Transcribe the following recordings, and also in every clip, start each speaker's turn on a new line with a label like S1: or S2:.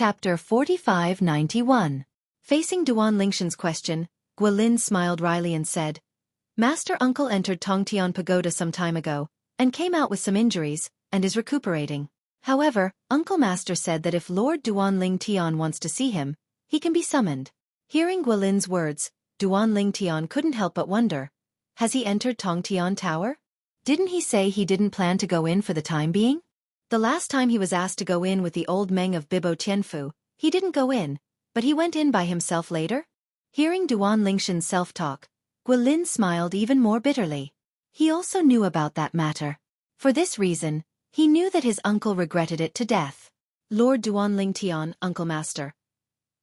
S1: Chapter 4591. Facing Duan Lingshan's question, Guilin smiled wryly and said, Master Uncle entered Tongtian Pagoda some time ago, and came out with some injuries, and is recuperating. However, Uncle Master said that if Lord Duan Ling Tian wants to see him, he can be summoned. Hearing Guilin's words, Duan Ling Tian couldn't help but wonder, has he entered Tongtian Tower? Didn't he say he didn't plan to go in for the time being? The last time he was asked to go in with the old Meng of Bibo Tianfu, he didn't go in, but he went in by himself later? Hearing Duan Lingshan's self-talk, Guilin smiled even more bitterly. He also knew about that matter. For this reason, he knew that his uncle regretted it to death. Lord Duan Ling Tian, Uncle Master.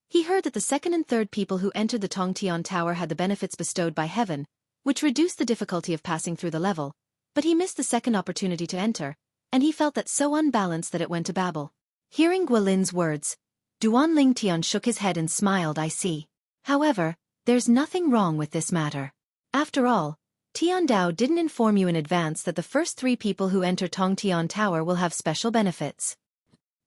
S1: He heard that the second and third people who entered the Tongtian Tower had the benefits bestowed by heaven, which reduced the difficulty of passing through the level, but he missed the second opportunity to enter, and he felt that so unbalanced that it went to babble. Hearing Guilin's words, Duan Ling Tian shook his head and smiled. I see. However, there's nothing wrong with this matter. After all, Tian Dao didn't inform you in advance that the first 3 people who enter Tongtian Tower will have special benefits.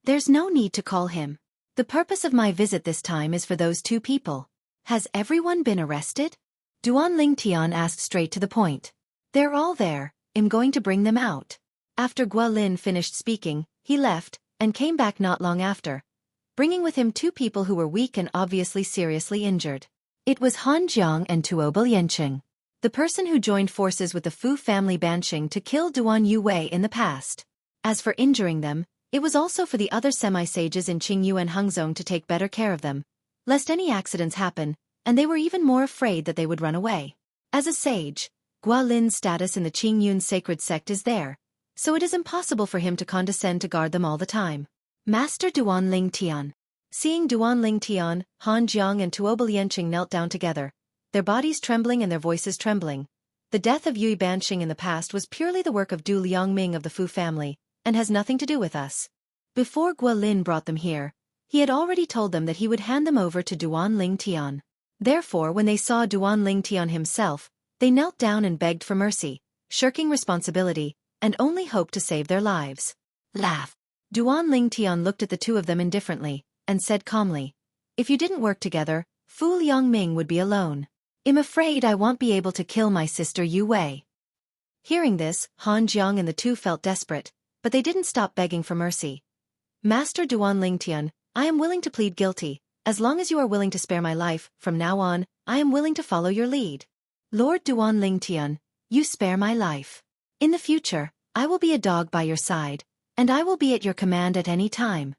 S1: There's no need to call him. The purpose of my visit this time is for those 2 people. Has everyone been arrested? Duan Ling Tian asked straight to the point. They're all there. I'm going to bring them out. After Guilin finished speaking, he left, and came back not long after, bringing with him 2 people who were weak and obviously seriously injured. It was Han Jiang and Tuo Lianqing, the person who joined forces with the Fu family Banqing to kill Duan Yuwei in the past. As for injuring them, it was also for the other semi-sages in Qingyu and Hengzong to take better care of them, lest any accidents happen, and they were even more afraid that they would run away. As a sage, Guilin's status in the Qingyun sacred sect is there, so it is impossible for him to condescend to guard them all the time. Master Duan Ling Tian. Seeing Duan Ling Tian, Han Jiang and Tuo Lianqing knelt down together, their bodies trembling and their voices trembling. The death of Yui Banqing in the past was purely the work of Du Liangming of the Fu family, and has nothing to do with us. Before Guilin brought them here, he had already told them that he would hand them over to Duan Ling Tian. Therefore, when they saw Duan Ling Tian himself, they knelt down and begged for mercy, shirking responsibility, and only hoped to save their lives. Laugh. Duan Ling Tian looked at the 2 of them indifferently, and said calmly, if you didn't work together, Fu Liangming would be alone. I'm afraid I won't be able to kill my sister Yu Wei. Hearing this, Han Jiang and the 2 felt desperate, but they didn't stop begging for mercy. Master Duan Ling Tian, I am willing to plead guilty. As long as you are willing to spare my life, from now on, I am willing to follow your lead. Lord Duan Ling Tian, you spare my life. In the future, I will be a dog by your side, and I will be at your command at any time.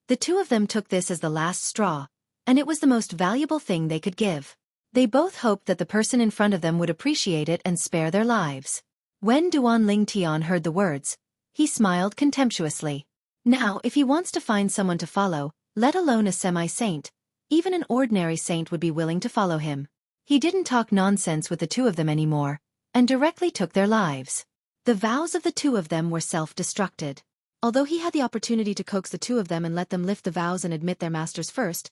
S1: The 2 of them took this as the last straw, and it was the most valuable thing they could give. They both hoped that the person in front of them would appreciate it and spare their lives. When Duan Ling Tian heard the words, he smiled contemptuously. Now, if he wants to find someone to follow, let alone a semi-saint, even an ordinary saint would be willing to follow him. He didn't talk nonsense with the 2 of them anymore, and directly took their lives. The vows of the 2 of them were self-destructed. Although he had the opportunity to coax the 2 of them and let them lift the vows and admit their masters first,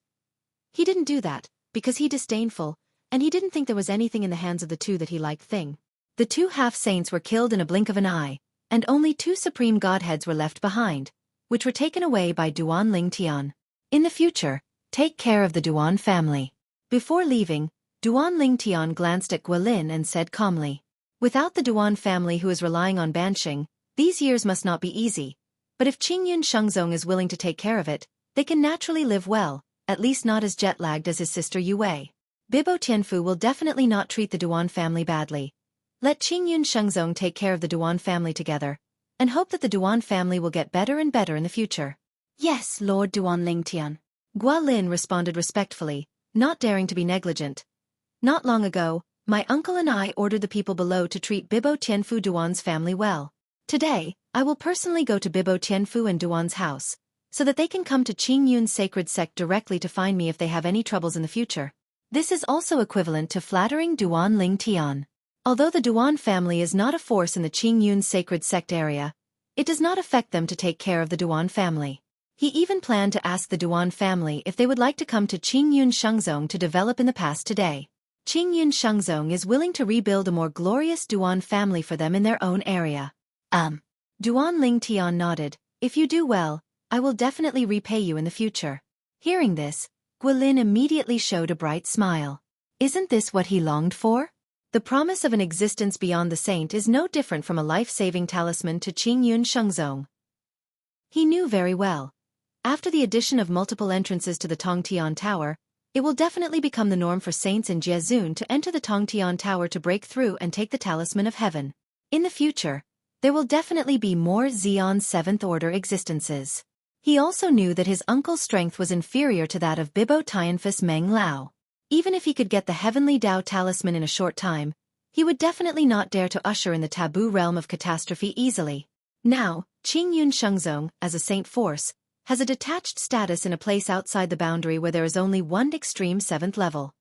S1: he didn't do that, because he disdainful, and he didn't think there was anything in the hands of the 2 that he liked thing. The 2 half-saints were killed in a blink of an eye, and only 2 supreme godheads were left behind, which were taken away by Duan Ling Tian. In the future, take care of the Duan family. Before leaving, Duan Ling Tian glanced at Guilin and said calmly, without the Duan family who is relying on Banqing, these years must not be easy, but if Qingyun Shengzong is willing to take care of it, they can naturally live well, at least not as jet-lagged as his sister Yu Wei. Bibo Tianfu will definitely not treat the Duan family badly. Let Qingyun Shengzong take care of the Duan family together, and hope that the Duan family will get better and better in the future. Yes, Lord Duan Ling Tian. Guilin responded respectfully, not daring to be negligent. Not long ago, my uncle and I ordered the people below to treat Bibo Tianfu Duan's family well. Today, I will personally go to Bibo Tianfu and Duan's house, so that they can come to Qingyun's sacred sect directly to find me if they have any troubles in the future. This is also equivalent to flattering Duan Ling Tian. Although the Duan family is not a force in the Qingyun sacred sect area, it does not affect them to take care of the Duan family. He even planned to ask the Duan family if they would like to come to Qingyun Shengzong to develop in the past today. Qingyun Shengzong is willing to rebuild a more glorious Duan family for them in their own area. Duan Ling Tian nodded. If you do well, I will definitely repay you in the future. Hearing this, Guilin immediately showed a bright smile. Isn't this what he longed for? The promise of an existence beyond the saint is no different from a life-saving talisman to Qingyun Shengzong. He knew very well. After the addition of multiple entrances to the Tongtian Tower, it will definitely become the norm for saints in Jiezun to enter the Tongtian Tower to break through and take the Talisman of Heaven. In the future, there will definitely be more Xian 7th Order existences. He also knew that his uncle's strength was inferior to that of Bibo Tianfus Meng Lao. Even if he could get the Heavenly Dao Talisman in a short time, he would definitely not dare to usher in the taboo realm of catastrophe easily. Now, Qingyun Shengzong, as a saint force, has a detached status in a place outside the boundary where there is only one extreme 7th level.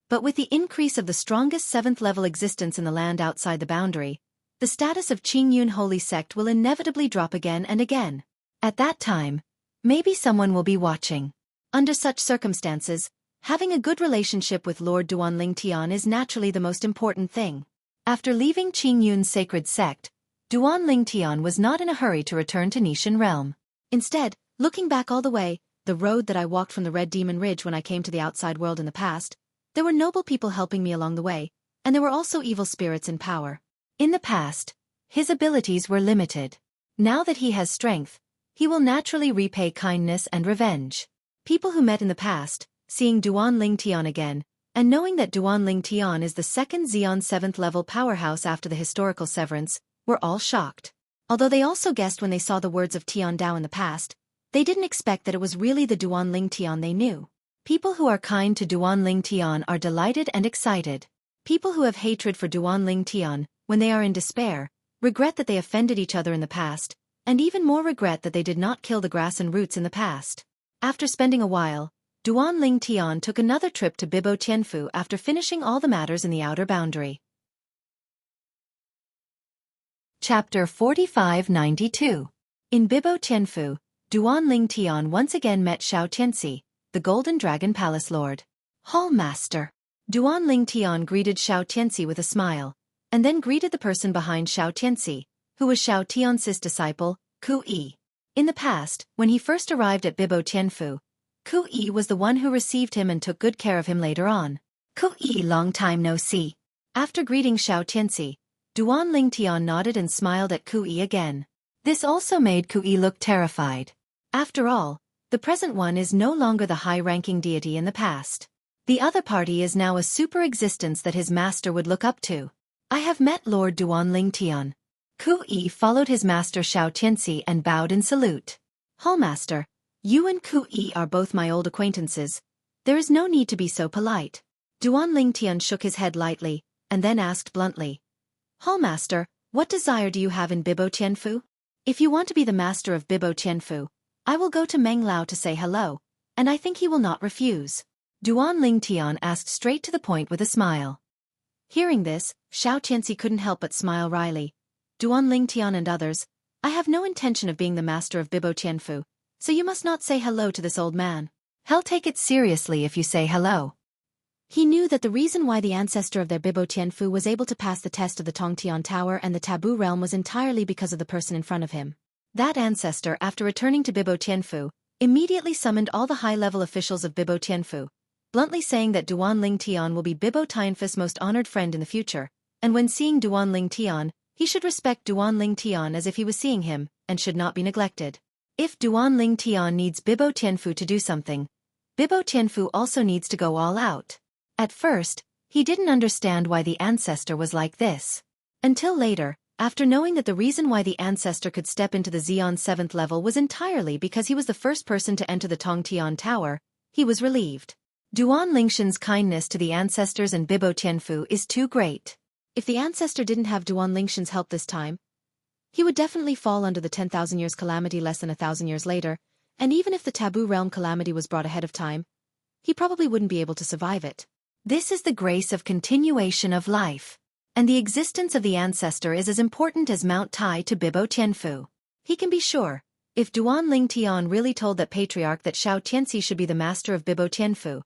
S1: But with the increase of the strongest 7th level existence in the land outside the boundary, the status of Qingyun Holy Sect will inevitably drop again and again. At that time, maybe someone will be watching. Under such circumstances, having a good relationship with Lord Duanling Tian is naturally the most important thing. After leaving Qingyun's sacred sect, Duanling Tian was not in a hurry to return to Nishan Realm. Instead, looking back all the way, the road that I walked from the Red Demon Ridge when I came to the outside world in the past, there were noble people helping me along the way, and there were also evil spirits in power. In the past, his abilities were limited. Now that he has strength, he will naturally repay kindness and revenge. People who met in the past, seeing Duanling Tian again, and knowing that Duanling Tian is the second Xian 7th level powerhouse after the historical severance, were all shocked. Although they also guessed when they saw the words of Tian Dao in the past, they didn't expect that it was really the Duanling Tian they knew. People who are kind to Duanling Tian are delighted and excited. People who have hatred for Duanling Tian, when they are in despair, regret that they offended each other in the past, and even more regret that they did not kill the grass and roots in the past. After spending a while, Duanling Tian took another trip to Bibo Tianfu after finishing all the matters in the outer boundary. Chapter 4592. In Bibo Tianfu, Duanling Tian once again met Xiao Tianxi, the Golden Dragon Palace Lord. Hall Master. Duanling Tian greeted Xiao Tianxi with a smile, and then greeted the person behind Xiao Tianxi, who was Xiao Tianxi's disciple, Xueqi. In the past, when he first arrived at Bibo Tianfu, Xueqi was the one who received him and took good care of him later on. Xueqi, long time no see. After greeting Xiao Tianxi, Duanling Tian nodded and smiled at Xueqi again. This also made Xueqi look terrified. After all, the present one is no longer the high-ranking deity in the past. The other party is now a super existence that his master would look up to. I have met Lord Duanling Tian. Xueqi followed his master Xiao Tianxi and bowed in salute. Hallmaster, you and Xueqi are both my old acquaintances. There is no need to be so polite. Duanling Tian shook his head lightly, and then asked bluntly. Hallmaster, what desire do you have in Bibo Tianfu? If you want to be the master of Bibo Tianfu, I will go to Meng Lao to say hello, and I think he will not refuse. Duanling Tian asked straight to the point with a smile. Hearing this, Xiao Tianxi couldn't help but smile wryly. Duanling Tian and others, I have no intention of being the master of Bibo Tianfu, so you must not say hello to this old man. He'll take it seriously if you say hello. He knew that the reason why the ancestor of their Bibo Tianfu was able to pass the test of the Tongtian Tower and the Taboo Realm was entirely because of the person in front of him. That ancestor, after returning to Bibo Tianfu, immediately summoned all the high-level officials of Bibo Tianfu, bluntly saying that Duanling Tian will be Bibo Tianfu's most honored friend in the future, and when seeing Duanling Tian, he should respect Duanling Tian as if he was seeing him, and should not be neglected. If Duanling Tian needs Bibo Tianfu to do something, Bibo Tianfu also needs to go all out. At first, he didn't understand why the ancestor was like this. Until later, after knowing that the reason why the ancestor could step into the Xian 7th level was entirely because he was the first person to enter the Tongtian Tower, he was relieved. Duanlingshan's kindness to the ancestors and Bibo Tianfu is too great. If the ancestor didn't have Duanlingshan's help this time, he would definitely fall under the 10,000 years calamity less than 1,000 years later, and even if the Taboo Realm calamity was brought ahead of time, he probably wouldn't be able to survive it. This is the grace of continuation of life. And the existence of the ancestor is as important as Mount Tai to Bibo Tianfu. He can be sure, if Duanling Tian really told that patriarch that Xiao Tianxi should be the master of Bibo Tianfu,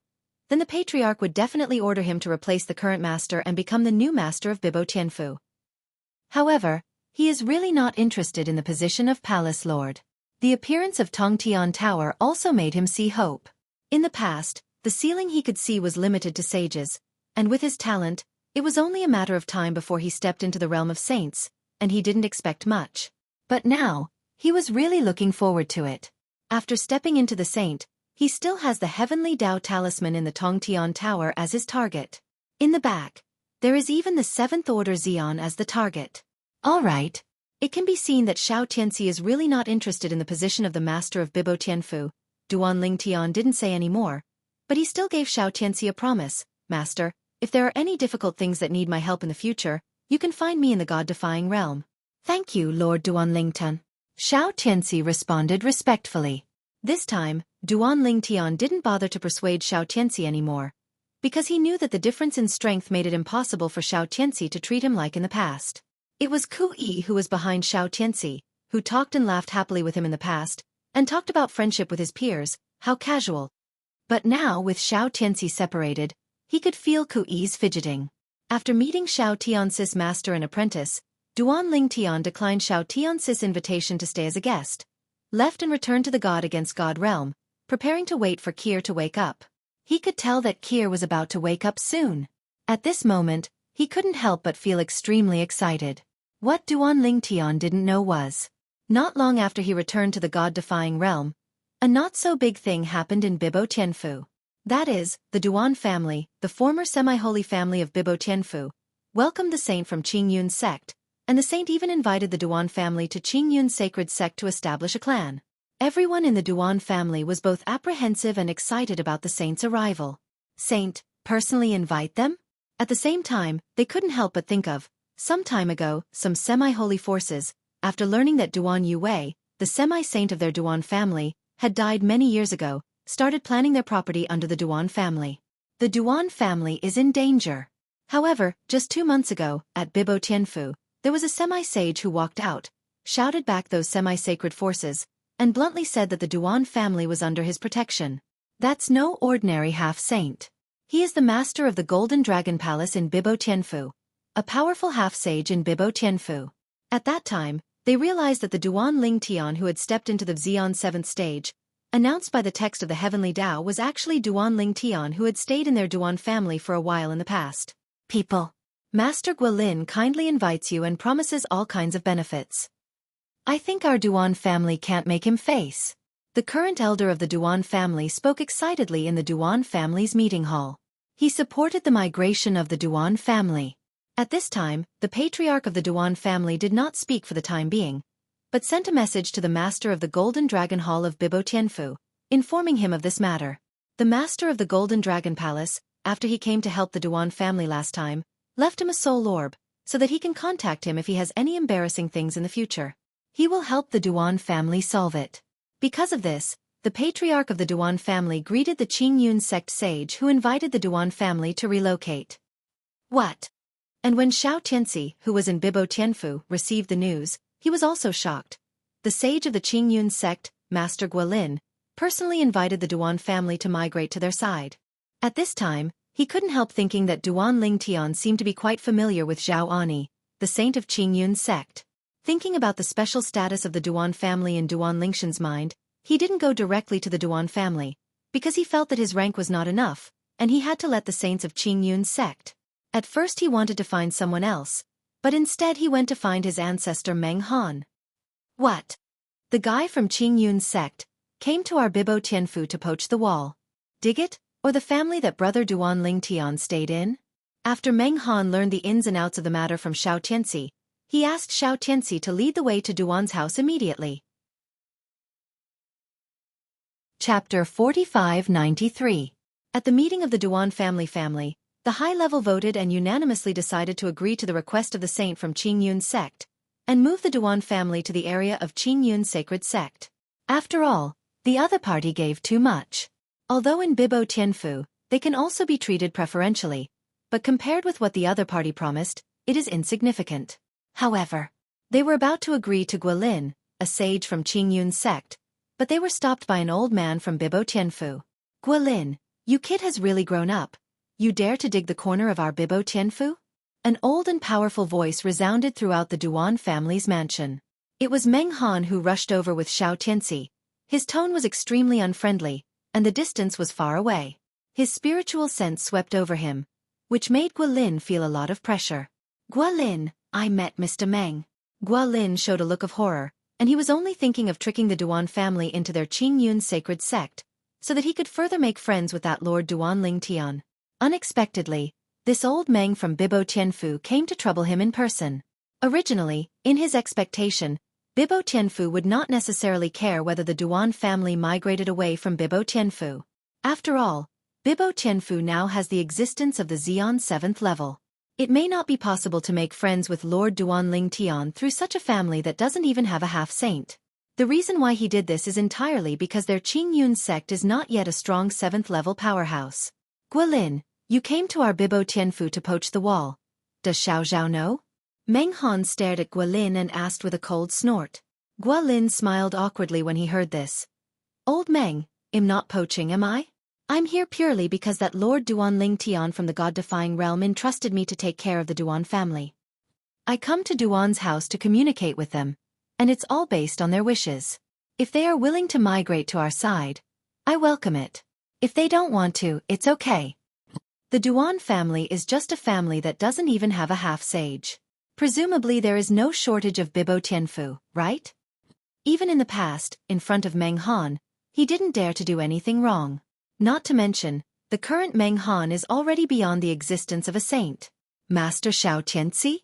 S1: then the patriarch would definitely order him to replace the current master and become the new master of Bibo Tianfu. However, he is really not interested in the position of Palace Lord. The appearance of Tongtian Tower also made him see hope. In the past, the ceiling he could see was limited to sages, and with his talent, it was only a matter of time before he stepped into the realm of saints, and he didn't expect much. But now, he was really looking forward to it. After stepping into the saint, he still has the heavenly Tao talisman in the Tongtian Tower as his target. In the back, there is even the 7th Order Xian as the target. Alright. It can be seen that Xiao Tianxi is really not interested in the position of the master of Bibo Tianfu. Duan Ling Tian didn't say any more, but he still gave Xiao Tianxi a promise. Master, if there are any difficult things that need my help in the future, you can find me in the God-defying realm. Thank you, Lord Duan Lingtian. Xiao Tianxi responded respectfully. This time, Duan Ling Tian didn't bother to persuade Xiao Tianxi anymore, because he knew that the difference in strength made it impossible for Xiao Tianxi to treat him like in the past. It was Xueqi who was behind Xiao Tianxi, who talked and laughed happily with him in the past, and talked about friendship with his peers, how casual. But now, with Xiao Tianxi separated, he could feel Xueqi's fidgeting. After meeting Xiao Tianxi's master and apprentice, Duan Ling Tian declined Xiao Tianxi's invitation to stay as a guest, left and returned to the God against God realm, preparing to wait for Kier to wake up. He could tell that Kier was about to wake up soon. At this moment, he couldn't help but feel extremely excited. What Duan Ling Tian didn't know was, not long after he returned to the God-defying realm, a not-so-big thing happened in Bibo Tianfu. That is, the Duan family, the former semi-holy family of Bibo Tianfu, welcomed the saint from Qingyun's sect, and the saint even invited the Duan family to Qingyun's sacred sect to establish a clan. Everyone in the Duan family was both apprehensive and excited about the saint's arrival. Saint, personally invite them? At the same time, they couldn't help but think of, some time ago, some semi-holy forces, after learning that Duan Yue, the semi-saint of their Duan family, had died many years ago, started planning their property under the Duan family. The Duan family is in danger. However, just 2 months ago, at Bibo Tianfu, there was a semi-sage who walked out, shouted back those semi-sacred forces, and bluntly said that the Duan family was under his protection. That's no ordinary half-saint. He is the master of the Golden Dragon Palace in Bibo Tianfu, a powerful half-sage in Bibo Tianfu. At that time, they realized that the Duan Ling Tian who had stepped into the Xian 7th stage, announced by the text of the Heavenly Tao, was actually Duan Ling Tian who had stayed in their Duan family for a while in the past. People. Master Guilin kindly invites you and promises all kinds of benefits. I think our Duan family can't make him face. The current elder of the Duan family spoke excitedly in the Duan family's meeting hall. He supported the migration of the Duan family. At this time, the patriarch of the Duan family did not speak for the time being, but sent a message to the master of the Golden Dragon Hall of Bibo Tianfu, informing him of this matter. The master of the Golden Dragon Palace, after he came to help the Duan family last time, left him a soul orb, so that he can contact him if he has any embarrassing things in the future. He will help the Duan family solve it. Because of this, the patriarch of the Duan family greeted the Qingyun sect sage who invited the Duan family to relocate. What? And when Xiao Tianxi, who was in Bibo Tianfu, received the news, he was also shocked. The sage of the Qingyun sect, Master Guilin, personally invited the Duan family to migrate to their side. At this time, he couldn't help thinking that Duan Ling Tian seemed to be quite familiar with Zhao Ani, the saint of Qingyun's sect. Thinking about the special status of the Duan family in Duan Lingshan's mind, he didn't go directly to the Duan family, because he felt that his rank was not enough, and he had to let the saints of Qingyun's sect. At first he wanted to find someone else, but instead he went to find his ancestor Meng Han. What? The guy from Qingyun's sect came to our Bibo Tianfu to poach the wall. Dig it? Or the family that brother Duan Ling Tian stayed in? After Meng Han learned the ins and outs of the matter from Xiao Tianxi, he asked Xiao Tianxi to lead the way to Duan's house immediately. Chapter 4593. At the meeting of the Duan family, the high level voted and unanimously decided to agree to the request of the saint from Qingyun's sect, and move the Duan family to the area of Qingyun's sacred sect. After all, the other party gave too much. Although in Bibo Tianfu, they can also be treated preferentially, but compared with what the other party promised, it is insignificant. However, they were about to agree to Guilin, a sage from Qingyun's sect, but they were stopped by an old man from Bibo Tianfu. Guilin, you kid has really grown up. You dare to dig the corner of our Bibo Tianfu? An old and powerful voice resounded throughout the Duan family's mansion. It was Meng Han who rushed over with Xiao Tianxi. His tone was extremely unfriendly, and the distance was far away. His spiritual sense swept over him, which made Guilin feel a lot of pressure. Guilin, I met Mr. Meng. Guilin showed a look of horror, and he was only thinking of tricking the Duan family into their Qingyun sacred sect, so that he could further make friends with that Lord Duan Ling Tian. Unexpectedly, this old Meng from Bibo Tianfu came to trouble him in person. Originally, in his expectation, Bibo Tianfu would not necessarily care whether the Duan family migrated away from Bibo Tianfu. After all, Bibo Tianfu now has the existence of the Xian 7th level. It may not be possible to make friends with Lord Duan Ling Tian through such a family that doesn't even have a half-saint. The reason why he did this is entirely because their Qingyun sect is not yet a strong 7th level powerhouse. Guilin, you came to our Bibo Tianfu to poach the wall. Does Xiao Zhao know? Meng Han stared at Guilin and asked with a cold snort. Guilin smiled awkwardly when he heard this. Old Meng, I'm not poaching, am I? I'm here purely because that Lord Duan Ling Tian from the God-defying realm entrusted me to take care of the Duan family. I come to Duan's house to communicate with them, and it's all based on their wishes. If they are willing to migrate to our side, I welcome it. If they don't want to, it's okay. The Duan family is just a family that doesn't even have a half-sage. Presumably there is no shortage of Bibo Tianfu, right? Even in the past, in front of Meng Han, he didn't dare to do anything wrong. Not to mention, the current Meng Han is already beyond the existence of a saint. Master Xiao Tianxi?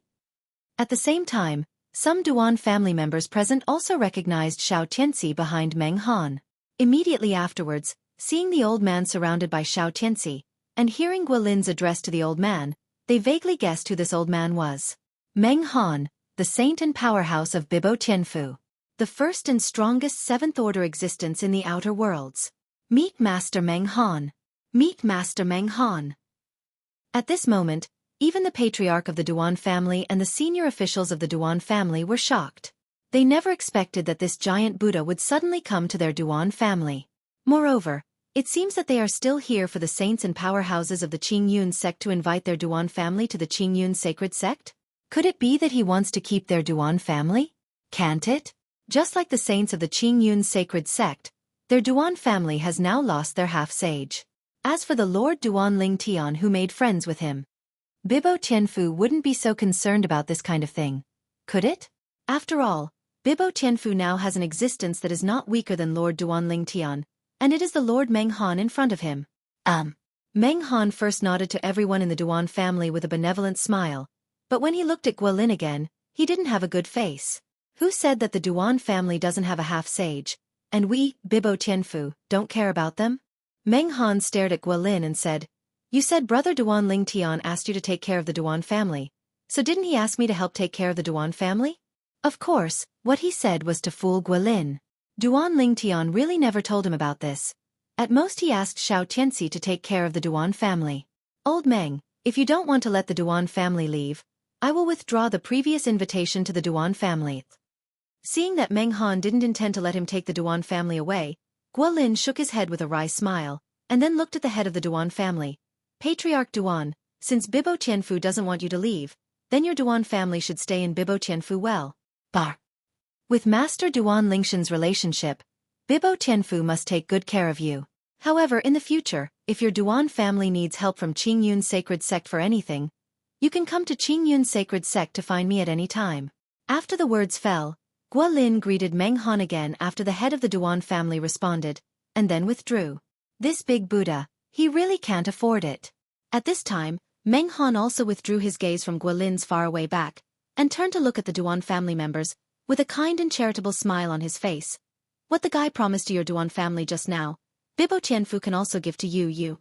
S1: At the same time, some Duan family members present also recognized Xiao Tianxi behind Meng Han. Immediately afterwards, seeing the old man surrounded by Xiao Tianxi, and hearing Guilin's address to the old man, they vaguely guessed who this old man was. Meng Han, the saint and powerhouse of Bibo Tianfu. The first and strongest 7th order existence in the outer worlds. Meet Master Meng Han. Meet Master Meng Han. At this moment, even the patriarch of the Duan family and the senior officials of the Duan family were shocked. They never expected that this giant Buddha would suddenly come to their Duan family. Moreover, it seems that they are still here for the saints and powerhouses of the Qingyun sect to invite their Duan family to the Qingyun sacred sect? Could it be that he wants to keep their Duan family? Can't it? Just like the saints of the Qingyun sacred sect, their Duan family has now lost their half-sage. As for the Lord Duan Ling Tian who made friends with him, Bibo Tianfu wouldn't be so concerned about this kind of thing, could it? After all, Bibo Tianfu now has an existence that is not weaker than Lord Duan Ling Tian, and it is the Lord Meng Han in front of him. Meng Han first nodded to everyone in the Duan family with a benevolent smile, but when he looked at Guilin again, he didn't have a good face. Who said that the Duan family doesn't have a half-sage, and we, Bibo Tianfu, don't care about them? Meng Han stared at Guilin and said, You said Brother Duan Ling Tian asked you to take care of the Duan family, so didn't he ask me to help take care of the Duan family? Of course, what he said was to fool Guilin. Duan Ling Tian really never told him about this. At most he asked Xiao Tianxi to take care of the Duan family. Old Meng, if you don't want to let the Duan family leave, I will withdraw the previous invitation to the Duan family. Seeing that Meng Han didn't intend to let him take the Duan family away, Guilin shook his head with a wry smile, and then looked at the head of the Duan family. Patriarch Duan, since Bibo Tianfu doesn't want you to leave, then your Duan family should stay in Bibo Tianfu well. With Master Duan Lingshan's relationship, Bibo Tianfu must take good care of you. However, in the future, if your Duan family needs help from Qingyun Sacred Sect for anything, you can come to Qingyun Sacred Sect to find me at any time. After the words fell, Guilin greeted Meng Han again after the head of the Duan family responded, and then withdrew. This big Buddha, he really can't afford it. At this time, Meng Han also withdrew his gaze from Guilin's faraway back, and turned to look at the Duan family members, with a kind and charitable smile on his face. What the guy promised to your Duan family just now, Bibo Tianfu can also give to you.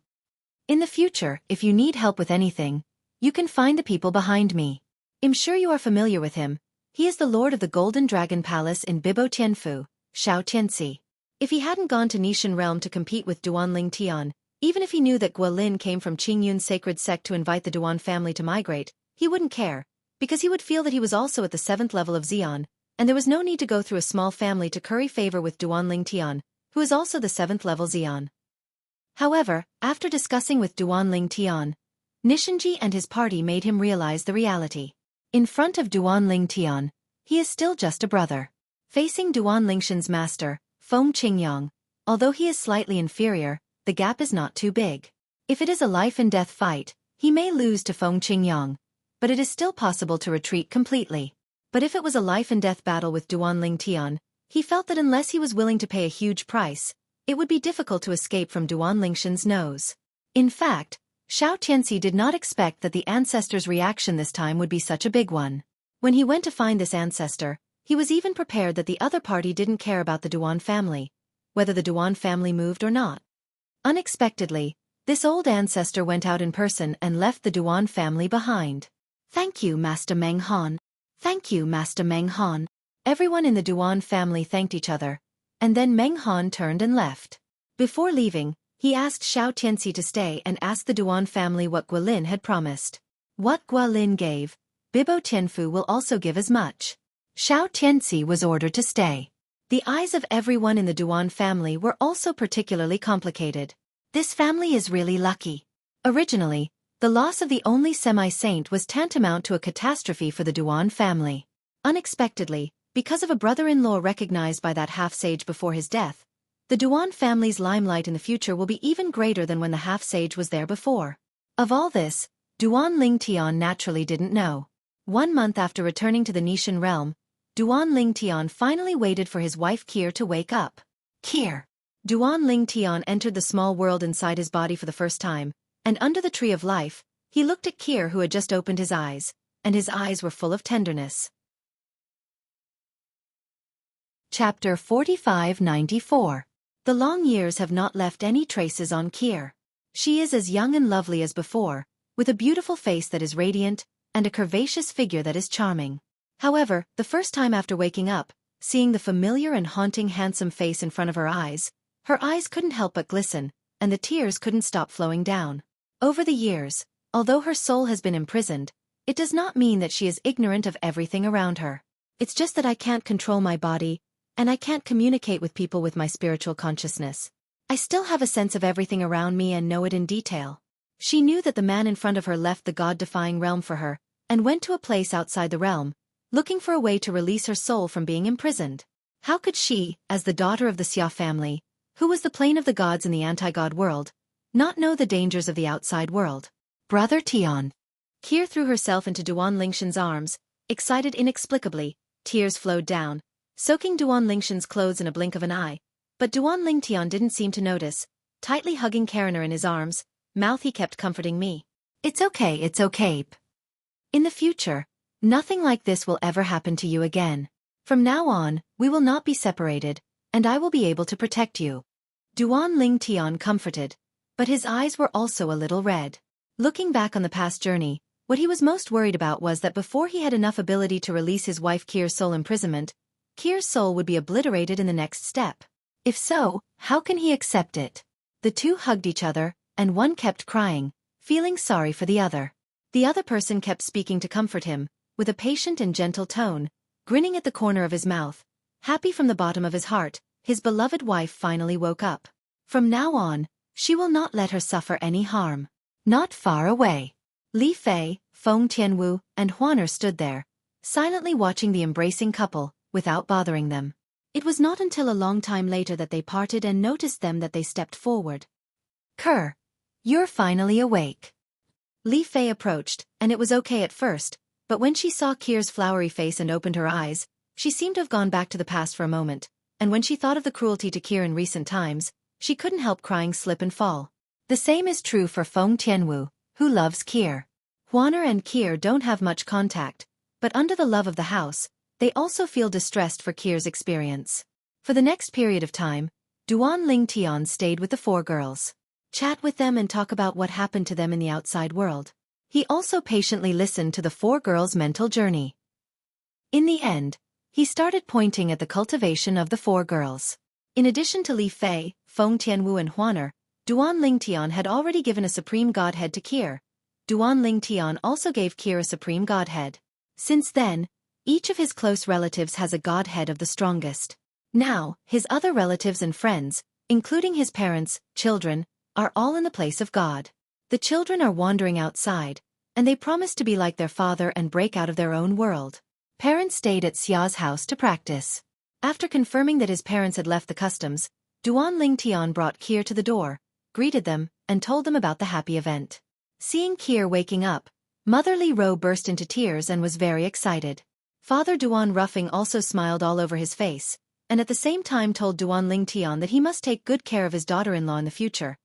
S1: In the future, if you need help with anything, you can find the people behind me. I'm sure you are familiar with him. He is the Lord of the Golden Dragon Palace in Bibo Tianfu, Xiao Tianxi. If he hadn't gone to Nishan Realm to compete with Duan Ling Tian, even if he knew that Guilin came from Qingyun Sacred Sect to invite the Duan family to migrate, he wouldn't care, because he would feel that he was also at the 7th level of Xian, and there was no need to go through a small family to curry favor with Duan Ling Tian, who is also the 7th level Xian. However, after discussing with Duan Ling Tian, Nishanji and his party made him realize the reality. In front of Duan Ling Tian, he is still just a brother. Facing Duan Lingshan's master, Feng Qingyang, although he is slightly inferior, the gap is not too big. If it is a life-and-death fight, he may lose to Feng Qingyang, but it is still possible to retreat completely. But if it was a life-and-death battle with Duan Lingtian, he felt that unless he was willing to pay a huge price, it would be difficult to escape from Duan Lingshan's nose. In fact, Xiao Tianxi did not expect that the ancestor's reaction this time would be such a big one. When he went to find this ancestor, he was even prepared that the other party didn't care about the Duan family, whether the Duan family moved or not. Unexpectedly, this old ancestor went out in person and left the Duan family behind. "Thank you, Master Meng Han. Thank you, Master Meng Han." Everyone in the Duan family thanked each other, and then Meng Han turned and left. Before leaving, he asked Xiao Tianxi to stay and asked the Duan family what Guilin had promised. What Guilin gave, Bibo Tianfu will also give as much. Xiao Tianxi was ordered to stay. The eyes of everyone in the Duan family were also particularly complicated. This family is really lucky. Originally, the loss of the only semi-saint was tantamount to a catastrophe for the Duan family. Unexpectedly, because of a brother-in-law recognized by that half-sage before his death, the Duan family's limelight in the future will be even greater than when the half-sage was there before. Of all this, Duan Lingtian naturally didn't know. 1 month after returning to the Nishan realm, Duan Lingtian finally waited for his wife Kir to wake up. Kir. Duan Lingtian entered the small world inside his body for the first time, and under the tree of life, he looked at Kir who had just opened his eyes, and his eyes were full of tenderness. Chapter 4594. The long years have not left any traces on Kir. She is as young and lovely as before, with a beautiful face that is radiant, and a curvaceous figure that is charming. However, the first time after waking up, seeing the familiar and haunting handsome face in front of her eyes couldn't help but glisten, and the tears couldn't stop flowing down. Over the years, although her soul has been imprisoned, it does not mean that she is ignorant of everything around her. It's just that I can't control my body, and I can't communicate with people with my spiritual consciousness. I still have a sense of everything around me and know it in detail. She knew that the man in front of her left the God-defying realm for her, and went to a place outside the realm, looking for a way to release her soul from being imprisoned. How could she, as the daughter of the Xia family, who was the plane of the gods in the anti-god world, not know the dangers of the outside world? Brother Tian. Kir threw herself into Duan Lingshan's arms, excited inexplicably, tears flowed down, soaking Duan Lingshan's clothes in a blink of an eye, but Duan Lingtian didn't seem to notice, tightly hugging Kariner in his arms, mouth he kept comforting me. It's okay. In the future, nothing like this will ever happen to you again. From now on, we will not be separated, and I will be able to protect you. Duan Lingtian comforted, but his eyes were also a little red. Looking back on the past journey, what he was most worried about was that before he had enough ability to release his wife Kir's soul imprisonment, Kir's soul would be obliterated in the next step. If so, how can he accept it? The two hugged each other, and one kept crying, feeling sorry for the other. The other person kept speaking to comfort him, with a patient and gentle tone, grinning at the corner of his mouth, happy from the bottom of his heart. His beloved wife finally woke up. From now on, she will not let her suffer any harm. Not far away, Li Fei, Feng Tianwu, and Huaner stood there, silently watching the embracing couple, without bothering them. It was not until a long time later that they parted and noticed them that they stepped forward. Kir, you're finally awake. Li Fei approached, and it was okay at first, but when she saw Kir's flowery face and opened her eyes, she seemed to have gone back to the past for a moment, and when she thought of the cruelty to Kir in recent times, she couldn't help crying slip and fall. The same is true for Feng Tianwu, who loves Kir. Huaner and Kir don't have much contact, but under the love of the house, they also feel distressed for Kir's experience. For the next period of time, Duan Lingtian stayed with the 4 girls. Chat with them and talk about what happened to them in the outside world. He also patiently listened to the 4 girls' mental journey. In the end, he started pointing at the cultivation of the 4 girls. In addition to Li Fei, Feng Tianwu and Huaner, Duan Lingtian had already given a supreme godhead to Kir. Duan Lingtian also gave Kir a supreme godhead. Since then, each of his close relatives has a godhead of the strongest. Now, his other relatives and friends, including his parents, children, are all in the place of God. The children are wandering outside, and they promise to be like their father and break out of their own world. Parents stayed at Xia's house to practice. After confirming that his parents had left the customs, Duan Ling Tian brought Kier to the door, greeted them, and told them about the happy event. Seeing Kier waking up, Motherly Ro burst into tears and was very excited. Father Duan Ruffing also smiled all over his face, and at the same time told Duan Ling Tian that he must take good care of his daughter-in-law in the future.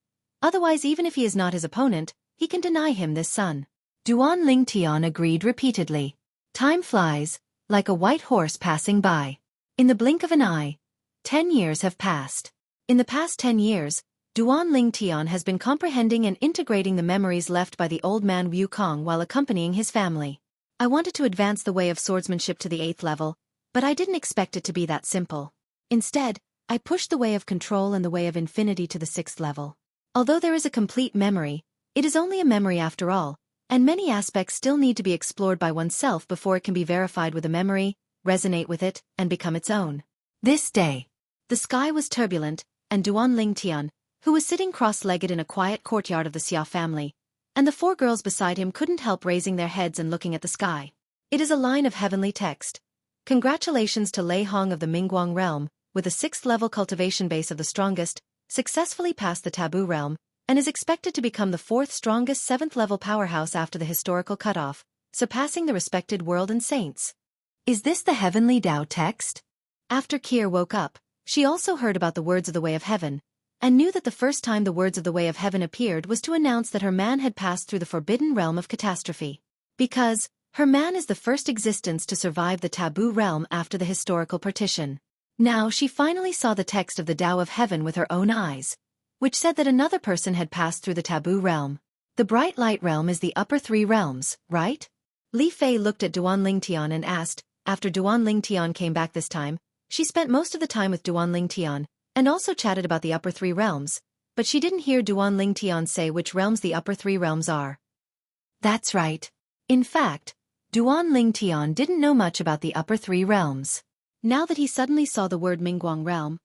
S1: Otherwise, even if he is not his opponent, he can deny him this son. Duan Ling Tian agreed repeatedly. Time flies, like a white horse passing by. In the blink of an eye, 10 years have passed. In the past 10 years, Duan Ling Tian has been comprehending and integrating the memories left by the old man Wu Kong while accompanying his family. I wanted to advance the way of swordsmanship to the 8th level, but I didn't expect it to be that simple. Instead, I pushed the way of control and the way of infinity to the 6th level. Although there is a complete memory, it is only a memory after all, and many aspects still need to be explored by oneself before it can be verified with a memory, resonate with it, and become its own. This day, the sky was turbulent, and Duan Ling Tian, who was sitting cross-legged in a quiet courtyard of the Xia family, and the 4 girls beside him couldn't help raising their heads and looking at the sky. It is a line of heavenly text. Congratulations to Lei Hong of the Mingguang realm, with a 6th level cultivation base of the strongest, successfully passed the taboo realm, and is expected to become the 4th strongest 7th level powerhouse after the historical cutoff, surpassing the respected world and saints. Is this the heavenly Tao text? After Kier woke up, she also heard about the words of the Way of Heaven, and knew that the first time the words of the Way of Heaven appeared was to announce that her man had passed through the forbidden realm of catastrophe. Because her man is the first existence to survive the taboo realm after the historical partition. Now she finally saw the text of the Tao of Heaven with her own eyes, which said that another person had passed through the taboo realm. The bright light realm is the upper 3 realms, right? Li Fei looked at Duan Ling Tian and asked. After Duan Ling Tian came back this time, she spent most of the time with Duan Ling Tian, and also chatted about the upper 3 realms, but she didn't hear Duan Ling Tian say which realms the upper 3 realms are. That's right. In fact, Duan Ling Tian didn't know much about the upper 3 realms. Now that he suddenly saw the word Mingguang realm,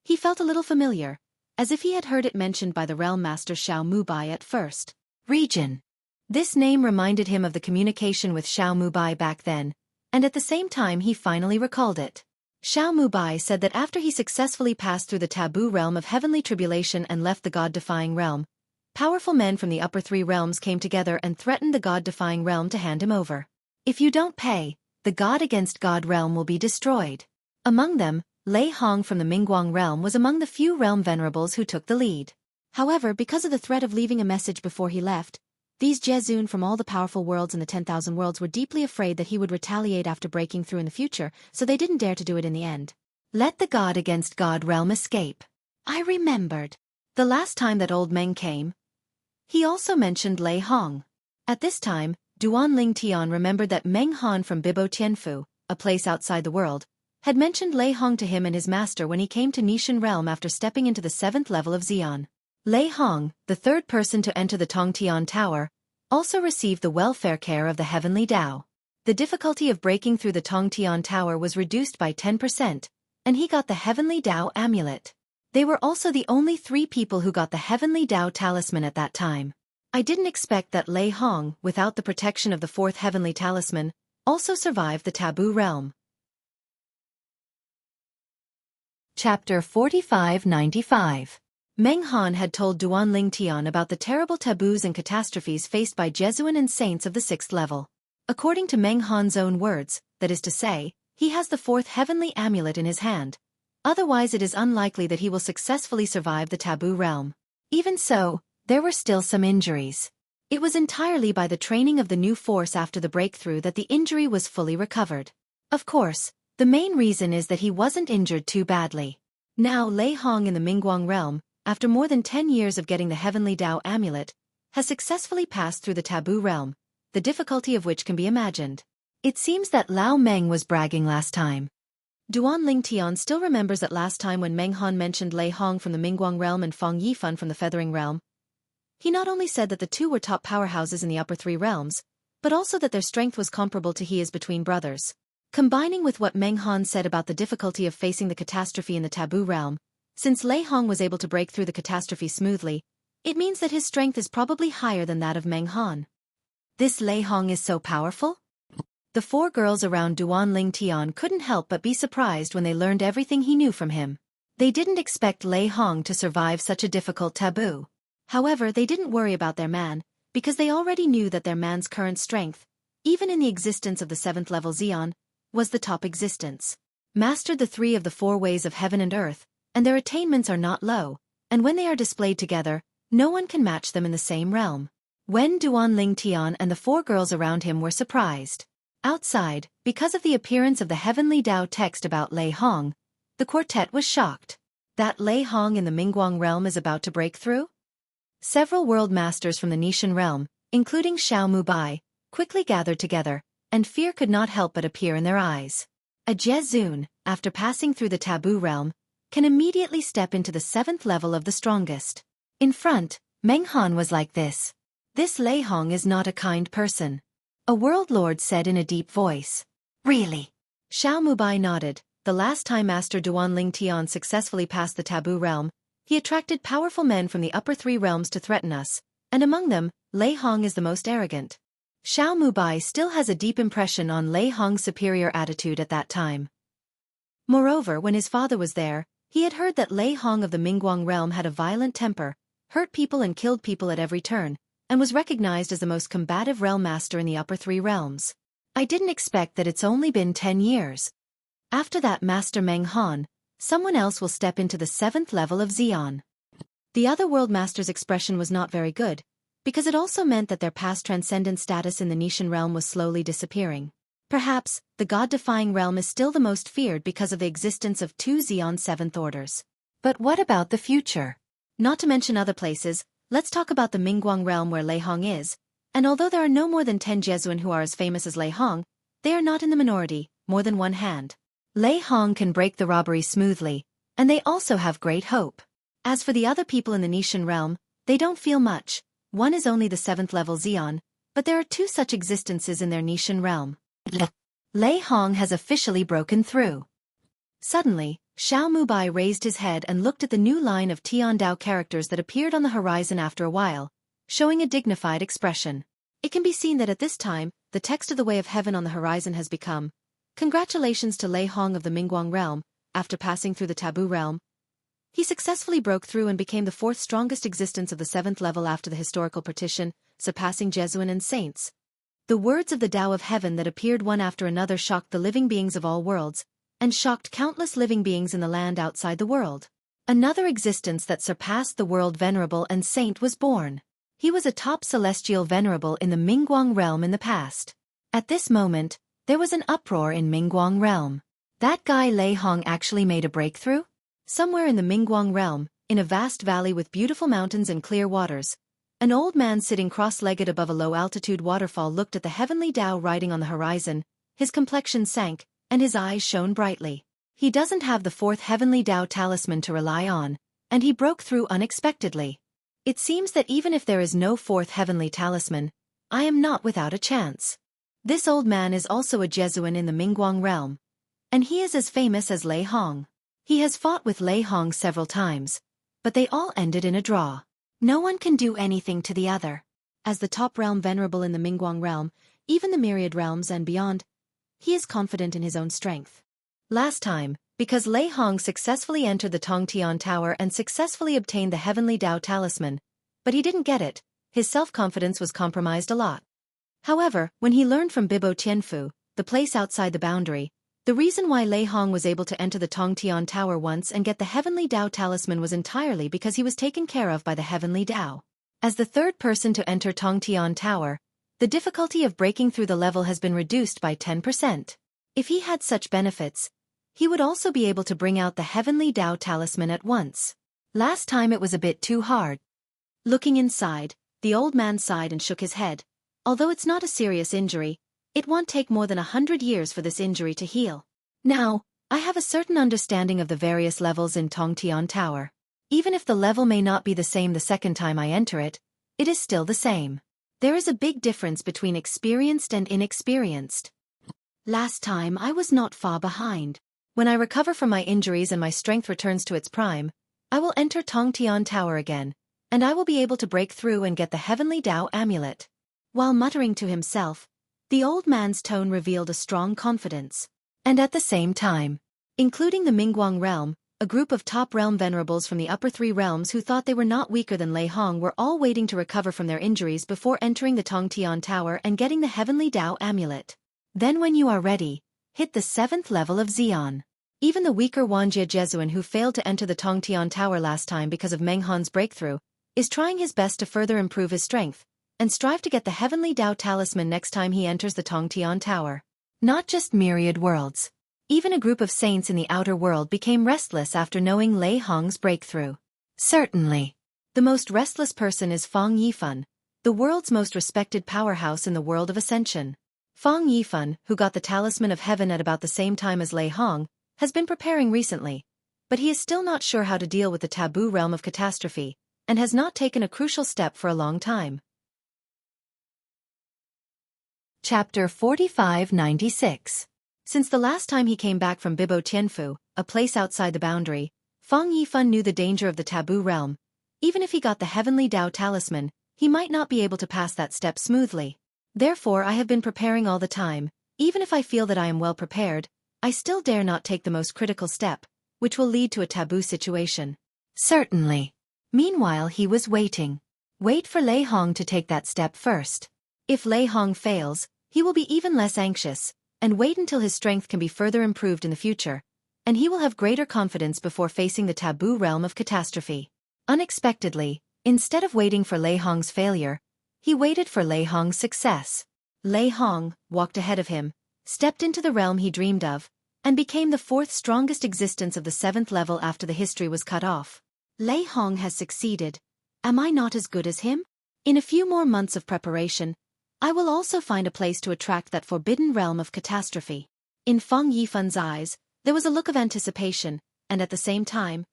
S1: he felt a little familiar, as if he had heard it mentioned by the realm master Xiao Mubai at first. Region. This name reminded him of the communication with Xiao Mubai back then, and at the same time he finally recalled it. Xiao Mubai said that after he successfully passed through the taboo realm of heavenly tribulation and left the god-defying realm, powerful men from the upper 3 realms came together and threatened the god-defying realm to hand him over. If you don't pay, the god-against-god realm will be destroyed. Among them, Lei Hong from the Mingguang realm was among the few realm venerables who took the lead. However, because of the threat of leaving a message before he left, these Jezun from all the powerful worlds in the 10,000 worlds were deeply afraid that he would retaliate after breaking through in the future, so they didn't dare to do it in the end. Let the god-against-god realm escape. I remembered. The last time that old Meng came, he also mentioned Lei Hong. At this time, Duan Ling Tian remembered that Meng Han from Bibo Tianfu, a place outside the world, had mentioned Lei Hong to him and his master when he came to Nishan realm after stepping into the 7th level of Xian. Lei Hong, the 3rd person to enter the Tongtian Tower, also received the welfare care of the heavenly Tao. The difficulty of breaking through the Tongtian Tower was reduced by 10%, and he got the heavenly Tao amulet. They were also the only 3 people who got the heavenly Tao talisman at that time. I didn't expect that Lei Hong, without the protection of the 4th heavenly talisman, also survived the taboo realm. Chapter 4595. Meng Han had told Duan Ling Tian about the terrible taboos and catastrophes faced by Jesuan and saints of the 6th level. According to Meng Han's own words, that is to say, he has the 4th heavenly amulet in his hand. Otherwise it is unlikely that he will successfully survive the taboo realm. Even so, there were still some injuries. It was entirely by the training of the new force after the breakthrough that the injury was fully recovered. Of course, the main reason is that he wasn't injured too badly. Now Lei Hong in the Mingguang realm, after more than 10 years of getting the heavenly Tao amulet, has successfully passed through the taboo realm, the difficulty of which can be imagined. It seems that Lao Meng was bragging last time. Duan Ling Tian still remembers that last time when Meng Han mentioned Lei Hong from the Mingguang realm and Feng Yifan from the Feathering realm, he not only said that the 2 were top powerhouses in the upper 3 realms, but also that their strength was comparable to his between brothers. Combining with what Meng Han said about the difficulty of facing the catastrophe in the taboo realm, since Lei Hong was able to break through the catastrophe smoothly, it means that his strength is probably higher than that of Meng Han. This Lei Hong is so powerful? The four girls around Duan Ling Tian couldn't help but be surprised when they learned everything he knew from him. They didn't expect Lei Hong to survive such a difficult taboo. However, they didn't worry about their man, because they already knew that their man's current strength, even in the existence of the 7th level Xian, was the top existence. Mastered the 3 of the 4 ways of heaven and earth, and their attainments are not low, and when they are displayed together, no one can match them in the same realm. When Duan Ling Tian and the 4 girls around him were surprised. Outside, because of the appearance of the heavenly Tao text about Lei Hong, the quartet was shocked. That Lei Hong in the Mingguang realm is about to break through? Several world masters from the Nishan realm, including Xiao Mubai, quickly gathered together, and fear could not help but appear in their eyes. A Jezun, after passing through the taboo realm, can immediately step into the 7th level of the strongest. In front, Meng Han was like this. This Lei Hong is not a kind person. A world lord said in a deep voice. Really? Xiao Mubai nodded. The last time Master Duan Ling Tian successfully passed the taboo realm, he attracted powerful men from the upper 3 realms to threaten us, and among them, Lei Hong is the most arrogant. Xiao Mubai still has a deep impression on Lei Hong's superior attitude at that time. Moreover, when his father was there, he had heard that Lei Hong of the Mingguang realm had a violent temper, hurt people and killed people at every turn, and was recognized as the most combative realm master in the upper 3 realms. I didn't expect that it's only been 10 years. After that Master Meng Han, someone else will step into the 7th level of Xian. The other world master's expression was not very good, because it also meant that their past transcendent status in the Nishan realm was slowly disappearing. Perhaps, the god-defying realm is still the most feared because of the existence of 2 Xian 7th orders. But what about the future? Not to mention other places, let's talk about the Mingguang realm where Lei Hong is, and although there are no more than 10 Jesuan who are as famous as Lei Hong, they are not in the minority, more than one hand. Lei Hong can break the robbery smoothly, and they also have great hope. As for the other people in the Nishan realm, they don't feel much. One is only the 7th level Xian, but there are 2 such existences in their Nishan realm. Lei Hong has officially broken through. Suddenly, Xiao Mubai raised his head and looked at the new line of Tiandao characters that appeared on the horizon after a while, showing a dignified expression. It can be seen that at this time, the text of the Way of Heaven on the horizon has become, "Congratulations to Lei Hong of the Mingguang realm, after passing through the taboo realm. He successfully broke through and became the 4th strongest existence of the 7th level after the historical partition, surpassing Jesuan and saints." The words of the Tao of Heaven that appeared one after another shocked the living beings of all worlds, and shocked countless living beings in the land outside the world. Another existence that surpassed the world venerable and saint was born. He was a top celestial venerable in the Mingguang realm in the past. At this moment, there was an uproar in Mingguang realm. That guy Lei Hong actually made a breakthrough? Somewhere in the Mingguang realm, in a vast valley with beautiful mountains and clear waters, an old man sitting cross-legged above a low-altitude waterfall looked at the heavenly Tao riding on the horizon. His complexion sank, and his eyes shone brightly. He doesn't have the 4th heavenly Tao talisman to rely on, and he broke through unexpectedly. It seems that even if there is no 4th heavenly talisman, I am not without a chance. This old man is also a Jesuan in the Mingguang realm, and he is as famous as Lei Hong. He has fought with Lei Hong several times, but they all ended in a draw. No one can do anything to the other. As the top realm venerable in the Mingguang realm, even the myriad realms and beyond, he is confident in his own strength. Last time, because Lei Hong successfully entered the Tongtian Tower and successfully obtained the heavenly Tao talisman, but he didn't get it, his self-confidence was compromised a lot. However, when he learned from Bibo Tianfu, the place outside the boundary, the reason why Lei Hong was able to enter the Tongtian Tower once and get the heavenly Tao talisman was entirely because he was taken care of by the heavenly Tao. As the 3rd person to enter Tongtian Tower, the difficulty of breaking through the level has been reduced by 10%. If he had such benefits, he would also be able to bring out the heavenly Tao talisman at once. Last time it was a bit too hard. Looking inside, the old man sighed and shook his head. Although it's not a serious injury, it won't take more than 100 years for this injury to heal. Now, I have a certain understanding of the various levels in Tongtian Tower. Even if the level may not be the same the second time I enter it, it is still the same. There is a big difference between experienced and inexperienced. Last time I was not far behind. When I recover from my injuries and my strength returns to its prime, I will enter Tongtian Tower again, and I will be able to break through and get the heavenly Tao amulet. While muttering to himself, The old man's tone revealed a strong confidence. And at the same time, including the Mingguang realm, a group of top realm venerables from the upper three realms who thought they were not weaker than Lei Hong were all waiting to recover from their injuries before entering the Tongtian Tower and getting the Heavenly Dao amulet. Then when you are ready, hit the 7th level of Xian. Even the weaker Wanjie Jesuan who failed to enter the Tongtian Tower last time because of Meng Han's breakthrough, is trying his best to further improve his strength, and strive to get the Heavenly Dao talisman next time he enters the Tongtian Tower. Not just myriad worlds. Even a group of saints in the outer world became restless after knowing Lei Hong's breakthrough. Certainly. The most restless person is Fang Yifan, the world's most respected powerhouse in the world of ascension. Fang Yifan, who got the Talisman of Heaven at about the same time as Lei Hong, has been preparing recently, but he is still not sure how to deal with the taboo realm of catastrophe, and has not taken a crucial step for a long time. Chapter 4596. Since the last time he came back from Bibo Tianfu, a place outside the boundary, Fang Yifan knew the danger of the taboo realm. Even if he got the Heavenly Dao talisman, he might not be able to pass that step smoothly. Therefore I have been preparing all the time. Even if I feel that I am well prepared, I still dare not take the most critical step, which will lead to a taboo situation. Certainly. Meanwhile he was waiting. Wait for Lei Hong to take that step first. If Lei Hong fails, he will be even less anxious, and wait until his strength can be further improved in the future, and he will have greater confidence before facing the taboo realm of catastrophe. Unexpectedly, instead of waiting for Lei Hong's failure, he waited for Lei Hong's success. Lei Hong walked ahead of him, stepped into the realm he dreamed of, and became the 4th strongest existence of the 7th level after the history was cut off. Lei Hong has succeeded. Am I not as good as him? In a few more months of preparation, I will also find a place to attract that forbidden realm of catastrophe. In Fang Yifan's eyes, there was a look of anticipation, and at the same time,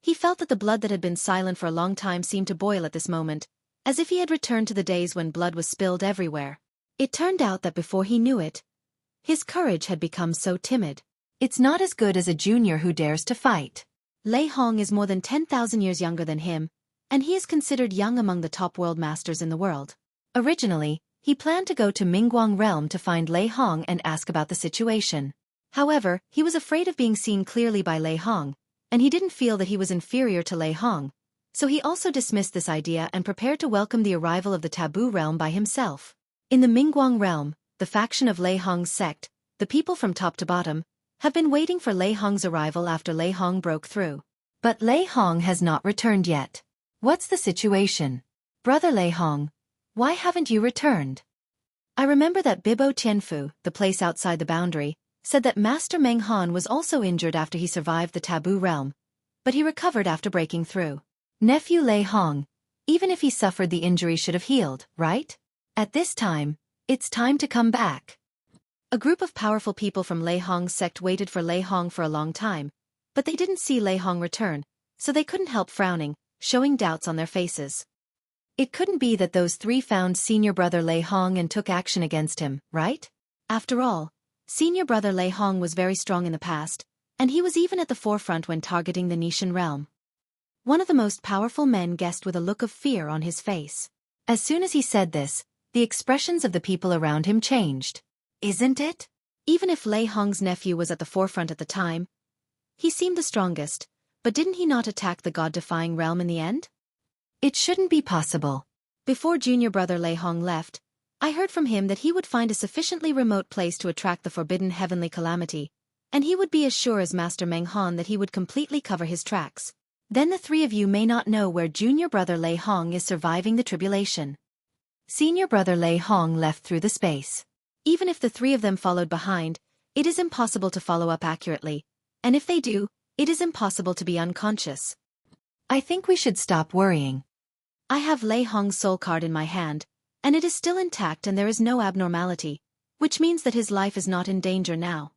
S1: he felt that the blood that had been silent for a long time seemed to boil at this moment, as if he had returned to the days when blood was spilled everywhere. It turned out that before he knew it, his courage had become so timid. It's not as good as a junior who dares to fight. Lei Hong is more than 10,000 years younger than him, and he is considered young among the top world masters in the world. Originally, he planned to go to Mingguang realm to find Lei Hong and ask about the situation. However, he was afraid of being seen clearly by Lei Hong, and he didn't feel that he was inferior to Lei Hong, so he also dismissed this idea and prepared to welcome the arrival of the taboo realm by himself. In the Mingguang realm, the faction of Lei Hong's sect, the people from top to bottom, have been waiting for Lei Hong's arrival after Lei Hong broke through. But Lei Hong has not returned yet. What's the situation? Brother Lei Hong, why haven't you returned? I remember that Bibo Tianfu, the place outside the boundary, said that Master Meng Han was also injured after he survived the taboo realm, but he recovered after breaking through. Nephew Lei Hong, even if he suffered the injury should have healed, right? At this time, it's time to come back. A group of powerful people from Lei Hong's sect waited for Lei Hong for a long time, but they didn't see Lei Hong return, so they couldn't help frowning, showing doubts on their faces. It couldn't be that those 3 found senior brother Lei Hong and took action against him, right? After all, senior brother Lei Hong was very strong in the past, and he was even at the forefront when targeting the Nishan realm. One of the most powerful men guessed with a look of fear on his face. As soon as he said this, the expressions of the people around him changed. Isn't it? Even if Lei Hong's nephew was at the forefront at the time, he seemed the strongest, but didn't he not attack the god-defying realm in the end? It shouldn't be possible. Before junior brother Lei Hong left, I heard from him that he would find a sufficiently remote place to attract the forbidden heavenly calamity, and he would be as sure as Master Meng Han that he would completely cover his tracks. Then the 3 of you may not know where junior brother Lei Hong is surviving the tribulation. Senior brother Lei Hong left through the space. Even if the 3 of them followed behind, it is impossible to follow up accurately, and if they do, it is impossible to be unconscious. I think we should stop worrying. I have Lei Hong's soul card in my hand, and it is still intact and there is no abnormality, which means that his life is not in danger now.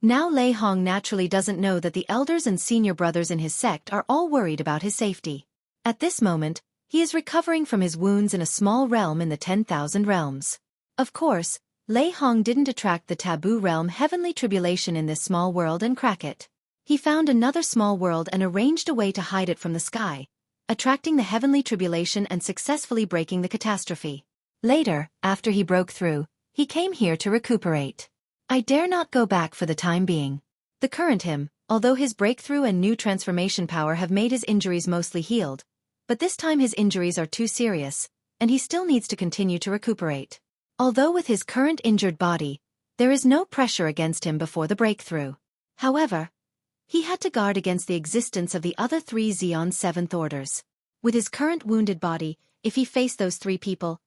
S1: Now Lei Hong naturally doesn't know that the elders and senior brothers in his sect are all worried about his safety. At this moment, he is recovering from his wounds in a small realm in the 10,000 realms. Of course, Lei Hong didn't attract the taboo realm heavenly tribulation in this small world and crack it. He found another small world and arranged a way to hide it from the sky, attracting the heavenly tribulation and successfully breaking the catastrophe. Later, after he broke through, He came here to recuperate. I dare not go back for the time being. The current him, although his breakthrough and new transformation power have made his injuries mostly healed, but this time his injuries are too serious, and he still needs to continue to recuperate. Although with his current injured body, there is no pressure against him before the breakthrough. However, he had to guard against the existence of the other 3 Zeon 7th Orders. With his current wounded body, if he faced those 3 people,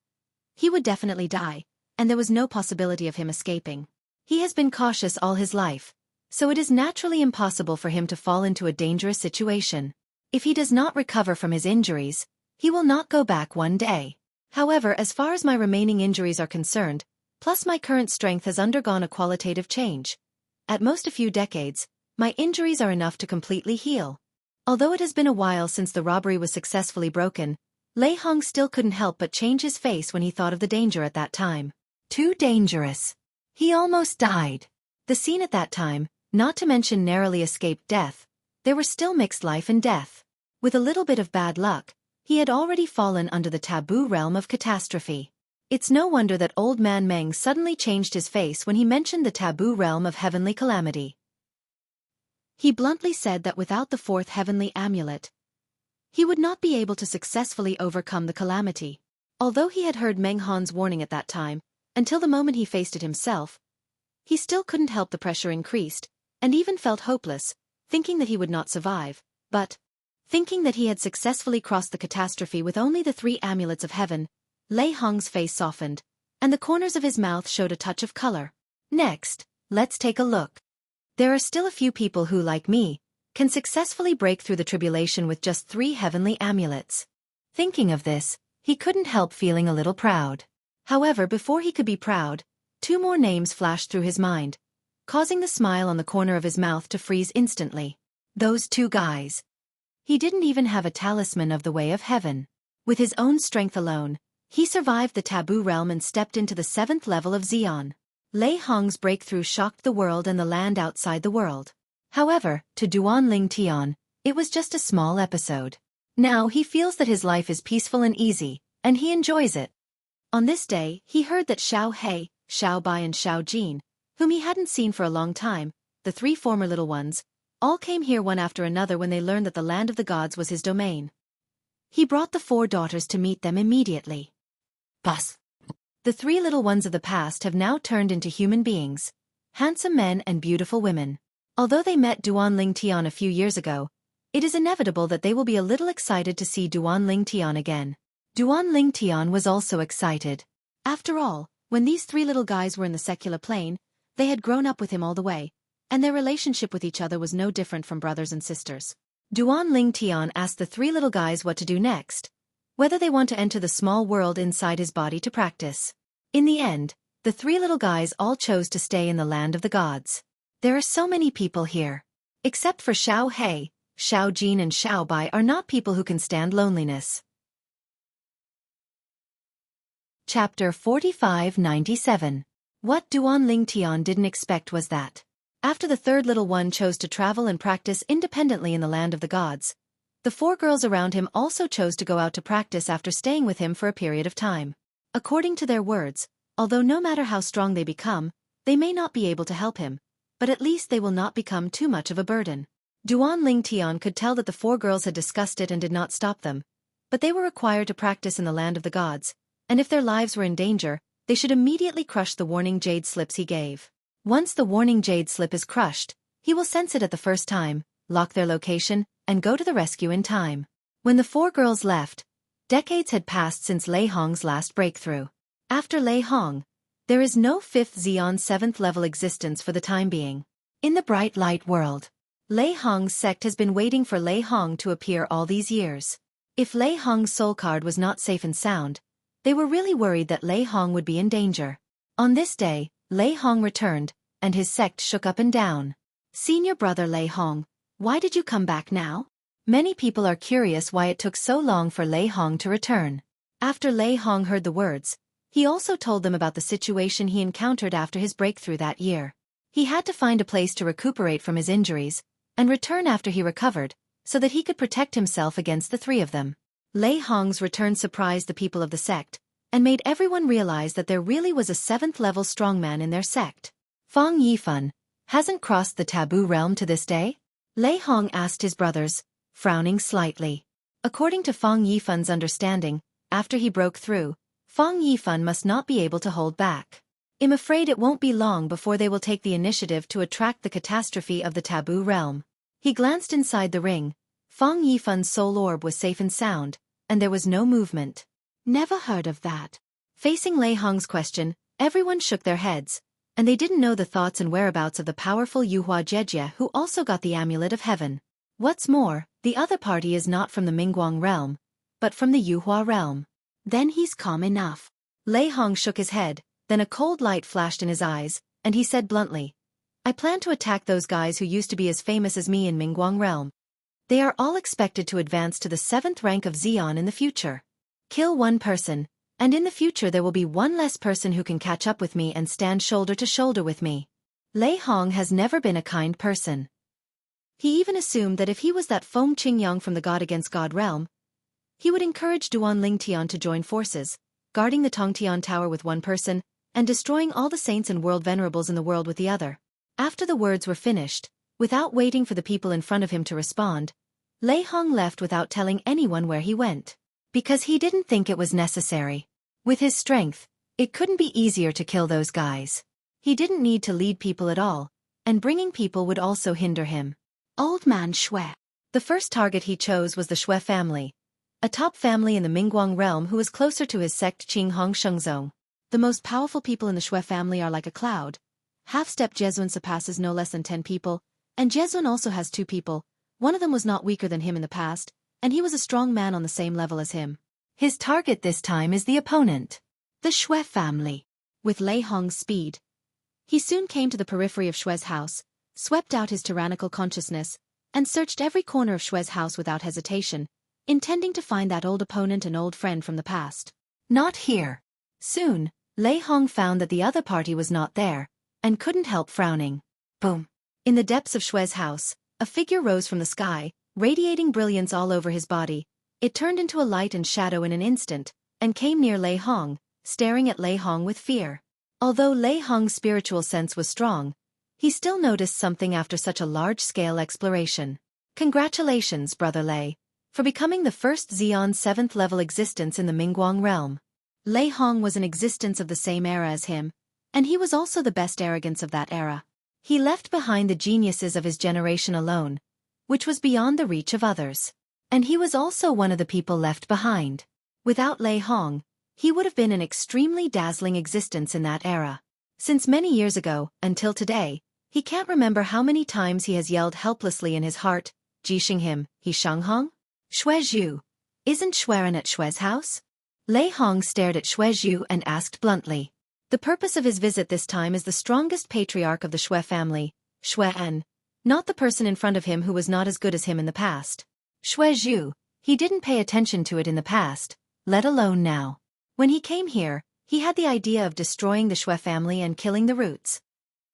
S1: he would definitely die, and there was no possibility of him escaping. He has been cautious all his life, so it is naturally impossible for him to fall into a dangerous situation. If he does not recover from his injuries, he will not go back one day. However, as far as my remaining injuries are concerned, plus my current strength has undergone a qualitative change. At most a few decades, my injuries are enough to completely heal. Although it has been a while since the robbery was successfully broken, Lei Hong still couldn't help but change his face when he thought of the danger at that time. Too dangerous. He almost died. The scene at that time, not to mention narrowly escaped death, there were still mixed life and death. With a little bit of bad luck, he had already fallen under the taboo realm of catastrophe. It's no wonder that old man Meng suddenly changed his face when he mentioned the taboo realm of heavenly calamity. He bluntly said that without the 4th heavenly amulet, he would not be able to successfully overcome the calamity. Although he had heard Meng Han's warning at that time, until the moment he faced it himself, he still couldn't help the pressure increased, and even felt hopeless, thinking that he would not survive, but, thinking that he had successfully crossed the catastrophe with only the 3 amulets of heaven, Lei Hong's face softened, and the corners of his mouth showed a touch of color. Next, let's take a look. There are still a few people who, like me, can successfully break through the tribulation with just 3 heavenly amulets. Thinking of this, he couldn't help feeling a little proud. However, before he could be proud, 2 more names flashed through his mind, causing the smile on the corner of his mouth to freeze instantly. Those 2 guys. He didn't even have a talisman of the way of heaven. With his own strength alone, he survived the taboo realm and stepped into the 7th level of Zeon. Lei Hong's breakthrough shocked the world and the land outside the world. However, to Duan Ling Tian, it was just a small episode. Now he feels that his life is peaceful and easy, and he enjoys it. On this day, he heard that Xiao He, Xiao Bai and Xiao Jin, whom he hadn't seen for a long time, the 3 former little ones, all came here one after another when they learned that the land of the gods was his domain. He brought the 4 daughters to meet them immediately. Bus. The 3 little ones of the past have now turned into human beings, handsome men and beautiful women. Although they met Duan Ling Tian a few years ago, it is inevitable that they will be a little excited to see Duan Ling Tian again. Duan Ling Tian was also excited. After all, when these 3 little guys were in the secular plane, they had grown up with him all the way, and their relationship with each other was no different from brothers and sisters. Duan Ling Tian asked the 3 little guys what to do next, whether they want to enter the small world inside his body to practice. In the end, the 3 little guys all chose to stay in the land of the gods. There are so many people here. Except for Xiao He, Xiao Jin and Xiao Bai are not people who can stand loneliness. Chapter 4597. What Duan Ling Tian didn't expect was that, after the 3rd little one chose to travel and practice independently in the land of the gods, the 4 girls around him also chose to go out to practice after staying with him for a period of time. According to their words, although no matter how strong they become, they may not be able to help him, but at least they will not become too much of a burden. Duan Ling Tian could tell that the 4 girls had discussed it and did not stop them, but they were required to practice in the land of the gods, and if their lives were in danger, they should immediately crush the warning jade slips he gave. Once the warning jade slip is crushed, he will sense it at the first time, lock their location, and go to the rescue in time. When the 4 girls left, decades had passed since Lei Hong's last breakthrough. After Lei Hong, there is no 5th Zeon 7th level existence for the time being. In the bright light world, Lei Hong's sect has been waiting for Lei Hong to appear all these years. If Lei Hong's soul card was not safe and sound, they were really worried that Lei Hong would be in danger. On this day, Lei Hong returned, and his sect shook up and down. Senior brother Lei Hong, why did you come back now? Many people are curious why it took so long for Lei Hong to return. After Lei Hong heard the words, he also told them about the situation he encountered after his breakthrough that year. He had to find a place to recuperate from his injuries, and return after he recovered, so that he could protect himself against the 3 of them. Lei Hong's return surprised the people of the sect, and made everyone realize that there really was a 7th-level strongman in their sect. Fang Yifan hasn't crossed the taboo realm to this day? Lei Hong asked his brothers, frowning slightly. According to Fang Yifan's understanding, after he broke through, Fang Yifan must not be able to hold back. I'm afraid it won't be long before they will take the initiative to attract the catastrophe of the taboo realm. He glanced inside the ring. Fang Yifan's soul orb was safe and sound, and there was no movement. Never heard of that. Facing Lei Hong's question, everyone shook their heads, and they didn't know the thoughts and whereabouts of the powerful Yuhua Jejie who also got the Amulet of Heaven. What's more, the other party is not from the Mingguang realm, but from the Yuhua realm. Then he's calm enough. Lei Hong shook his head, then a cold light flashed in his eyes, and he said bluntly, I plan to attack those guys who used to be as famous as me in Mingguang realm. They are all expected to advance to the 7th rank of Xian in the future. Kill one person, and in the future there will be one less person who can catch up with me and stand shoulder to shoulder with me. Lei Hong has never been a kind person. He even assumed that if he was that Feng Qingyang from the God Against God realm, he would encourage Duan Lingtian to join forces, guarding the Tongtian Tower with one person, and destroying all the saints and world venerables in the world with the other. After the words were finished, without waiting for the people in front of him to respond, Lei Hong left without telling anyone where he went. Because he didn't think it was necessary. With his strength, it couldn't be easier to kill those guys. He didn't need to lead people at all, and bringing people would also hinder him. Old Man Xue. The first target he chose was the Xue family, a top family in the Mingguang realm who was closer to his sect Qinghong Shengzong. The most powerful people in the Xue family are like a cloud. Half-step Jesuan surpasses no less than 10 people, and Jesuan also has 2 people. One of them was not weaker than him in the past, and he was a strong man on the same level as him. His target this time is the opponent, the Xue family. With Lei Hong's speed, he soon came to the periphery of Xue's house, swept out his tyrannical consciousness, and searched every corner of Xue's house without hesitation, intending to find that old opponent and old friend from the past. Not here. Soon, Lei Hong found that the other party was not there, and couldn't help frowning. Boom. In the depths of Xue's house, a figure rose from the sky, radiating brilliance all over his body. It turned into a light and shadow in an instant, and came near Lei Hong, staring at Lei Hong with fear. Although Lei Hong's spiritual sense was strong, he still noticed something after such a large-scale exploration. Congratulations, Brother Lei, for becoming the first Xian 7th-level existence in the Mingguang realm. Lei Hong was an existence of the same era as him, and he was also the best arrogance of that era. He left behind the geniuses of his generation alone, which was beyond the reach of others. And he was also one of the people left behind. Without Lei Hong, he would have been an extremely dazzling existence in that era. Since many years ago, until today, he can't remember how many times he has yelled helplessly in his heart, Jixing him, he Shanghong? Xuezhu. Isn't Xueran at Xue's house? Lei Hong stared at Xuezhu and asked bluntly. The purpose of his visit this time is the strongest patriarch of the Xue family, Xuean, not the person in front of him who was not as good as him in the past. Xuezhu, he didn't pay attention to it in the past, let alone now. When he came here, he had the idea of destroying the Xue family and killing the roots.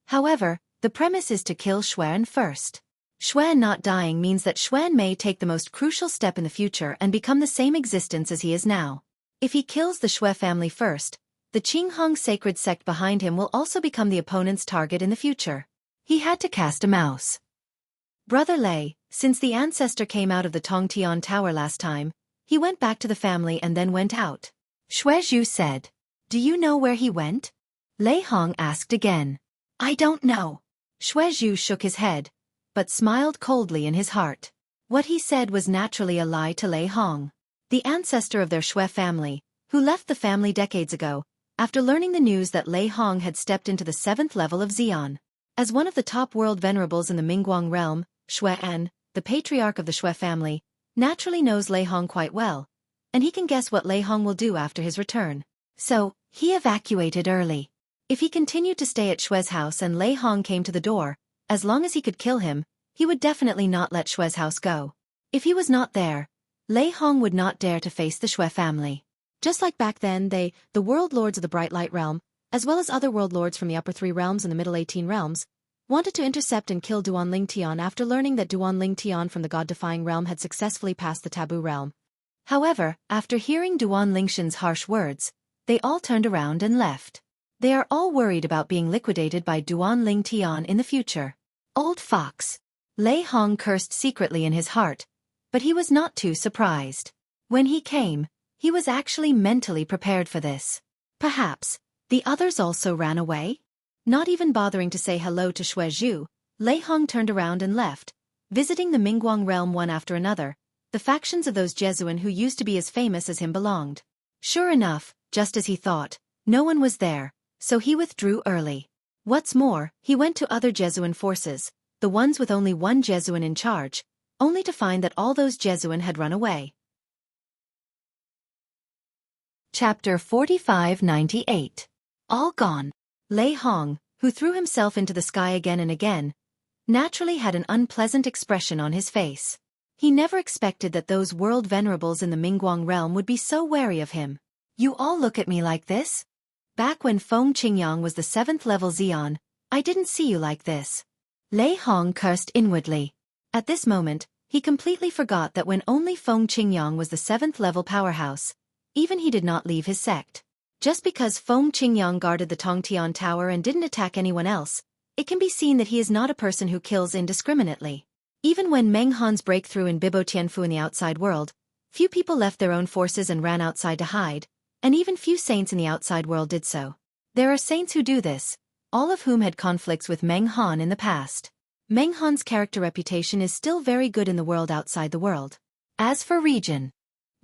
S1: However, the premise is to kill Xueran first. Xueran not dying means that Xueran may take the most crucial step in the future and become the same existence as he is now. If he kills the Xue family first, the Qinghong sacred sect behind him will also become the opponent's target in the future. He had to cast a mouse. Brother Lei, since the ancestor came out of the Tongtian Tower last time, he went back to the family and then went out. Xuezhu said. Do you know where he went? Lei Hong asked again. I don't know. Xuezhu shook his head, but smiled coldly in his heart. What he said was naturally a lie to Lei Hong. The ancestor of their Xue family, who left the family decades ago, after learning the news that Lei Hong had stepped into the 7th level of Xian. As one of the top world venerables in the Mingguang realm, Xuean, the patriarch of the Xue family, naturally knows Lei Hong quite well, and he can guess what Lei Hong will do after his return. So, he evacuated early. If he continued to stay at Xue's house and Lei Hong came to the door, as long as he could kill him, he would definitely not let Xue's house go. If he was not there, Lei Hong would not dare to face the Xue family. Just like back then the world lords of the Bright Light realm, as well as other world lords from the upper 3 realms and the middle 18 realms, wanted to intercept and kill Duan Lingtian after learning that Duan Lingtian from the God-defying realm had successfully passed the taboo realm. However, after hearing Duan Lingshan's harsh words, they all turned around and left. They are all worried about being liquidated by Duan Ling Tian in the future. Old fox. Lei Hong cursed secretly in his heart, but he was not too surprised. When he came, he was actually mentally prepared for this. Perhaps, the others also ran away? Not even bothering to say hello to Xueqi, Lei Hong turned around and left, visiting the Mingguang realm one after another. The factions of those Jesuan who used to be as famous as him belonged. Sure enough, just as he thought, no one was there, so he withdrew early. What's more, he went to other Jesuan forces, the ones with only one Jesuan in charge, only to find that all those Jesuan had run away. Chapter 4598. All gone. Lei Hong, who threw himself into the sky again and again, naturally had an unpleasant expression on his face. He never expected that those world venerables in the Mingguang realm would be so wary of him. You all look at me like this? Back when Feng Qingyang was the 7th level Xian, I didn't see you like this. Lei Hong cursed inwardly. At this moment, he completely forgot that when only Feng Qingyang was the 7th level powerhouse, even he did not leave his sect. Just because Feng Qingyang guarded the Tongtian Tower and didn't attack anyone else, it can be seen that he is not a person who kills indiscriminately. Even when Meng Han's breakthrough in Bibo Tianfu in the outside world, few people left their own forces and ran outside to hide, and even few saints in the outside world did so. There are saints who do this, all of whom had conflicts with Meng Han in the past. Meng Han's character reputation is still very good in the world outside the world. As for Region,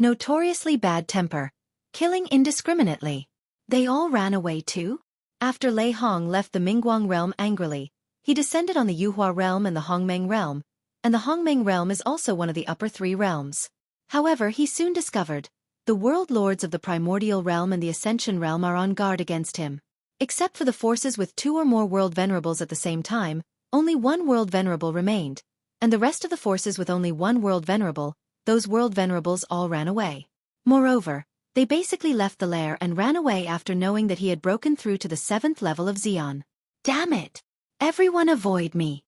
S1: notoriously bad temper, killing indiscriminately. They all ran away too? After Lei Hong left the Mingguang realm angrily, he descended on the Yuhua realm and the Hongmeng realm, and the Hongmeng realm is also one of the upper 3 realms. However, he soon discovered, the world lords of the primordial realm and the ascension realm are on guard against him. Except for the forces with 2 or more world venerables at the same time, only 1 world venerable remained, and the rest of the forces with only 1 world venerable, those world venerables all ran away. Moreover, they basically left the lair and ran away after knowing that he had broken through to the 7th level of Xian. Damn it! Everyone avoid me.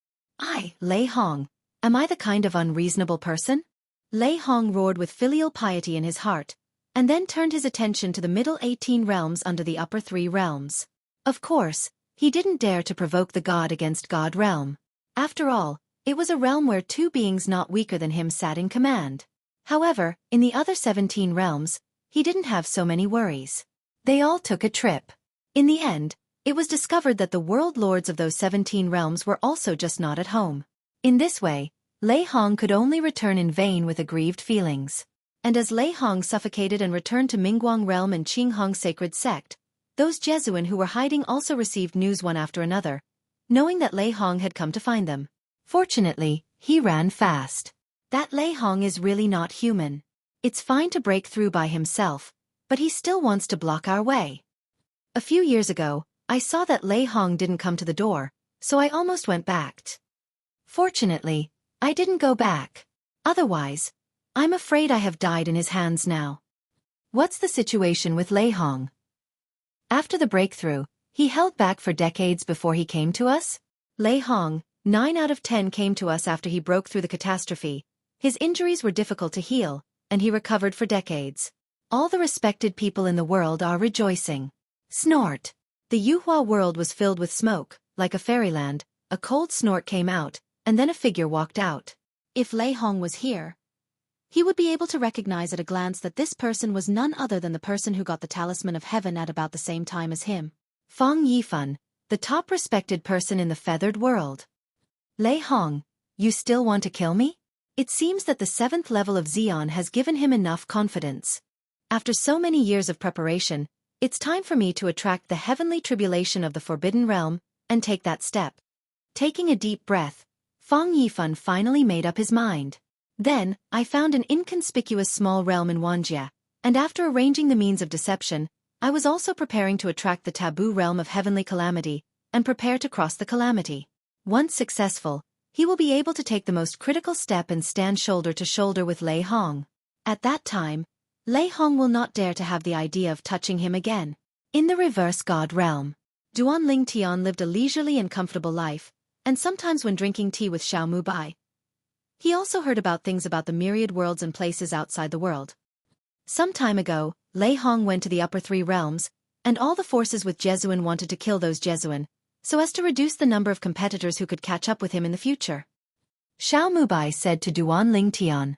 S1: Lei Hong, am I the kind of unreasonable person? Lei Hong roared with filial piety in his heart, and then turned his attention to the middle 18 realms under the upper 3 realms. Of course, he didn't dare to provoke the god against God realm. After all, it was a realm where 2 beings not weaker than him sat in command. However, in the other 17 realms, he didn't have so many worries. They all took a trip. In the end, it was discovered that the world lords of those 17 realms were also just not at home. In this way, Lei Hong could only return in vain with aggrieved feelings. And as Lei Hong suffocated and returned to Mingguang realm and Qinghong sacred sect, those Jesuan who were hiding also received news one after another, knowing that Lei Hong had come to find them. Fortunately, he ran fast. That Lei Hong is really not human. It's fine to break through by himself, but he still wants to block our way. A few years ago, I saw that Lei Hong didn't come to the door, so I almost went back. Fortunately, I didn't go back. Otherwise, I'm afraid I have died in his hands now. What's the situation with Lei Hong? After the breakthrough, he held back for decades before he came to us? Lei Hong, 9 out of 10 came to us after he broke through the catastrophe. His injuries were difficult to heal, and he recovered for decades. All the respected people in the world are rejoicing. Snort. The Yuhua world was filled with smoke, like a fairyland. A cold snort came out, and then a figure walked out. If Lei Hong was here, he would be able to recognize at a glance that this person was none other than the person who got the talisman of heaven at about the same time as him. Fang Yifan, the top respected person in the feathered world. Lei Hong, you still want to kill me? It seems that the 7th level of Xian has given him enough confidence. After so many years of preparation, it's time for me to attract the heavenly tribulation of the Forbidden Realm, and take that step. Taking a deep breath, Fang Yifan finally made up his mind. Then, I found an inconspicuous small realm in Wanjia, and after arranging the means of deception, I was also preparing to attract the taboo realm of heavenly calamity, and prepare to cross the calamity. Once successful, he will be able to take the most critical step and stand shoulder to shoulder with Lei Hong. At that time, Lei Hong will not dare to have the idea of touching him again. In the reverse god realm, Duan Ling Tian lived a leisurely and comfortable life, and sometimes when drinking tea with Xiao Mubai, he also heard about things about the myriad worlds and places outside the world. Some time ago, Lei Hong went to the upper three realms, and all the forces with Jesuan wanted to kill those Jesuan, so as to reduce the number of competitors who could catch up with him in the future. Xiao Mubai said to Duan Ling Tian.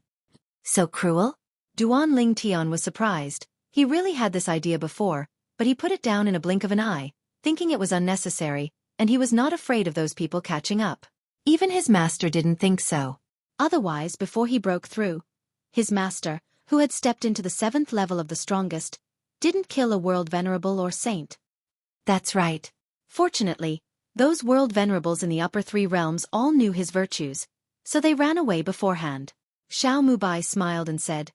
S1: So cruel? Duan Ling Tian was surprised. He really had this idea before, but he put it down in a blink of an eye, thinking it was unnecessary, and he was not afraid of those people catching up. Even his master didn't think so. Otherwise, before he broke through, his master, who had stepped into the 7th level of the strongest, didn't kill a world venerable or saint. That's right. Fortunately, those world venerables in the upper three realms all knew his virtues, so they ran away beforehand. Xiao Mubai smiled and said.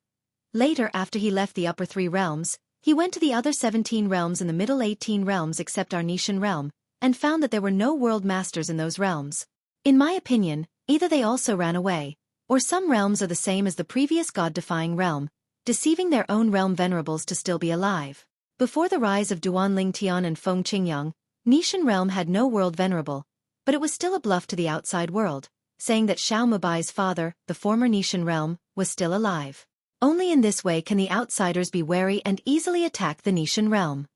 S1: Later, after he left the upper three realms, he went to the other 17 realms and the middle 18 realms except our Nishan realm, and found that there were no world masters in those realms. In my opinion, either they also ran away, or some realms are the same as the previous god-defying realm, deceiving their own realm venerables to still be alive. Before the rise of Duan Ling Tian and Feng Qingyang, Nishan realm had no world venerable, but it was still a bluff to the outside world, saying that Xiao Mubai's father, the former Nishan realm, was still alive. Only in this way can the outsiders be wary and easily attack the Nishan realm.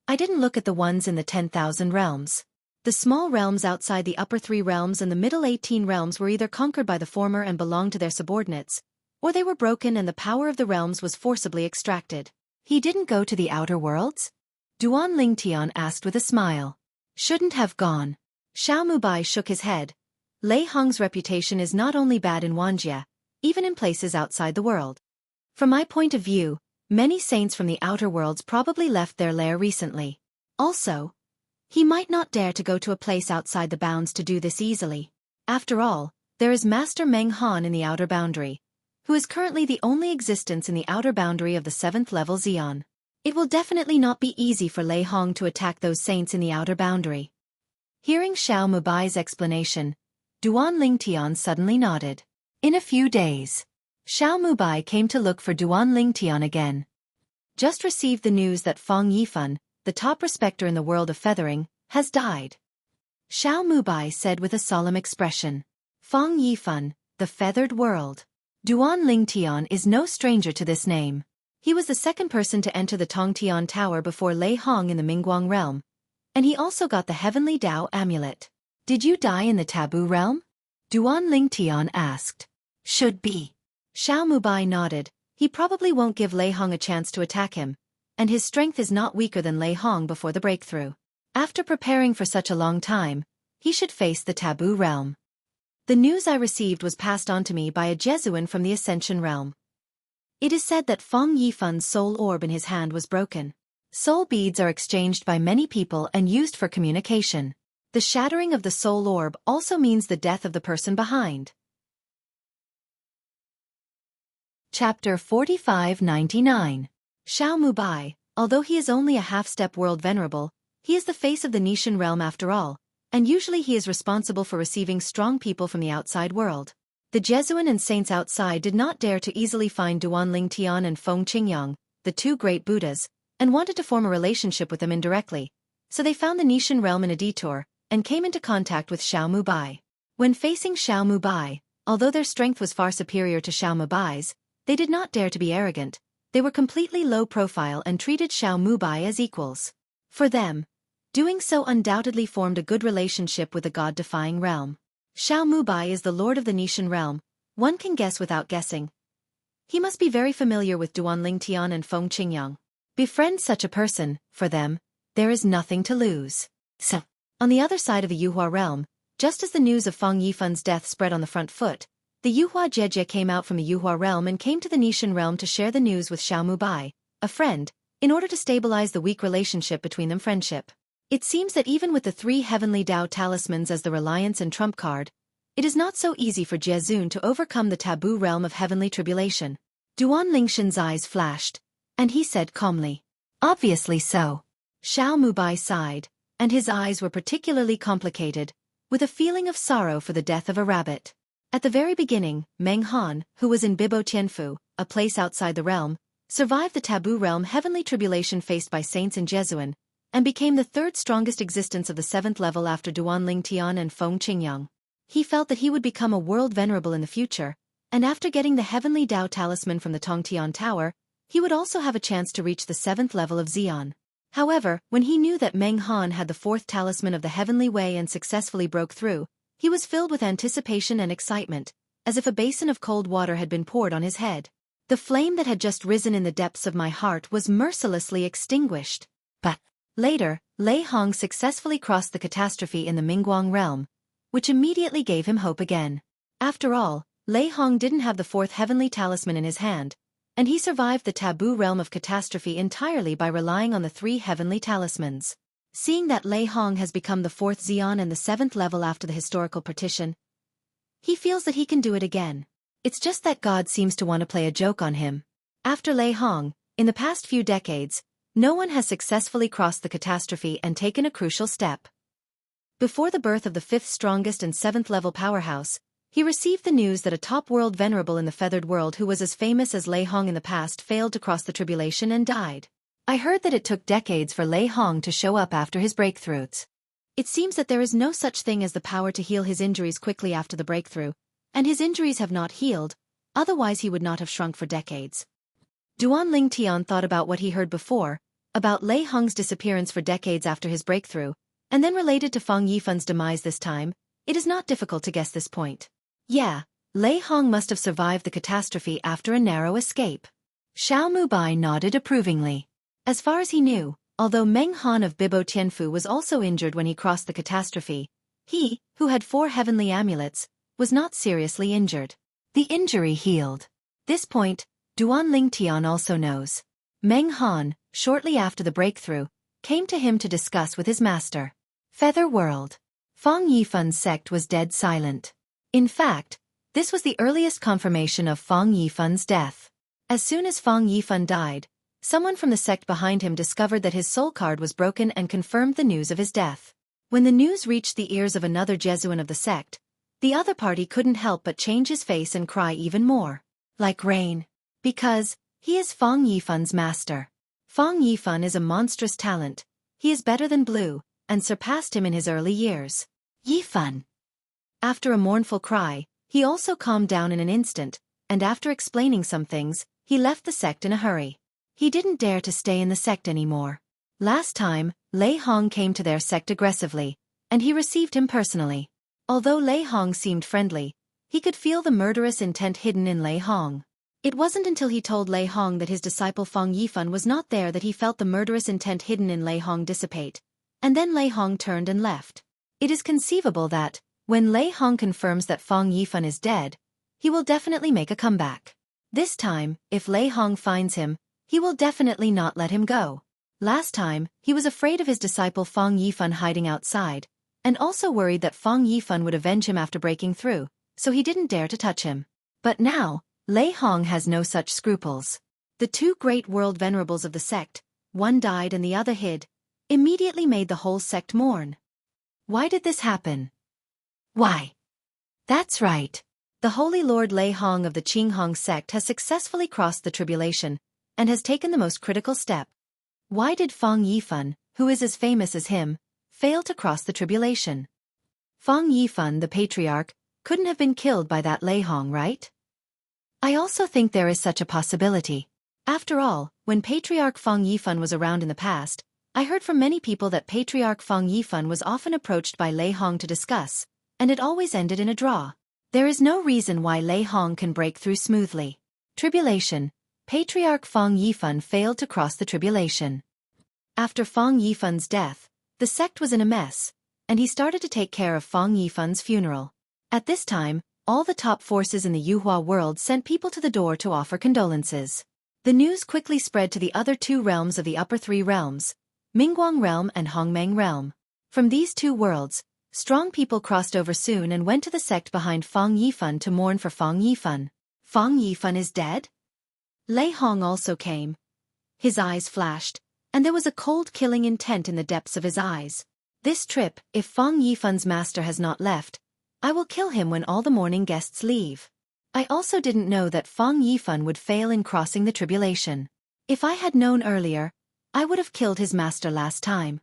S1: I didn't look at the ones in the 10,000 realms. The small realms outside the upper three realms and the middle 18 realms were either conquered by the former and belonged to their subordinates, or they were broken and the power of the realms was forcibly extracted. He didn't go to the outer worlds? Duan Ling Tian asked with a smile. Shouldn't have gone. Xiao Mubai shook his head. Lei Hong's reputation is not only bad in Wanjia, even in places outside the world. From my point of view, many saints from the outer worlds probably left their lair recently. Also, he might not dare to go to a place outside the bounds to do this easily. After all, there is Master Meng Han in the outer boundary, who is currently the only existence in the outer boundary of the 7th level Xian. It will definitely not be easy for Lei Hong to attack those saints in the outer boundary. Hearing Xiao Mubai's explanation, Duan Ling Tian suddenly nodded. In a few days, Xiao Mubai came to look for Duan Ling Tian again. Just received the news that Fang Yifan, the top respecter in the world of feathering, has died. Xiao Mubai said with a solemn expression. Fang Yifan, the feathered world. Duan Ling Tian is no stranger to this name. He was the second person to enter the Tongtian Tower before Lei Hong in the Mingguang realm, and he also got the Heavenly Dao amulet. Did you die in the Taboo realm? Duan Ling Tian asked. Should be. Xiao Mubai nodded. He probably won't give Lei Hong a chance to attack him, and his strength is not weaker than Lei Hong before the breakthrough. After preparing for such a long time, he should face the Taboo realm. The news I received was passed on to me by a Jesuan from the Ascension realm. It is said that Feng Yifan's soul orb in his hand was broken. Soul beads are exchanged by many people and used for communication. The shattering of the soul orb also means the death of the person behind. Chapter 4599. Xiao Mubai, although he is only a half-step world venerable, he is the face of the Nishan realm after all, and usually he is responsible for receiving strong people from the outside world. The Jesuan and saints outside did not dare to easily find Duan Ling Tian and Feng Qingyang, the two great Buddhas, and wanted to form a relationship with them indirectly, so they found the Nishan realm in a detour, and came into contact with Xiao Mubai. When facing Xiao Mubai, although their strength was far superior to Xiao Mubai's, they did not dare to be arrogant. They were completely low profile and treated Xiao Mubai as equals. For them, doing so undoubtedly formed a good relationship with the god-defying realm. Xiao Mubai is the lord of the Nishan realm, one can guess without guessing. He must be very familiar with Duan Ling Tian and Feng Qingyang. Befriend such a person, for them, there is nothing to lose. So, on the other side of the Yuhua realm, just as the news of Fang Yifan's death spread on the front foot, the Yuhua Jie came out from the Yuhua realm and came to the Nishan realm to share the news with Xiao Mubai, a friend, in order to stabilize the weak relationship between them. Friendship. It seems that even with the 3 heavenly Dao talismans as the reliance and trump card, it is not so easy for Jiezun to overcome the taboo realm of heavenly tribulation. Duan Lingshan's eyes flashed, and he said calmly, obviously so. Xiao Mubai sighed, and his eyes were particularly complicated, with a feeling of sorrow for the death of a rabbit. At the very beginning, Meng Han, who was in Bibo Tianfu, a place outside the realm, survived the taboo realm heavenly tribulation faced by saints in Jesuan, and became the 3rd strongest existence of the 7th level after Duan Ling Tian and Feng Qingyang. He felt that he would become a world venerable in the future, and after getting the heavenly Dao talisman from the Tongtian Tower, he would also have a chance to reach the 7th level of Xian. However, when he knew that Meng Han had the 4th talisman of the Heavenly Way and successfully broke through, he was filled with anticipation and excitement, as if a basin of cold water had been poured on his head. The flame that had just risen in the depths of my heart was mercilessly extinguished. But later, Lei Hong successfully crossed the catastrophe in the Mingguang realm, which immediately gave him hope again. After all, Lei Hong didn't have the 4th heavenly talisman in his hand, and he survived the taboo realm of catastrophe entirely by relying on the 3 heavenly talismans. Seeing that Lei Hong has become the 4th Xian and the 7th level after the historical partition, he feels that he can do it again. It's just that God seems to want to play a joke on him. After Lei Hong, in the past few decades, no one has successfully crossed the catastrophe and taken a crucial step. Before the birth of the 5th strongest and 7th level powerhouse, he received the news that a top world venerable in the feathered world who was as famous as Lei Hong in the past failed to cross the tribulation and died. I heard that it took decades for Lei Hong to show up after his breakthroughs. It seems that there is no such thing as the power to heal his injuries quickly after the breakthrough, and his injuries have not healed, otherwise he would not have shrunk for decades. Duan Ling Tian thought about what he heard before, about Lei Hong's disappearance for decades after his breakthrough, and then related to Fang Yifan's demise this time. It is not difficult to guess this point. Yeah, Lei Hong must have survived the catastrophe after a narrow escape. Xiao Mubai nodded approvingly. As far as he knew, although Meng Han of Bibo Tianfu was also injured when he crossed the catastrophe, he, who had 4 heavenly amulets, was not seriously injured. The injury healed. This point, Duan Ling Tian also knows. Meng Han, shortly after the breakthrough, came to him to discuss with his master. Feather World. Fang Yifan's sect was dead silent. In fact, this was the earliest confirmation of Fang Yifan's death. As soon as Fang Yifan died, someone from the sect behind him discovered that his soul card was broken and confirmed the news of his death. When the news reached the ears of another Jesuan of the sect, the other party couldn't help but change his face and cry even more. Like rain. Because he is Fang Yifan's master. Fang Yifan is a monstrous talent. He is better than Blue, and surpassed him in his early years. Yifan. After a mournful cry, he also calmed down in an instant, and after explaining some things, he left the sect in a hurry. He didn't dare to stay in the sect anymore. Last time, Lei Hong came to their sect aggressively, and he received him personally. Although Lei Hong seemed friendly, he could feel the murderous intent hidden in Lei Hong. It wasn't until he told Lei Hong that his disciple Fang Yifan was not there that he felt the murderous intent hidden in Lei Hong dissipate, and then Lei Hong turned and left. It is conceivable that, when Lei Hong confirms that Fang Yifan is dead, he will definitely make a comeback. This time, if Lei Hong finds him, he will definitely not let him go. Last time, he was afraid of his disciple Fang Yifan hiding outside, and also worried that Fang Yifan would avenge him after breaking through, so he didn't dare to touch him. But now, Lei Hong has no such scruples. The 2 great world venerables of the sect, one died and the other hid, immediately made the whole sect mourn. Why did this happen? Why? That's right. The Holy Lord Lei Hong of the Qinghong sect has successfully crossed the tribulation, and has taken the most critical step. Why did Fang Yifan, who is as famous as him, fail to cross the tribulation? Fang Yifan, the patriarch, couldn't have been killed by that Lei Hong, right? I also think there is such a possibility. After all, when Patriarch Fang Yifan was around in the past, I heard from many people that Patriarch Fang Yifan was often approached by Lei Hong to discuss, and it always ended in a draw. There is no reason why Lei Hong can break through smoothly. Tribulation. Patriarch Fang Yifan failed to cross the tribulation. After Fang Yifan's death, the sect was in a mess, and he started to take care of Fang Yifan's funeral. At this time, all the top forces in the Yuhua world sent people to the door to offer condolences. The news quickly spread to the other 2 realms of the upper 3 realms, Mingguang realm and Hongmeng realm. From these 2 worlds, strong people crossed over soon and went to the sect behind Fang Yifan to mourn for Fang Yifan. Fang Yifan is dead? Lei Hong also came. His eyes flashed, and there was a cold killing intent in the depths of his eyes. This trip, if Fang Yifan's master has not left, I will kill him when all the morning guests leave. I also didn't know that Fang Yifan would fail in crossing the tribulation. If I had known earlier, I would have killed his master last time.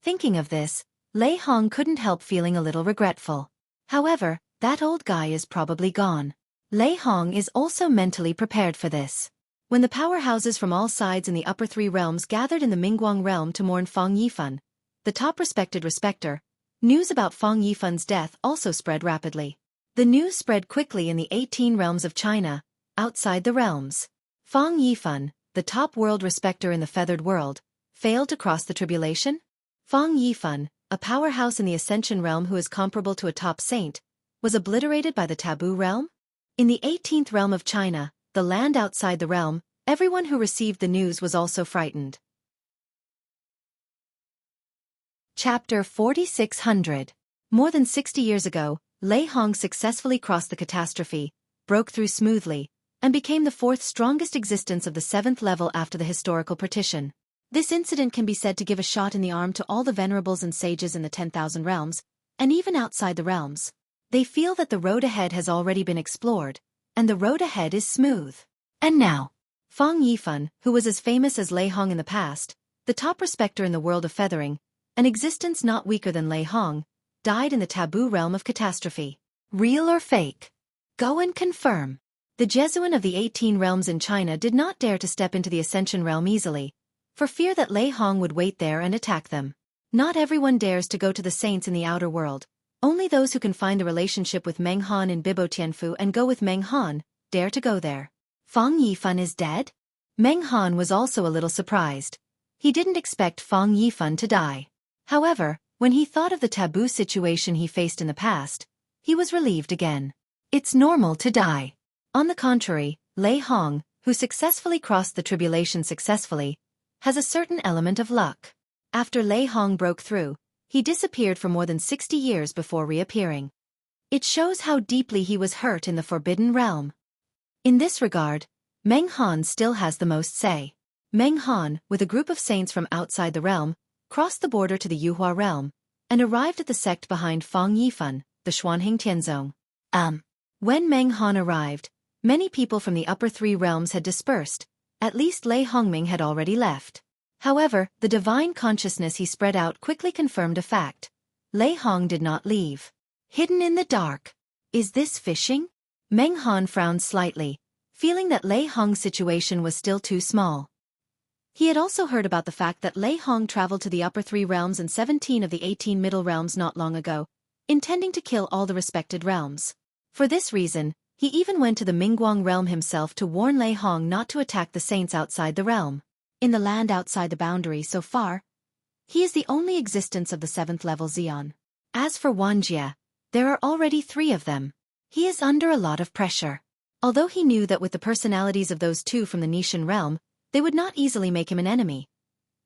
S1: Thinking of this, Lei Hong couldn't help feeling a little regretful. However, that old guy is probably gone. Lei Hong is also mentally prepared for this. When the powerhouses from all sides in the upper three realms gathered in the Mingguang realm to mourn Fang Yifan, the top respected respecter, news about Fang Yifan's death also spread rapidly. The news spread quickly in the 18 realms of China, outside the realms. Fang Yifan, the top world respecter in the feathered world, failed to cross the tribulation? Fang Yifan, a powerhouse in the Ascension realm who is comparable to a top saint, was obliterated by the taboo realm? In the 18th realm of China, the land outside the realm, everyone who received the news was also frightened. Chapter 4600. More than 60 years ago, Lei Hong successfully crossed the catastrophe, broke through smoothly, and became the fourth strongest existence of the 7th level after the historical partition. This incident can be said to give a shot in the arm to all the venerables and sages in the 10,000 realms, and even outside the realms. They feel that the road ahead has already been explored, and the road ahead is smooth. And now, Fang Yifan, who was as famous as Lei Hong in the past, the top respecter in the world of feathering, an existence not weaker than Lei Hong, died in the taboo realm of catastrophe. Real or fake? Go and confirm. The Jesuan of the 18 realms in China did not dare to step into the Ascension realm easily, for fear that Lei Hong would wait there and attack them. Not everyone dares to go to the saints in the outer world. Only those who can find the relationship with Meng Han in Bibo Tianfu and go with Meng Han dare to go there. Fang Yifan is dead? Meng Han was also a little surprised. He didn't expect Fang Yifan to die. However, when he thought of the taboo situation he faced in the past, he was relieved again. It's normal to die. On the contrary, Lei Hong, who successfully crossed the tribulation successfully, has a certain element of luck. After Lei Hong broke through, he disappeared for more than 60 years before reappearing. It shows how deeply he was hurt in the Forbidden Realm. In this regard, Meng Han still has the most say. Meng Han, with a group of saints from outside the realm, crossed the border to the Yuhua realm, and arrived at the sect behind Fang Yifan, the Xuanheng Tianzong. When Meng Han arrived, many people from the upper three realms had dispersed, at least Lei Hongming had already left. However, the divine consciousness he spread out quickly confirmed a fact. Lei Hong did not leave. Hidden in the dark. Is this fishing? Meng Han frowned slightly, feeling that Lei Hong's situation was still too small. He had also heard about the fact that Lei Hong traveled to the upper three realms and 17 of the 18 middle realms not long ago, intending to kill all the respected realms. For this reason, he even went to the Mingguang realm himself to warn Lei Hong not to attack the saints outside the realm. In the land outside the boundary so far, he is the only existence of the 7th level Xian. As for Wanjie, there are already 3 of them. He is under a lot of pressure. Although he knew that with the personalities of those 2 from the Nishan realm, they would not easily make him an enemy.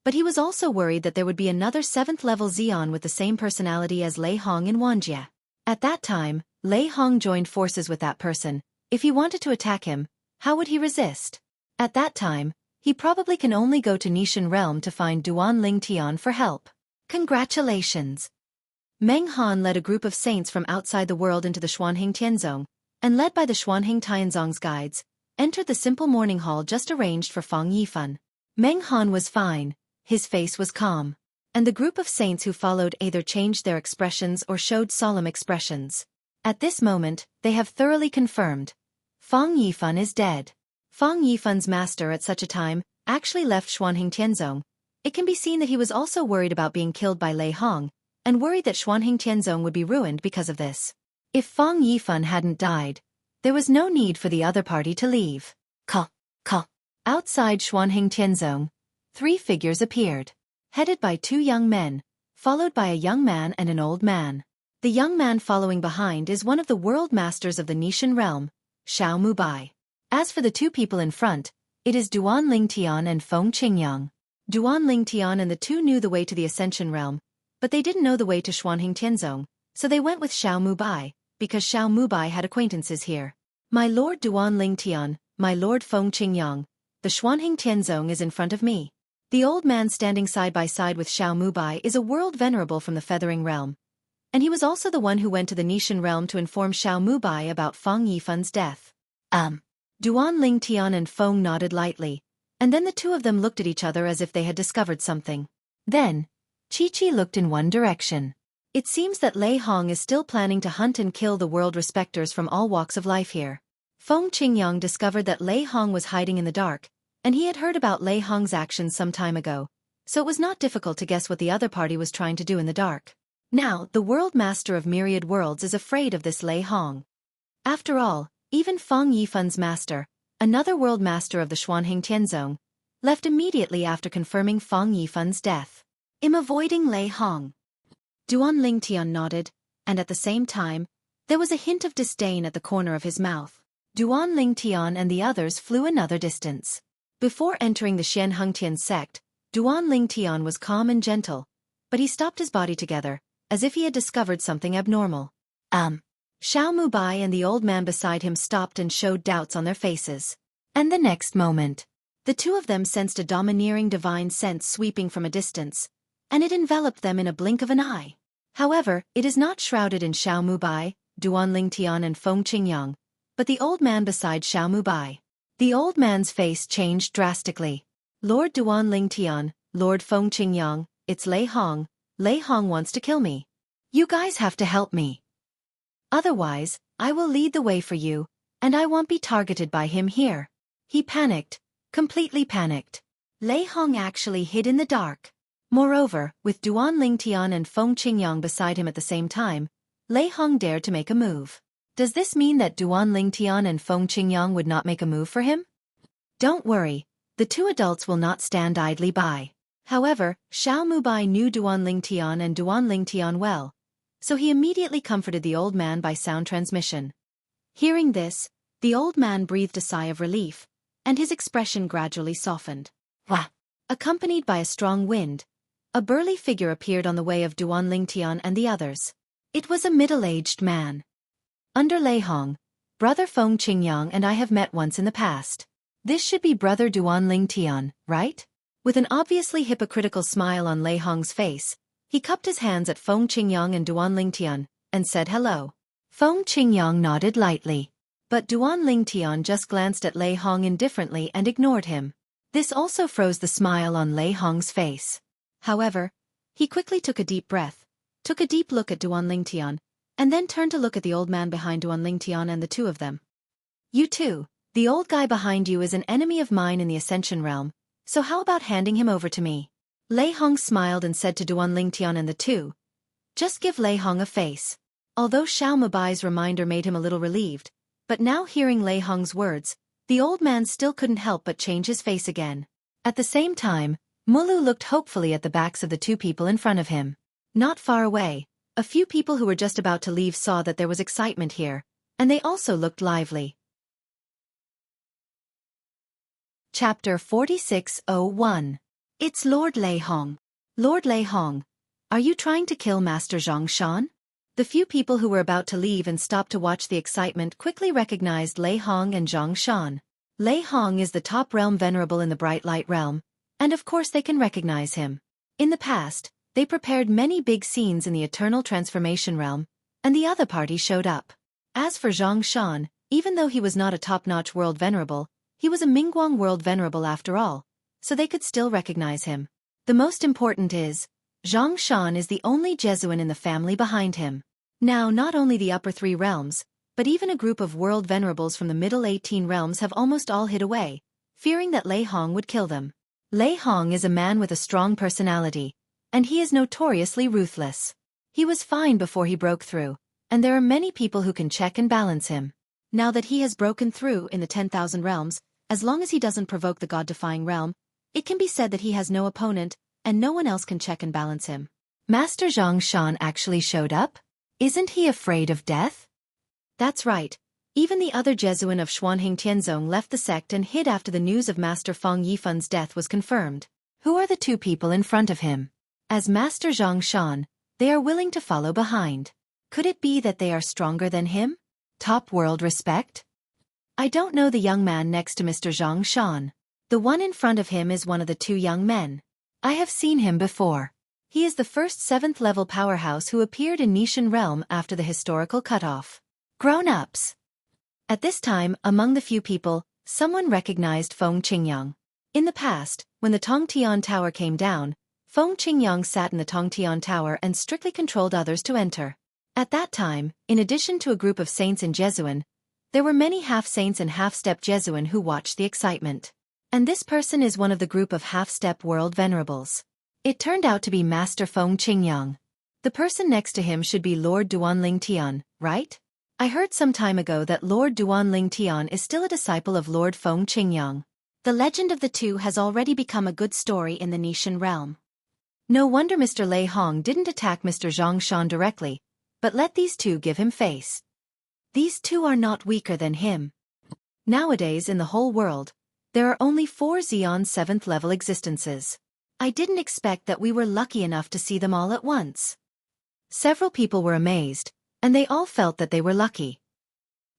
S1: But he was also worried that there would be another 7th level Xian with the same personality as Lei Hong and Wanjie. At that time, Lei Hong joined forces with that person. If he wanted to attack him, how would he resist? At that time, he probably can only go to Nishan realm to find Duan Ling Tian for help. Congratulations! Meng Han led a group of saints from outside the world into the Xuanheng Tianzong, and led by the Xuanheng Tianzong's guides, entered the simple morning hall just arranged for Fang Yifan. Meng Han was fine, his face was calm, and the group of saints who followed either changed their expressions or showed solemn expressions. At this moment, they have thoroughly confirmed. Fang Yifan is dead. Fang Yifan's master at such a time actually left Xuanheng Tianzong. It can be seen that he was also worried about being killed by Lei Hong, and worried that Xuanheng Tianzong would be ruined because of this. If Fang Yifan hadn't died, there was no need for the other party to leave. Outside Xuanheng Tianzong, 3 figures appeared, headed by 2 young men, followed by a young man and an old man. The young man following behind is one of the world masters of the Nishan realm, Xiao Mubai. As for the 2 people in front, it is Duan Ling Tian and Feng Qingyang. Duan Ling Tian and the 2 knew the way to the Ascension realm, but they didn't know the way to Xuanheng Tianzong, so they went with Xiao Mubai, because Xiao Mubai had acquaintances here. My lord Duan Ling Tian, my lord Feng Qingyang, the Xuanheng Tianzong is in front of me. The old man standing side by side with Xiao Mubai is a world venerable from the Feathering realm, and he was also the one who went to the Nishan realm to inform Xiao Mubai about Fang Yifan's death. Duan Ling Tian and Feng nodded lightly, and then the 2 of them looked at each other as if they had discovered something. Then, Chi looked in one direction. It seems that Lei Hong is still planning to hunt and kill the world respecters from all walks of life here. Feng Qingyang discovered that Lei Hong was hiding in the dark, and he had heard about Lei Hong's actions some time ago, so it was not difficult to guess what the other party was trying to do in the dark. Now, the World Master of Myriad Worlds is afraid of this Lei Hong. After all, even Feng Yifan's master, another World Master of the Xuanheng Tianzong, left immediately after confirming Feng Yifan's death. "I'm avoiding Lei Hong." Duan Lingtian nodded, and at the same time, there was a hint of disdain at the corner of his mouth. Duan Lingtian and the others flew another distance. Before entering the Xian Hengtian sect, Duan Lingtian was calm and gentle, but he stopped his body together, as if he had discovered something abnormal. Xiao Mubai and the old man beside him stopped and showed doubts on their faces. And the next moment, the two of them sensed a domineering divine sense sweeping from a distance, and it enveloped them in a blink of an eye. However, it is not shrouded in Xiao Mubai, Duan Lingtian and Feng Qingyang, but the old man beside Xiao Mubai. The old man's face changed drastically. "Lord Duan Lingtian, Lord Feng Qingyang, it's Lei Hong. Lei Hong wants to kill me. You guys have to help me. Otherwise, I will lead the way for you, and I won't be targeted by him here." He panicked, completely panicked. Lei Hong actually hid in the dark. Moreover, with Duan Lingtian and Feng Qingyang beside him at the same time, Lei Hong dared to make a move. Does this mean that Duan Lingtian and Feng Qingyang would not make a move for him? Don't worry, the two adults will not stand idly by. However, Xiao Mubai knew Duan Lingtian and Duan Lingtian well, so he immediately comforted the old man by sound transmission. Hearing this, the old man breathed a sigh of relief, and his expression gradually softened. Wah! Accompanied by a strong wind, a burly figure appeared on the way of Duan Lingtian and the others. It was a middle-aged man. "Under Lei Hong, Brother Feng Qingyang and I have met once in the past. This should be Brother Duan Lingtian, right?" With an obviously hypocritical smile on Lei Hong's face, he cupped his hands at Feng Qingyang and Duan Lingtian, and said hello. Feng Qingyang nodded lightly. But Duan Lingtian just glanced at Lei Hong indifferently and ignored him. This also froze the smile on Lei Hong's face. However, he quickly took a deep breath, took a deep look at Duan Lingtian, and then turned to look at the old man behind Duan Lingtian and the two of them. "You too, the old guy behind you is an enemy of mine in the Ascension realm, so how about handing him over to me?" Lei Hong smiled and said to Duan Lingtian and the two, "Just give Lei Hong a face." Although Xiao Mubai's reminder made him a little relieved, but now hearing Lei Hong's words, the old man still couldn't help but change his face again. At the same time, Mulu looked hopefully at the backs of the two people in front of him. Not far away, a few people who were just about to leave saw that there was excitement here, and they also looked lively. Chapter 4601. It's Lord Lei Hong. "Lord Lei Hong, are you trying to kill Master Zhang Shan?" The few people who were about to leave and stop to watch the excitement quickly recognized Lei Hong and Zhang Shan. Lei Hong is the top realm venerable in the Bright Light realm, and of course they can recognize him. In the past, they prepared many big scenes in the Eternal Transformation realm, and the other party showed up. As for Zhang Shan, even though he was not a top-notch world venerable, he was a Mingguang world venerable after all, so they could still recognize him. The most important is, Zhang Shan is the only Jesuan in the family behind him. Now not only the upper three realms, but even a group of world venerables from the middle 18 realms have almost all hid away, fearing that Lei Hong would kill them. Lei Hong is a man with a strong personality, and he is notoriously ruthless. He was fine before he broke through, and there are many people who can check and balance him. Now that he has broken through in the 10,000 realms, as long as he doesn't provoke the god-defying realm, it can be said that he has no opponent, and no one else can check and balance him. Master Zhang Shan actually showed up? Isn't he afraid of death? That's right. Even the other Jesuan of Xuanheng Tianzong left the sect and hid after the news of Master Feng Yifan's death was confirmed. Who are the two people in front of him? As Master Zhang Shan, they are willing to follow behind. Could it be that they are stronger than him? Top world respect? I don't know the young man next to Mr. Zhang Shan. The one in front of him is one of the two young men. I have seen him before. He is the first 7th level powerhouse who appeared in Nishan realm after the historical cutoff. Grown-ups. At this time, among the few people, someone recognized Feng Qingyang. In the past, when the Tongtian Tower came down, Feng Qingyang sat in the Tongtian Tower and strictly controlled others to enter. At that time, in addition to a group of saints and Jesuan, there were many half-saints and half-step Jesuan who watched the excitement. And this person is one of the group of half-step world venerables. It turned out to be Master Feng Qingyang. The person next to him should be Lord Duanling Tian, right? I heard some time ago that Lord Duanling Tian is still a disciple of Lord Feng Qingyang. The legend of the two has already become a good story in the Nishan realm. No wonder Mr. Lei Hong didn't attack Mr. Zhang Shan directly, but let these two give him face. These two are not weaker than him. Nowadays in the whole world, there are only 4 Xeon 7th level existences. I didn't expect that we were lucky enough to see them all at once. Several people were amazed, and they all felt that they were lucky.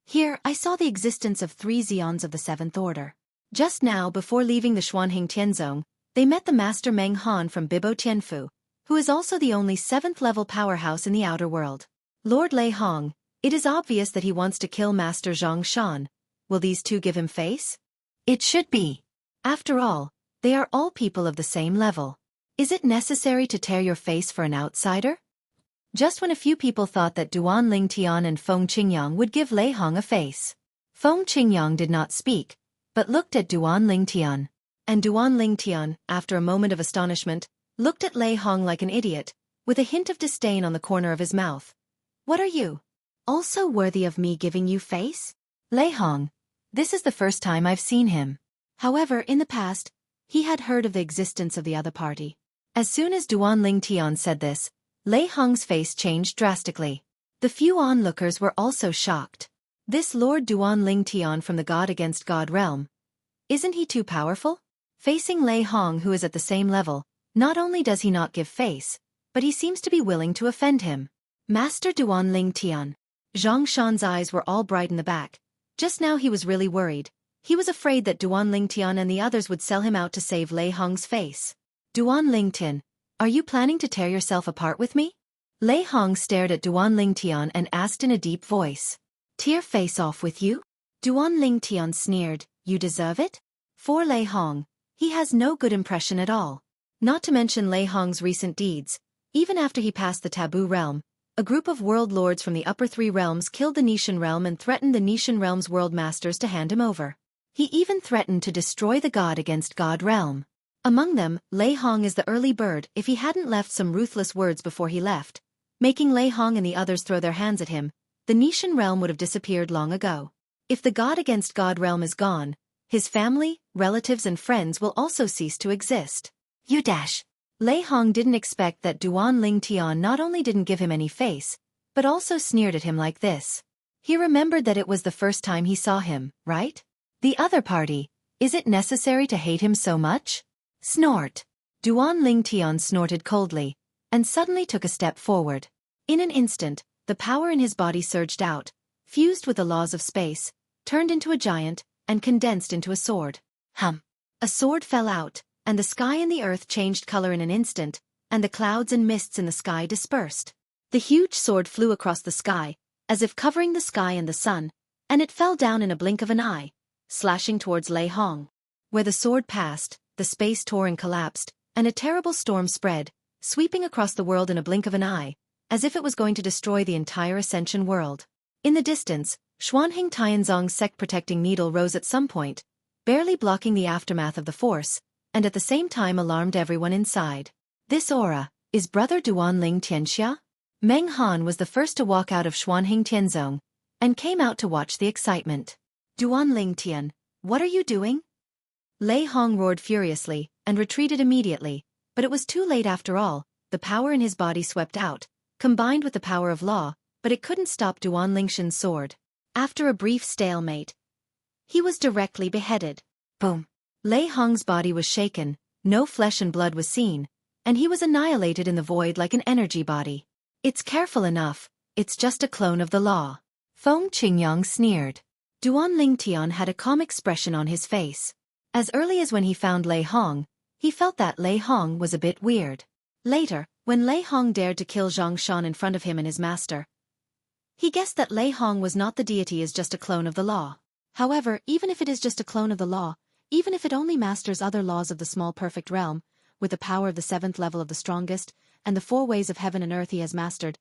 S1: Here I saw the existence of 3 Xeons of the 7th order. Just now before leaving the Xuanhing Tianzong, they met the Master Meng Han from Bibo Tianfu, who is also the only 7th level powerhouse in the outer world. Lord Lei Hong, it is obvious that he wants to kill Master Zhang Shan. Will these two give him face? It should be. After all, they are all people of the same level. Is it necessary to tear your face for an outsider? Just when a few people thought that Duanling Tian and Feng Qingyang would give Lei Hong a face. Feng Qingyang did not speak, but looked at Duanling Tian. And Duanling Tian, after a moment of astonishment, looked at Lei Hong like an idiot, with a hint of disdain on the corner of his mouth. What are you? Also worthy of me giving you face? Lei Hong. This is the first time I've seen him. However, in the past, he had heard of the existence of the other party. As soon as Duanling Tian said this, Lei Hong's face changed drastically. The few onlookers were also shocked. This Lord Duanling Tian from the God Against God realm. Isn't he too powerful? Facing Lei Hong, who is at the same level, not only does he not give face, but he seems to be willing to offend him. Master Duanling Tian. Zhang Shan's eyes were all bright in the back. Just now he was really worried. He was afraid that Duanling Tian and the others would sell him out to save Lei Hong's face. Duanling Tian, are you planning to tear yourself apart with me? Lei Hong stared at Duanling Tian and asked in a deep voice. Tear face off with you? Duanling Tian sneered, you deserve it? For Lei Hong, he has no good impression at all. Not to mention Lei Hong's recent deeds. Even after he passed the taboo realm, a group of world lords from the upper 3 realms killed the Nishan realm and threatened the Nishan realm's world masters to hand him over. He even threatened to destroy the God Against God realm. Among them, Lei Hong is the early bird. If he hadn't left some ruthless words before he left, making Lei Hong and the others throw their hands at him, the Nishan realm would have disappeared long ago. If the God Against God realm is gone, his family, relatives and friends will also cease to exist. You dash. Lei Hong didn't expect that Duanling Tian not only didn't give him any face, but also sneered at him like this. He remembered that it was the first time he saw him, right? The other party, is it necessary to hate him so much? Snort. Duanling Tian snorted coldly, and suddenly took a step forward. In an instant, the power in his body surged out, fused with the laws of space, turned into a giant, and condensed into a sword. A sword fell out, and the sky and the earth changed color in an instant, and the clouds and mists in the sky dispersed. The huge sword flew across the sky, as if covering the sky and the sun, and it fell down in a blink of an eye, slashing towards Lei Hong. Where the sword passed, the space tore and collapsed, and a terrible storm spread, sweeping across the world in a blink of an eye, as if it was going to destroy the entire Ascension world. In the distance, Xuanhing Tianzong's sect-protecting needle rose at some point, barely blocking the aftermath of the force, and at the same time alarmed everyone inside. This aura, is Brother Duanling Tianxia? Meng Han was the first to walk out of Xuanhing Tianzong, and came out to watch the excitement. Duanling Tian, what are you doing? Lei Hong roared furiously, and retreated immediately, but it was too late after all. The power in his body swept out, combined with the power of law, but it couldn't stop Duanling Shen's sword. After a brief stalemate, he was directly beheaded. Boom. Lei Hong's body was shaken, no flesh and blood was seen, and he was annihilated in the void like an energy body. It's careful enough, it's just a clone of the law. Feng Qingyang sneered. Duanling Tian had a calm expression on his face. As early as when he found Lei Hong, he felt that Lei Hong was a bit weird. Later, when Lei Hong dared to kill Zhang Shan in front of him and his master, he guessed that Lei Hong was not the deity, is just a clone of the law. However, even if it is just a clone of the law, even if it only masters other laws of the small perfect realm, with the power of the 7th level of the strongest, and the 4 ways of heaven and earth he has mastered,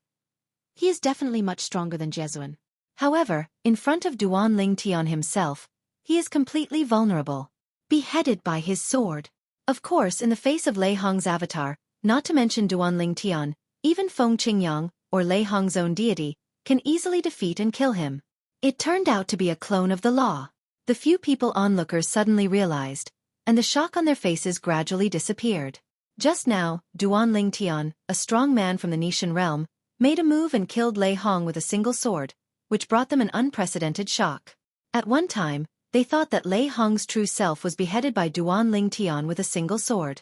S1: he is definitely much stronger than Jesuan. However, in front of Duanling Tian himself, he is completely vulnerable. beheaded by his sword. Of course, in the face of Lei Hong's avatar, not to mention Duanling Tian, even Feng Qingyang, or Lei Hong's own deity, can easily defeat and kill him. It turned out to be a clone of the law. The few people onlookers suddenly realized, and the shock on their faces gradually disappeared. Just now, Duanling Tian, a strong man from the Nishan realm, made a move and killed Lei Hong with a single sword, which brought them an unprecedented shock. At one time, they thought that Lei Hong's true self was beheaded by Duanling Tian with a single sword.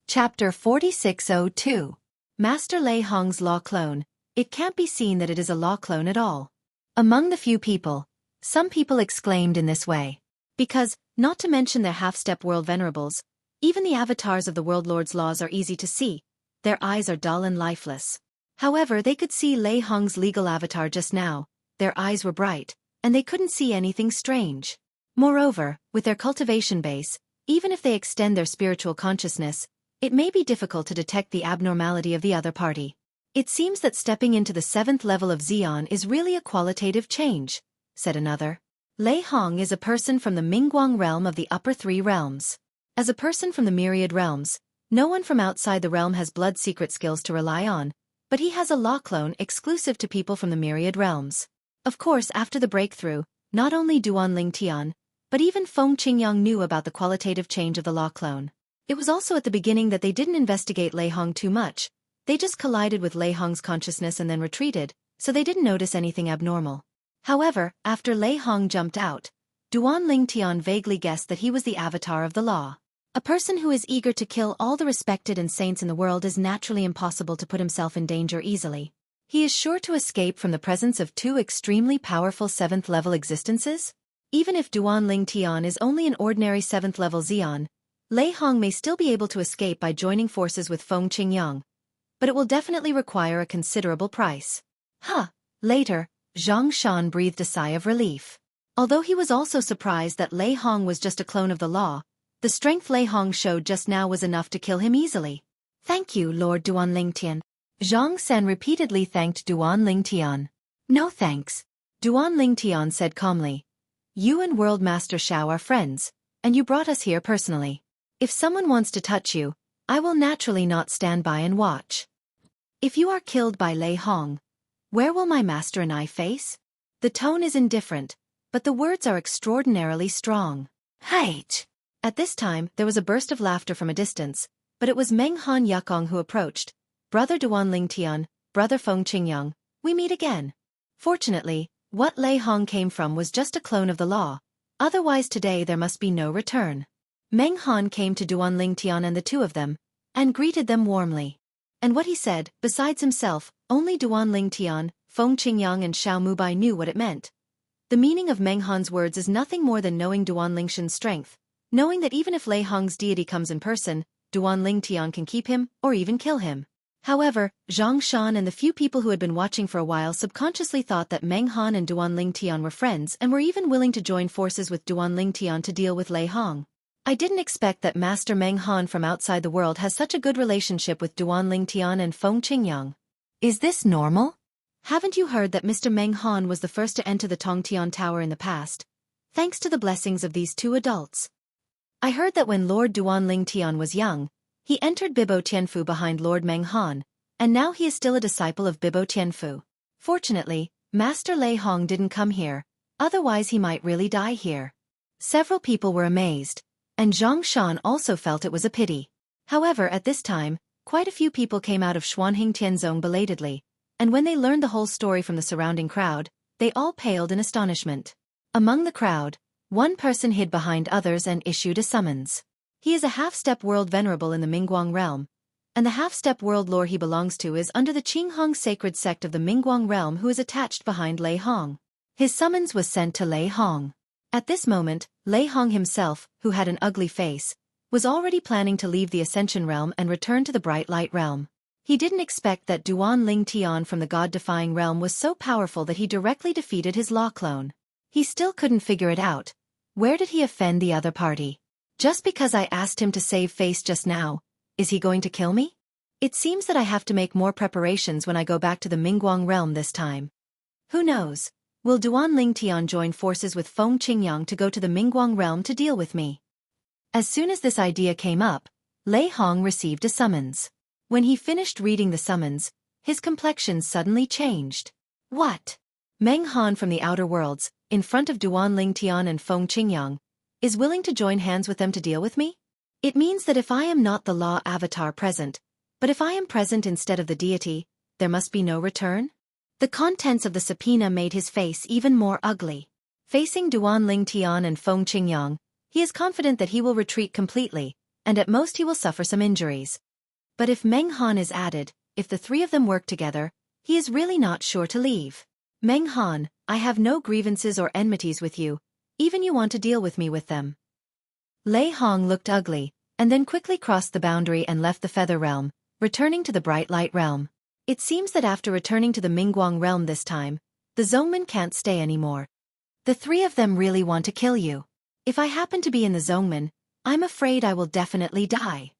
S1: Chapter 4602. Master Lei Hong's Law Clone. It can't be seen that it is a law clone at all. Among the few people, some people exclaimed in this way. Because, not to mention their half-step world venerables, even the avatars of the world lord's laws are easy to see. Their eyes are dull and lifeless. However, they could see Lei Hong's legal avatar just now. Their eyes were bright, and they couldn't see anything strange. Moreover, with their cultivation base, even if they extend their spiritual consciousness, it may be difficult to detect the abnormality of the other party. It seems that stepping into the 7th level of Xian is really a qualitative change, said another. Lei Hong is a person from the Mingguang realm of the upper 3 realms. As a person from the myriad realms, no one from outside the realm has blood secret skills to rely on, but he has a law clone exclusive to people from the myriad realms. Of course, after the breakthrough, not only Duanling Tian, but even Feng Qingyang knew about the qualitative change of the law clone. It was also at the beginning that they didn't investigate Lei Hong too much. They just collided with Lei Hong's consciousness and then retreated, so they didn't notice anything abnormal. However, after Lei Hong jumped out, Duanling Tian vaguely guessed that he was the avatar of the law. A person who is eager to kill all the respected and saints in the world is naturally impossible to put himself in danger easily. He is sure to escape from the presence of 2 extremely powerful 7th-level existences. Even if Duanling Tian is only an ordinary 7th-level Xian, Lei Hong may still be able to escape by joining forces with Feng Qingyang, but it will definitely require a considerable price. Later, Zhang Shan breathed a sigh of relief. Although he was also surprised that Lei Hong was just a clone of the law, the strength Lei Hong showed just now was enough to kill him easily. Thank you, Lord Duanling Tian. Zhang Sen repeatedly thanked Duanling Tian. No thanks, Duanling Tian said calmly. You and World Master Xiao are friends, and you brought us here personally. If someone wants to touch you, I will naturally not stand by and watch. If you are killed by Lei Hong, where will my master and I face? The tone is indifferent, but the words are extraordinarily strong. Hate! At this time, there was a burst of laughter from a distance, but it was Meng Han Yakong who approached. Brother Duanling Tian, Brother Feng Qingyang, we meet again. Fortunately, what Lei Hong came from was just a clone of the law, otherwise today there must be no return. Meng Han came to Duanling Tian and the 2 of them, and greeted them warmly. And what he said, besides himself, only Duanling Tian, Feng Qingyang and Xiao Mubai knew what it meant. The meaning of Meng Han's words is nothing more than knowing Duanling Shen's strength, knowing that even if Lei Hong's deity comes in person, Duanling Tian can keep him, or even kill him. However, Zhang Shan and the few people who had been watching for a while subconsciously thought that Meng Han and Duanling Tian were friends and were even willing to join forces with Duanling Tian to deal with Lei Hong. I didn't expect that Master Meng Han from outside the world has such a good relationship with Duanling Tian and Feng Qingyang. Is this normal? Haven't you heard that Mr. Meng Han was the first to enter the Tongtian Tower in the past, thanks to the blessings of these 2 adults? I heard that when Lord Duanling Tian was young, he entered Bibo Tianfu behind Lord Meng Han, and now he is still a disciple of Bibo Tianfu. Fortunately, Master Lei Hong didn't come here, otherwise he might really die here. Several people were amazed, and Zhang Shan also felt it was a pity. However, at this time, quite a few people came out of Xuanhing Tianzong belatedly, and when they learned the whole story from the surrounding crowd, they all paled in astonishment. Among the crowd, one person hid behind others and issued a summons. He is a half-step world venerable in the Mingguang realm, and the half-step world lore he belongs to is under the Qinghong sacred sect of the Mingguang realm who is attached behind Lei Hong. His summons was sent to Lei Hong. At this moment, Lei Hong himself, who had an ugly face, was already planning to leave the Ascension realm and return to the Bright Light realm. He didn't expect that Duanling Tian from the God-defying realm was so powerful that he directly defeated his law clone. He still couldn't figure it out. Where did he offend the other party? Just because I asked him to save face just now, is he going to kill me? It seems that I have to make more preparations when I go back to the Mingguang realm this time. Who knows? Will Duan Tian join forces with Feng Qingyang to go to the Mingguang realm to deal with me? As soon as this idea came up, Lei Hong received a summons. When he finished reading the summons, his complexion suddenly changed. What? Meng Han from the outer worlds, in front of Duan Tian and Feng Qingyang, is willing to join hands with them to deal with me? It means that if I am not the law avatar present, but if I am present instead of the deity, there must be no return? The contents of the subpoena made his face even more ugly. Facing Duan Tian and Feng Qingyang, he is confident that he will retreat completely, and at most he will suffer some injuries. But if Meng Han is added, if the three of them work together, he is really not sure to leave. Meng Han, I have no grievances or enmities with you, even you want to deal with me with them. Lei Hong looked ugly, and then quickly crossed the boundary and left the Feather Realm, returning to the Bright Light Realm. It seems that after returning to the Mingguang Realm this time, the Zhongmen can't stay anymore. The three of them really want to kill you. If I happen to be in the Zhongmen, I'm afraid I will definitely die.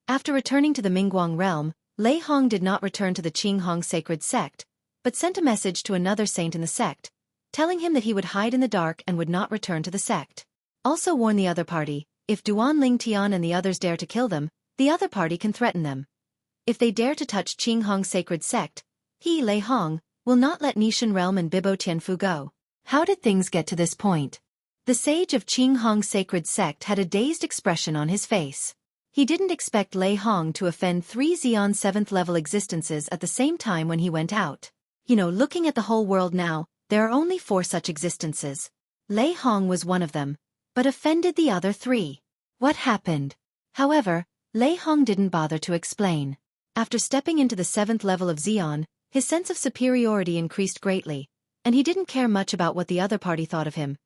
S1: After returning to the Mingguang Realm, Lei Hong did not return to the Qinghong sacred sect, but sent a message to another saint in the sect, telling him that he would hide in the dark and would not return to the sect. Also warn the other party, if Duan Tian and the others dare to kill them, the other party can threaten them. If they dare to touch Qinghong sacred sect, he, Lei Hong, will not let Nishan Realm and Bibo Tianfu go. How did things get to this point? The sage of Qinghong sacred sect had a dazed expression on his face. He didn't expect Lei Hong to offend 3 Xeon 7th level existences at the same time when he went out. Looking at the whole world now, there are only 4 such existences. Lei Hong was one of them, but offended the other 3. What happened? However, Lei Hong didn't bother to explain. After stepping into the 7th level of Xeon, his sense of superiority increased greatly, and he didn't care much about what the other party thought of him,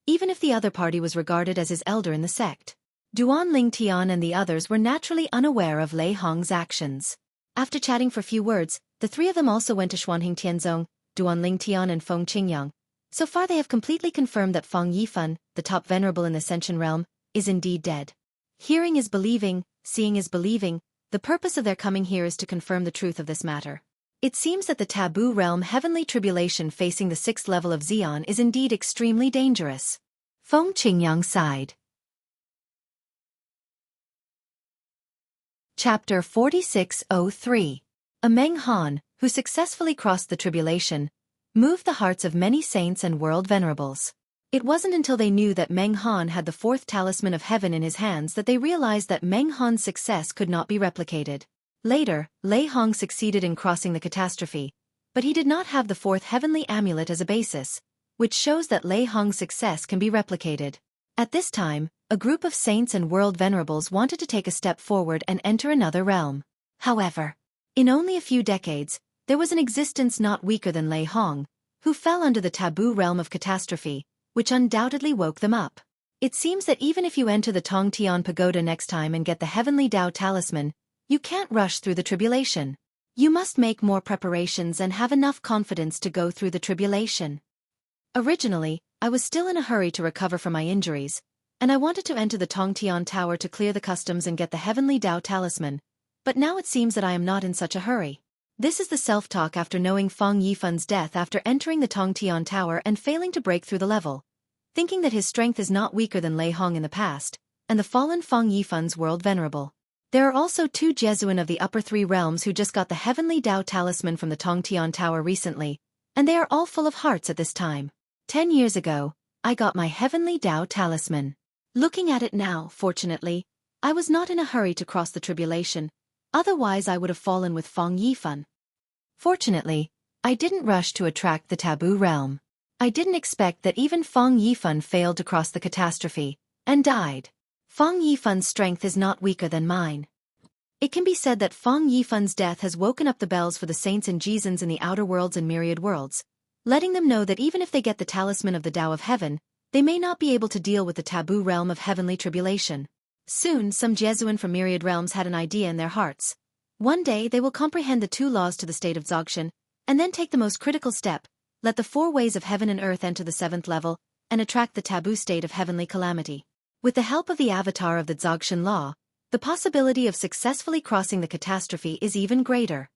S1: even if the other party was regarded as his elder in the sect. Duan Tian and the others were naturally unaware of Lei Hong's actions. After chatting for few words, the 3 of them also went to Xuanhing Tianzong, Duan Tian and Feng Qingyang. So far they have completely confirmed that Feng Yifan, the top venerable in the Ascension realm, is indeed dead. Hearing is believing, seeing is believing. The purpose of their coming here is to confirm the truth of this matter. It seems that the taboo realm heavenly tribulation facing the 6th level of Xeon is indeed extremely dangerous. Feng Qingyang sighed. Chapter 4603. A Meng Han, who successfully crossed the tribulation, moved the hearts of many saints and world venerables. It wasn't until they knew that Meng Han had the 4th talisman of heaven in his hands that they realized that Meng Han's success could not be replicated. Later, Lei Hong succeeded in crossing the catastrophe, but he did not have the 4th heavenly amulet as a basis, which shows that Lei Hong's success can be replicated. At this time, a group of saints and world venerables wanted to take a step forward and enter another realm. However, in only a few decades, there was an existence not weaker than Lei Hong, who fell under the taboo realm of catastrophe, which undoubtedly woke them up. It seems that even if you enter the Tongtian Pagoda next time and get the Heavenly Tao Talisman, you can't rush through the tribulation. You must make more preparations and have enough confidence to go through the tribulation. Originally, I was still in a hurry to recover from my injuries, and I wanted to enter the Tongtian Tower to clear the customs and get the Heavenly Tao Talisman, but now it seems that I am not in such a hurry. This is the self-talk after knowing Feng Yifan's death after entering the Tongtian Tower and failing to break through the level, thinking that his strength is not weaker than Lei Hong in the past, and the fallen Feng Yifan's world venerable. There are also 2 Jesuan of the upper 3 realms who just got the Heavenly Tao Talisman from the Tongtian Tower recently, and they are all full of hearts at this time. 10 years ago, I got my Heavenly Tao Talisman. Looking at it now, fortunately, I was not in a hurry to cross the tribulation, otherwise I would have fallen with Feng Yifan. Fortunately, I didn't rush to attract the taboo realm. I didn't expect that even Feng Yifan failed to cross the catastrophe, and died. Feng Yifan's strength is not weaker than mine. It can be said that Feng Yifan's death has woken up the bells for the saints and Jizans in the outer worlds and myriad worlds, letting them know that even if they get the talisman of the Tao of Heaven, they may not be able to deal with the taboo realm of heavenly tribulation. Soon some Jesuan from myriad realms had an idea in their hearts. One day they will comprehend the 2 laws to the state of Dzogchen, and then take the most critical step, let the 4 ways of heaven and earth enter the 7th level, and attract the taboo state of heavenly calamity. With the help of the avatar of the Dzogchen law, the possibility of successfully crossing the catastrophe is even greater.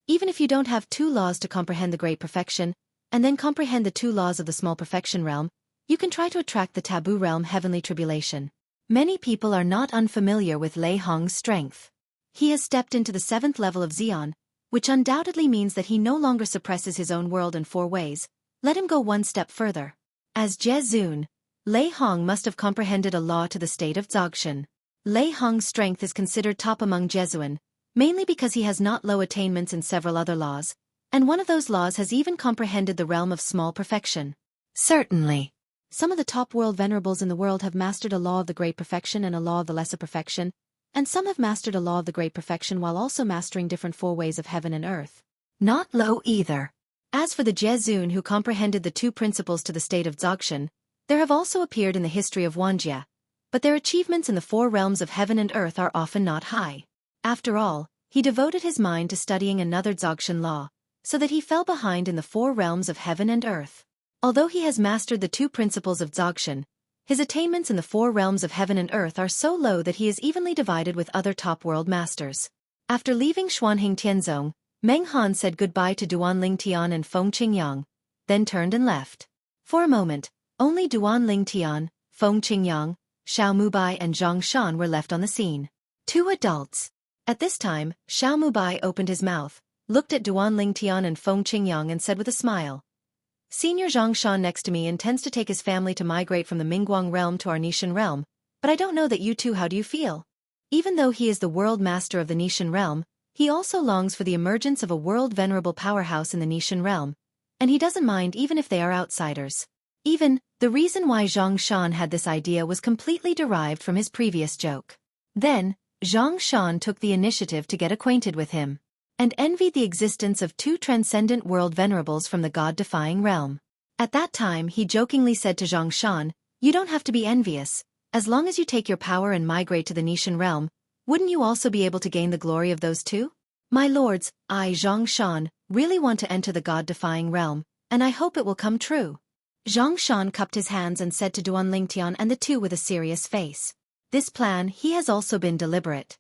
S1: Even if you don't have 2 laws to comprehend the great perfection, and then comprehend the two laws of the small perfection realm, you can try to attract the taboo realm heavenly tribulation. Many people are not unfamiliar with Lei Hong's strength. He has stepped into the 7th level of Xian, which undoubtedly means that he no longer suppresses his own world in 4 ways. Let him go one step further. As Jezun, Lei Hong must have comprehended a law to the state of Dzogchen. Lei Hong's strength is considered top among Jesuan, mainly because he has not low attainments in several other laws, and one of those laws has even comprehended the realm of small perfection. Certainly. Some of the top world venerables in the world have mastered a law of the great perfection and a law of the lesser perfection, and some have mastered a law of the great perfection while also mastering different 4 ways of heaven and earth. Not low either. As for the Jezun who comprehended the 2 principles to the state of Dzogchen, there have also appeared in the history of Wanjia, but their achievements in the 4 realms of heaven and earth are often not high. After all, he devoted his mind to studying another Dzogchen law, so that he fell behind in the 4 realms of heaven and earth. Although he has mastered the 2 principles of Dzogchen, his attainments in the 4 realms of heaven and earth are so low that he is evenly divided with other top world masters. After leaving Xuanhing Tianzong, Meng Han said goodbye to Duanling Tian and Feng Qingyang, then turned and left. For a moment, only Duanling Tian, Feng Qingyang, Xiao Mubai and Zhang Shan were left on the scene. 2 adults. At this time, Xiao Mubai opened his mouth, looked at Duanling Tian and Feng Qingyang and said with a smile, "Senior Zhang Shan next to me intends to take his family to migrate from the Mingguang realm to our Nishan realm, but I don't know that you two. How do you feel?" Even though he is the world master of the Nishan realm, he also longs for the emergence of a world venerable powerhouse in the Nishan realm, and he doesn't mind even if they are outsiders. The reason why Zhang Shan had this idea was completely derived from his previous joke. Then, Zhang Shan took the initiative to get acquainted with him, and envied the existence of 2 transcendent world venerables from the god-defying realm. At that time he jokingly said to Zhang Shan, "You don't have to be envious, as long as you take your power and migrate to the Nishan realm, wouldn't you also be able to gain the glory of those 2? My lords, I, Zhang Shan, really want to enter the god-defying realm, and I hope it will come true." Zhang Shan cupped his hands and said to Duanling Tian and the 2 with a serious face, "This plan he has also been deliberate."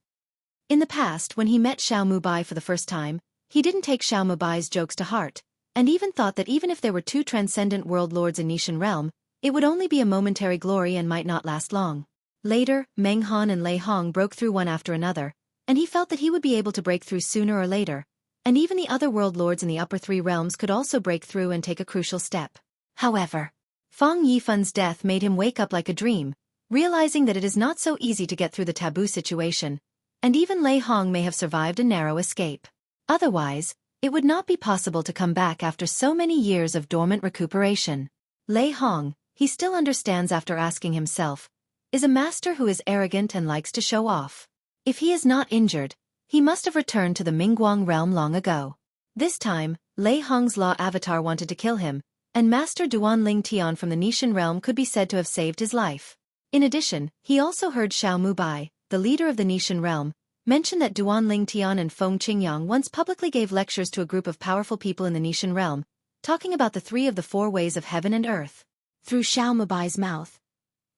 S1: In the past, when he met Xiao Mubai for the first time, he didn't take Xiao Mubai's jokes to heart, and even thought that even if there were 2 transcendent world lords in Nishan realm, it would only be a momentary glory and might not last long. Later, Meng Han and Lei Hong broke through one after another, and he felt that he would be able to break through sooner or later, and even the other world lords in the upper 3 realms could also break through and take a crucial step. However, Fang Yifen's death made him wake up like a dream, realizing that it is not so easy to get through the taboo situation, and even Lei Hong may have survived a narrow escape. Otherwise, it would not be possible to come back after so many years of dormant recuperation. Lei Hong, he still understands after asking himself, is a master who is arrogant and likes to show off. If he is not injured, he must have returned to the Mingguang realm long ago. This time, Lei Hong's law avatar wanted to kill him, and Master Duanling Tian from the Nishan realm could be said to have saved his life. In addition, he also heard Xiao Mubai, the leader of the Nishan realm, mention that Duanling Tian and Feng Qingyang once publicly gave lectures to a group of powerful people in the Nishan realm, talking about the 3 of the 4 ways of heaven and earth. Through Xiao Mubai's mouth,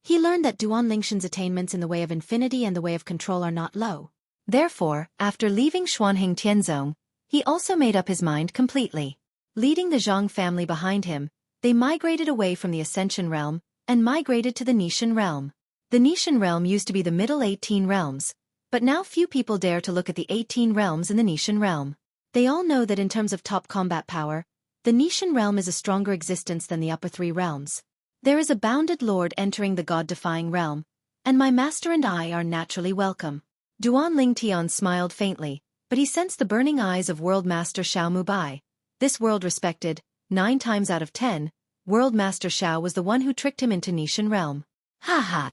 S1: he learned that Duanling Shan's attainments in the way of infinity and the way of control are not low. Therefore, after leaving Xuanhing Tianzong, he also made up his mind completely. Leading the Zhang family behind him, they migrated away from the Ascension realm, and migrated to the Nishan realm. The Nishan realm used to be the middle 18 realms, but now few people dare to look at the 18 realms in the Nishan realm. They all know that in terms of top combat power, the Nishan realm is a stronger existence than the upper 3 realms. There is a bounded lord entering the god-defying realm, and my master and I are naturally welcome. Duanling Tian smiled faintly, but he sensed the burning eyes of World Master Xiao Mubai. This world respected, 9 times out of 10, World Master Xiao was the one who tricked him into Nishan realm. Ha ha!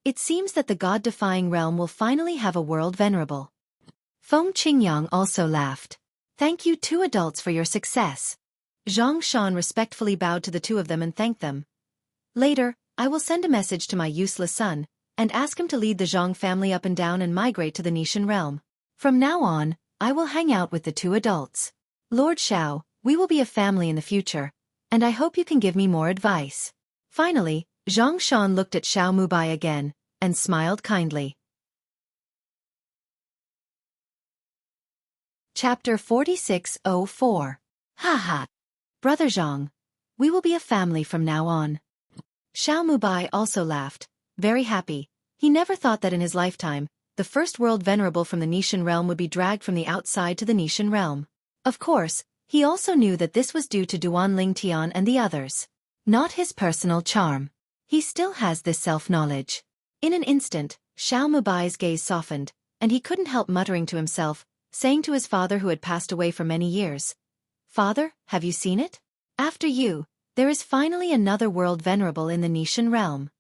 S1: It seems that the god-defying realm will finally have a world venerable. Feng Qingyang also laughed. Thank you 2 adults for your success. Zhang Shan respectfully bowed to the 2 of them and thanked them. Later, I will send a message to my useless son, and ask him to lead the Zhang family up and down and migrate to the Nishan realm. From now on, I will hang out with the 2 adults. Lord Xiao, we will be a family in the future, and I hope you can give me more advice. Finally, Zhang Shan looked at Xiao Mubai again, and smiled kindly. Chapter 4604. Ha ha! Brother Zhang, We will be a family from now on. Xiao Mubai also laughed, very happy. He never thought that in his lifetime, the first world venerable from the Nishan realm would be dragged from the outside to the Nishan realm. Of course, he also knew that this was due to Duan Lingtian and the others. Not his personal charm. He still has this self-knowledge. In an instant, Xiao Mubai's gaze softened, and he couldn't help muttering to himself, saying to his father who had passed away for many years, "Father, have you seen it? After you, there is finally another world venerable in the Nishan realm."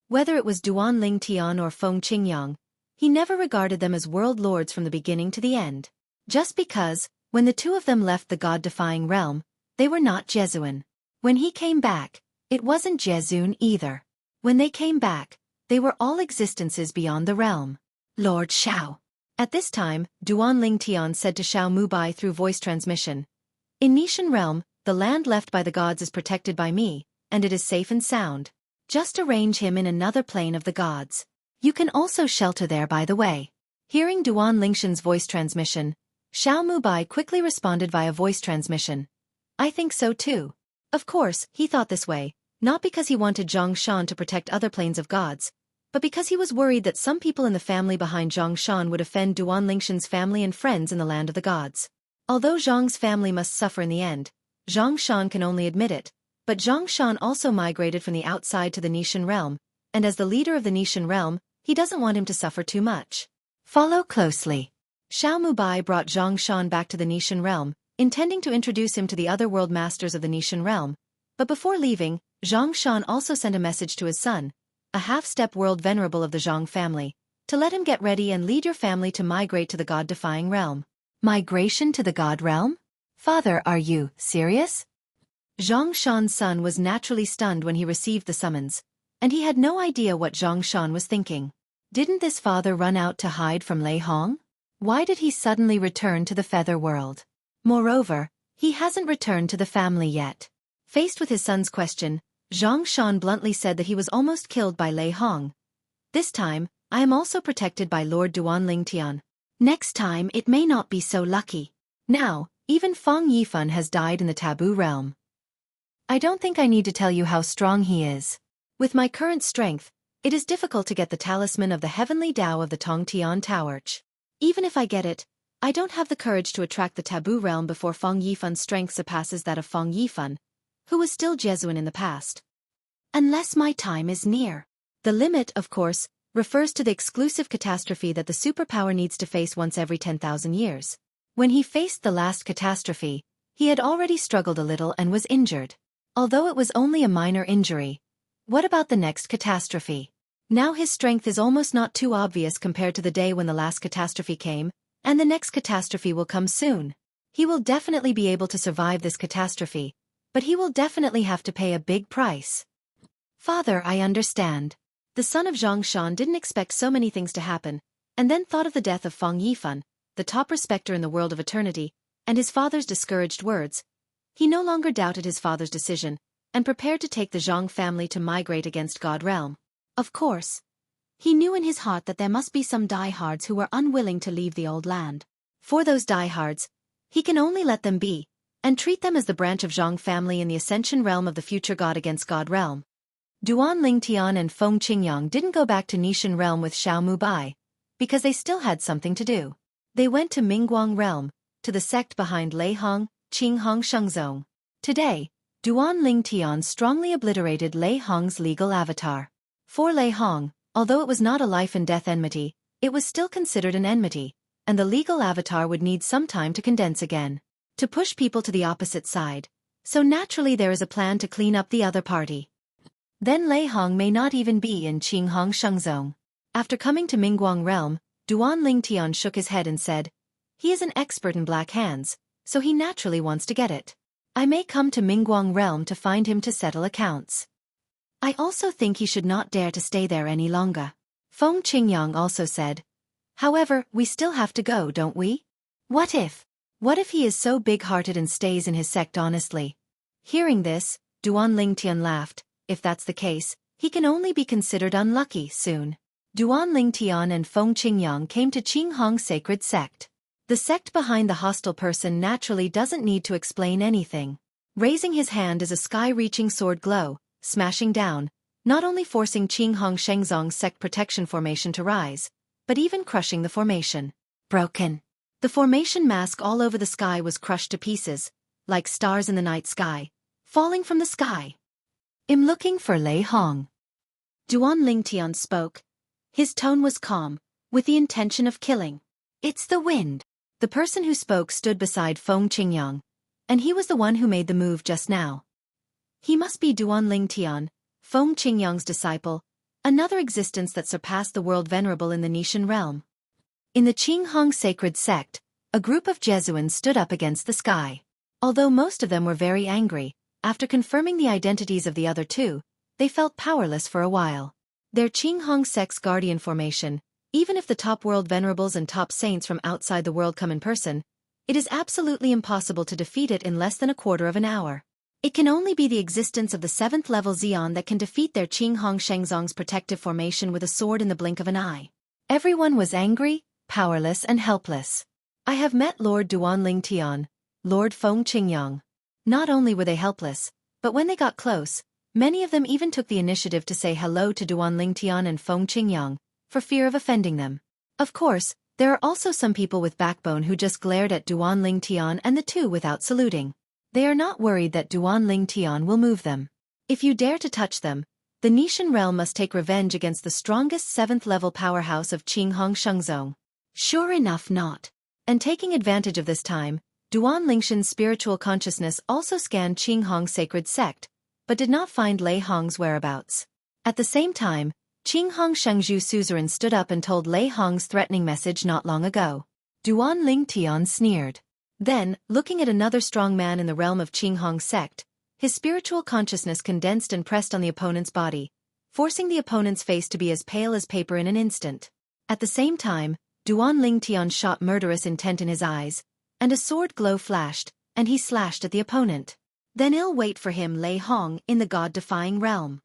S1: Whether it was Duan Lingtian or Feng Qingyang, he never regarded them as world lords from the beginning to the end. Just because, when the two of them left the god-defying realm, they were not Jesuan. When he came back, it wasn't Jesun either. When they came back, they were all existences beyond the realm. Lord Xiao. At this time, Duan Lingtian said to Xiao Mubai through voice transmission, "In Nishan realm, the land left by the gods is protected by me, and it is safe and sound. Just arrange him in another plane of the gods. You can also shelter there by the way." Hearing Duan Lingshan's voice transmission, Xiao Mubai quickly responded via voice transmission, "I think so too." Of course, he thought this way, not because he wanted Zhang Shan to protect other planes of gods, but because he was worried that some people in the family behind Zhang Shan would offend Duan Lingshan's family and friends in the land of the gods. Although Zhang's family must suffer in the end, Zhang Shan can only admit it, but Zhang Shan also migrated from the outside to the Nishan realm, and as the leader of the Nishan realm, he doesn't want him to suffer too much. Follow closely. Xiao Mubai brought Zhang Shan back to the Nishan realm, intending to introduce him to the other world masters of the Nishan realm, but before leaving, Zhang Shan also sent a message to his son, a half-step world venerable of the Zhang family, to let him get ready and lead your family to migrate to the god-defying realm. Migration to the god realm? Father, are you serious? Zhang Shan's son was naturally stunned when he received the summons, and he had no idea what Zhang Shan was thinking. Didn't this father run out to hide from Lei Hong? Why did he suddenly return to the feather world? Moreover, he hasn't returned to the family yet. Faced with his son's question, Zhang Shan bluntly said that he was almost killed by Lei Hong. This time, I am also protected by Lord Duan Lingtian. Next time it may not be so lucky. Now, even Feng Yifan has died in the taboo realm. I don't think I need to tell you how strong he is. With my current strength, it is difficult to get the talisman of the heavenly Tao of the Tongtian Tower. Even if I get it, I don't have the courage to attract the taboo realm before Feng Yifan's strength surpasses that of Feng Yifan, who was still Jesuan in the past. Unless my time is near. The limit, of course, refers to the exclusive catastrophe that the superpower needs to face once every 10,000 years. When he faced the last catastrophe, he had already struggled a little and was injured. Although it was only a minor injury. What about the next catastrophe? Now his strength is almost not too obvious compared to the day when the last catastrophe came, and the next catastrophe will come soon. He will definitely be able to survive this catastrophe, but he will definitely have to pay a big price. Father, I understand. The son of Zhang Shan didn't expect so many things to happen, and then thought of the death of Feng Yifan, the top respecter in the world of eternity, and his father's discouraged words. He no longer doubted his father's decision, and prepared to take the Zhang family to migrate against God realm. Of course. He knew in his heart that there must be some diehards who were unwilling to leave the old land. For those diehards, he can only let them be, and treat them as the branch of Zhang family in the ascension realm of the future god against God realm. Duan Lingtian and Feng Qingyang didn't go back to Nishan realm with Xiao Mubai, because they still had something to do. They went to Mingguang realm, to the sect behind Lei Hong, Qinghong Shengzong. Today, Duan Lingtian strongly obliterated Lei Hong's legal avatar. For Lei Hong, although it was not a life-and-death enmity, it was still considered an enmity, and the legal avatar would need some time to condense again, to push people to the opposite side. So naturally there is a plan to clean up the other party. Then Lei Hong may not even be in Qinghong Shengzong. After coming to Mingguang realm, Duan Lingtian shook his head and said, "He is an expert in black hands, so he naturally wants to get it. I may come to Mingguang realm to find him to settle accounts. I also think he should not dare to stay there any longer." Feng Qingyang also said, "However, we still have to go, don't we? What if he is so big-hearted and stays in his sect honestly?" Hearing this, Duan Lingtian laughed. If that's the case, he can only be considered unlucky soon. Duan Lingtian and Feng Qingyang came to Qinghong Sacred Sect. The sect behind the hostile person naturally doesn't need to explain anything. raising his hand as a sky-reaching sword glow, smashing down, not only forcing Qinghong Shengzong's sect protection formation to rise, but even crushing the formation. Broken. The formation mask all over the sky was crushed to pieces, like stars in the night sky, falling from the sky. I'm looking for Lei Hong. Duan Lingtian spoke. His tone was calm, with the intention of killing. It's the wind. The person who spoke stood beside Feng Qingyang, and he was the one who made the move just now. He must be Duan Lingtian, Feng Qingyang's disciple, another existence that surpassed the world venerable in the Nishan realm. In the Qinghong sacred sect, a group of Jesuans stood up against the sky. Although most of them were very angry, after confirming the identities of the other two, they felt powerless for a while. Their Qinghong sect's guardian formation, even if the top world venerables and top saints from outside the world come in person, it is absolutely impossible to defeat it in less than a quarter of an hour. It can only be the existence of the 7th level Xian that can defeat their Qinghong Shengzong's protective formation with a sword in the blink of an eye. Everyone was angry, powerless and helpless. I have met Lord Duan Lingtian, Lord Feng Qingyang. Not only were they helpless, but when they got close, many of them even took the initiative to say hello to Duan Lingtian and Feng Qingyang, for fear of offending them. Of course, there are also some people with backbone who just glared at Duan Lingtian and the two without saluting. They are not worried that Duan Lingtian will move them. If you dare to touch them, the Nishan realm must take revenge against the strongest 7th level powerhouse of Qinghong Shengzong. Sure enough not. And taking advantage of this time, Duan Lingshan's spiritual consciousness also scanned Qinghong's sacred sect, but did not find Lei Hong's whereabouts. At the same time, Qinghong Shengzhu suzerain stood up and told Lei Hong's threatening message not long ago. Duan Lingtian sneered. Then, looking at another strong man in the realm of Qinghong's sect, his spiritual consciousness condensed and pressed on the opponent's body, forcing the opponent's face to be as pale as paper in an instant. At the same time, Duan Lingtian shot murderous intent in his eyes, and a sword glow flashed, and he slashed at the opponent. Then ill wait for him Lei Hong in the god-defying realm.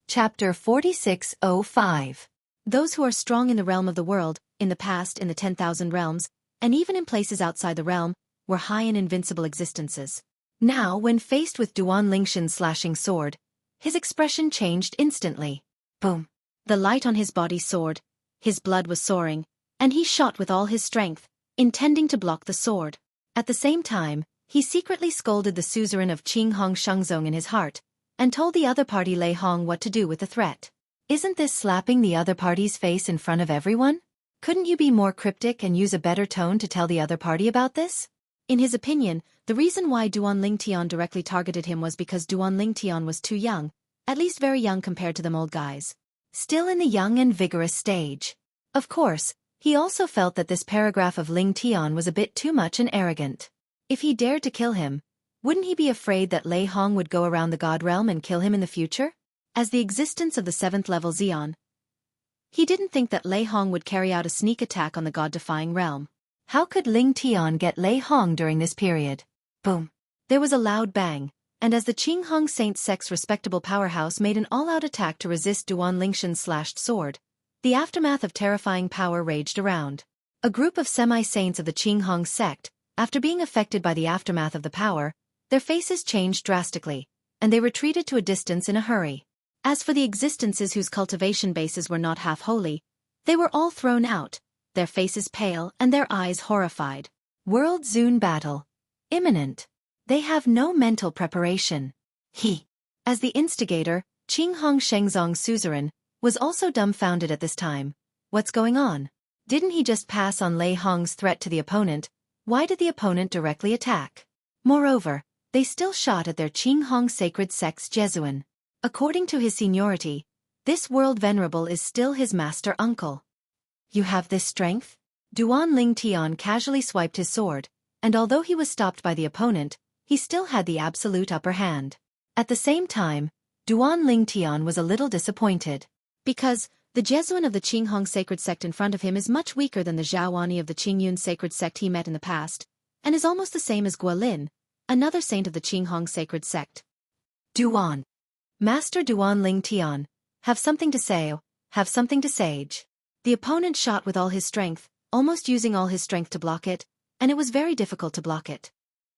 S1: Chapter 4605. Those who are strong in the realm of the world, in the past in the 10,000 realms, and even in places outside the realm, were high and invincible existences. Now, when faced with Duan Lingshan's slashing sword, his expression changed instantly. Boom! The light on his body soared, his blood was soaring, and he shot with all his strength, intending to block the sword. At the same time, he secretly scolded the suzerain of Qinghong Shengzong in his heart, and told the other party Lei Hong what to do with the threat. Isn't this slapping the other party's face in front of everyone? Couldn't you be more cryptic and use a better tone to tell the other party about this? In his opinion, the reason why Duan Lingtian directly targeted him was because Duan Lingtian was too young, at least very young compared to them old guys. Still in the young and vigorous stage. Of course, he also felt that this paragraph of Lingtian was a bit too much and arrogant. If he dared to kill him, wouldn't he be afraid that Lei Hong would go around the god realm and kill him in the future? As the existence of the 7th level Xian, he didn't think that Lei Hong would carry out a sneak attack on the god-defying realm. How could Lingtian get Lei Hong during this period? Boom! There was a loud bang, and as the Qinghong Saint sect's respectable powerhouse made an all-out attack to resist Duan Lingshan's slashed sword, the aftermath of terrifying power raged around. A group of semi-saints of the Qinghong sect, after being affected by the aftermath of the power, their faces changed drastically, and they retreated to a distance in a hurry. As for the existences whose cultivation bases were not half holy, they were all thrown out, their faces pale and their eyes horrified. World Zune battle. Imminent. They have no mental preparation. He, as the instigator, Qinghong Shengzong's suzerain, was also dumbfounded at this time. What's going on? Didn't he just pass on Lei Hong's threat to the opponent? Why did the opponent directly attack? Moreover, they still shot at their Qinghong sacred sect's Jesuan. According to his seniority, this world venerable is still his master uncle. You have this strength? Duan Lingtian casually swiped his sword, and although he was stopped by the opponent, he still had the absolute upper hand. At the same time, Duan Lingtian was a little disappointed. Because, the Jesuan of the Qinghong sacred sect in front of him is much weaker than the Zhaowani of the Qingyun sacred sect he met in the past, and is almost the same as Guilin, another saint of the Qinghong sacred sect. Duan. Master Duan Lingtian, have something to say, have something to sage. The opponent shot with all his strength, almost using all his strength to block it, and it was very difficult to block it.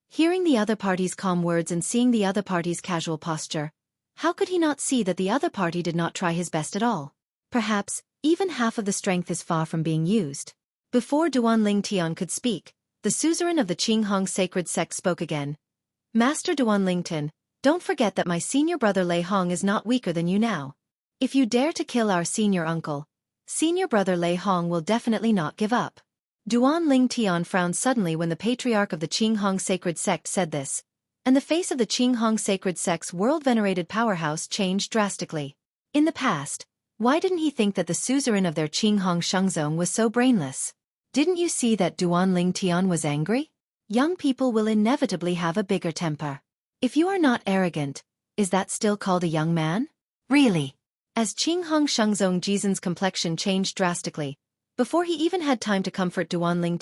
S1: Hearing the other party's calm words and seeing the other party's casual posture, how could he not see that the other party did not try his best at all? Perhaps, even half of the strength is far from being used. Before Duan Ling Tian could speak, the suzerain of the Qinghong sacred sect spoke again. Master Duan Lingtian, don't forget that my senior brother Lei Hong is not weaker than you now. If you dare to kill our senior uncle, senior brother Lei Hong will definitely not give up. Duan Ling Tian frowned suddenly when the patriarch of the Qinghong sacred sect said this, and the face of the Qinghong sacred sect's world-venerated powerhouse changed drastically. In the past, why didn't he think that the suzerain of their Qinghong Shengzong was so brainless? Didn't you see that Duan Ling Tian was angry? Young people will inevitably have a bigger temper. If you are not arrogant, is that still called a young man? Really? As Qinghong Shengzong Jizan's complexion changed drastically, before he even had time to comfort Duan Ling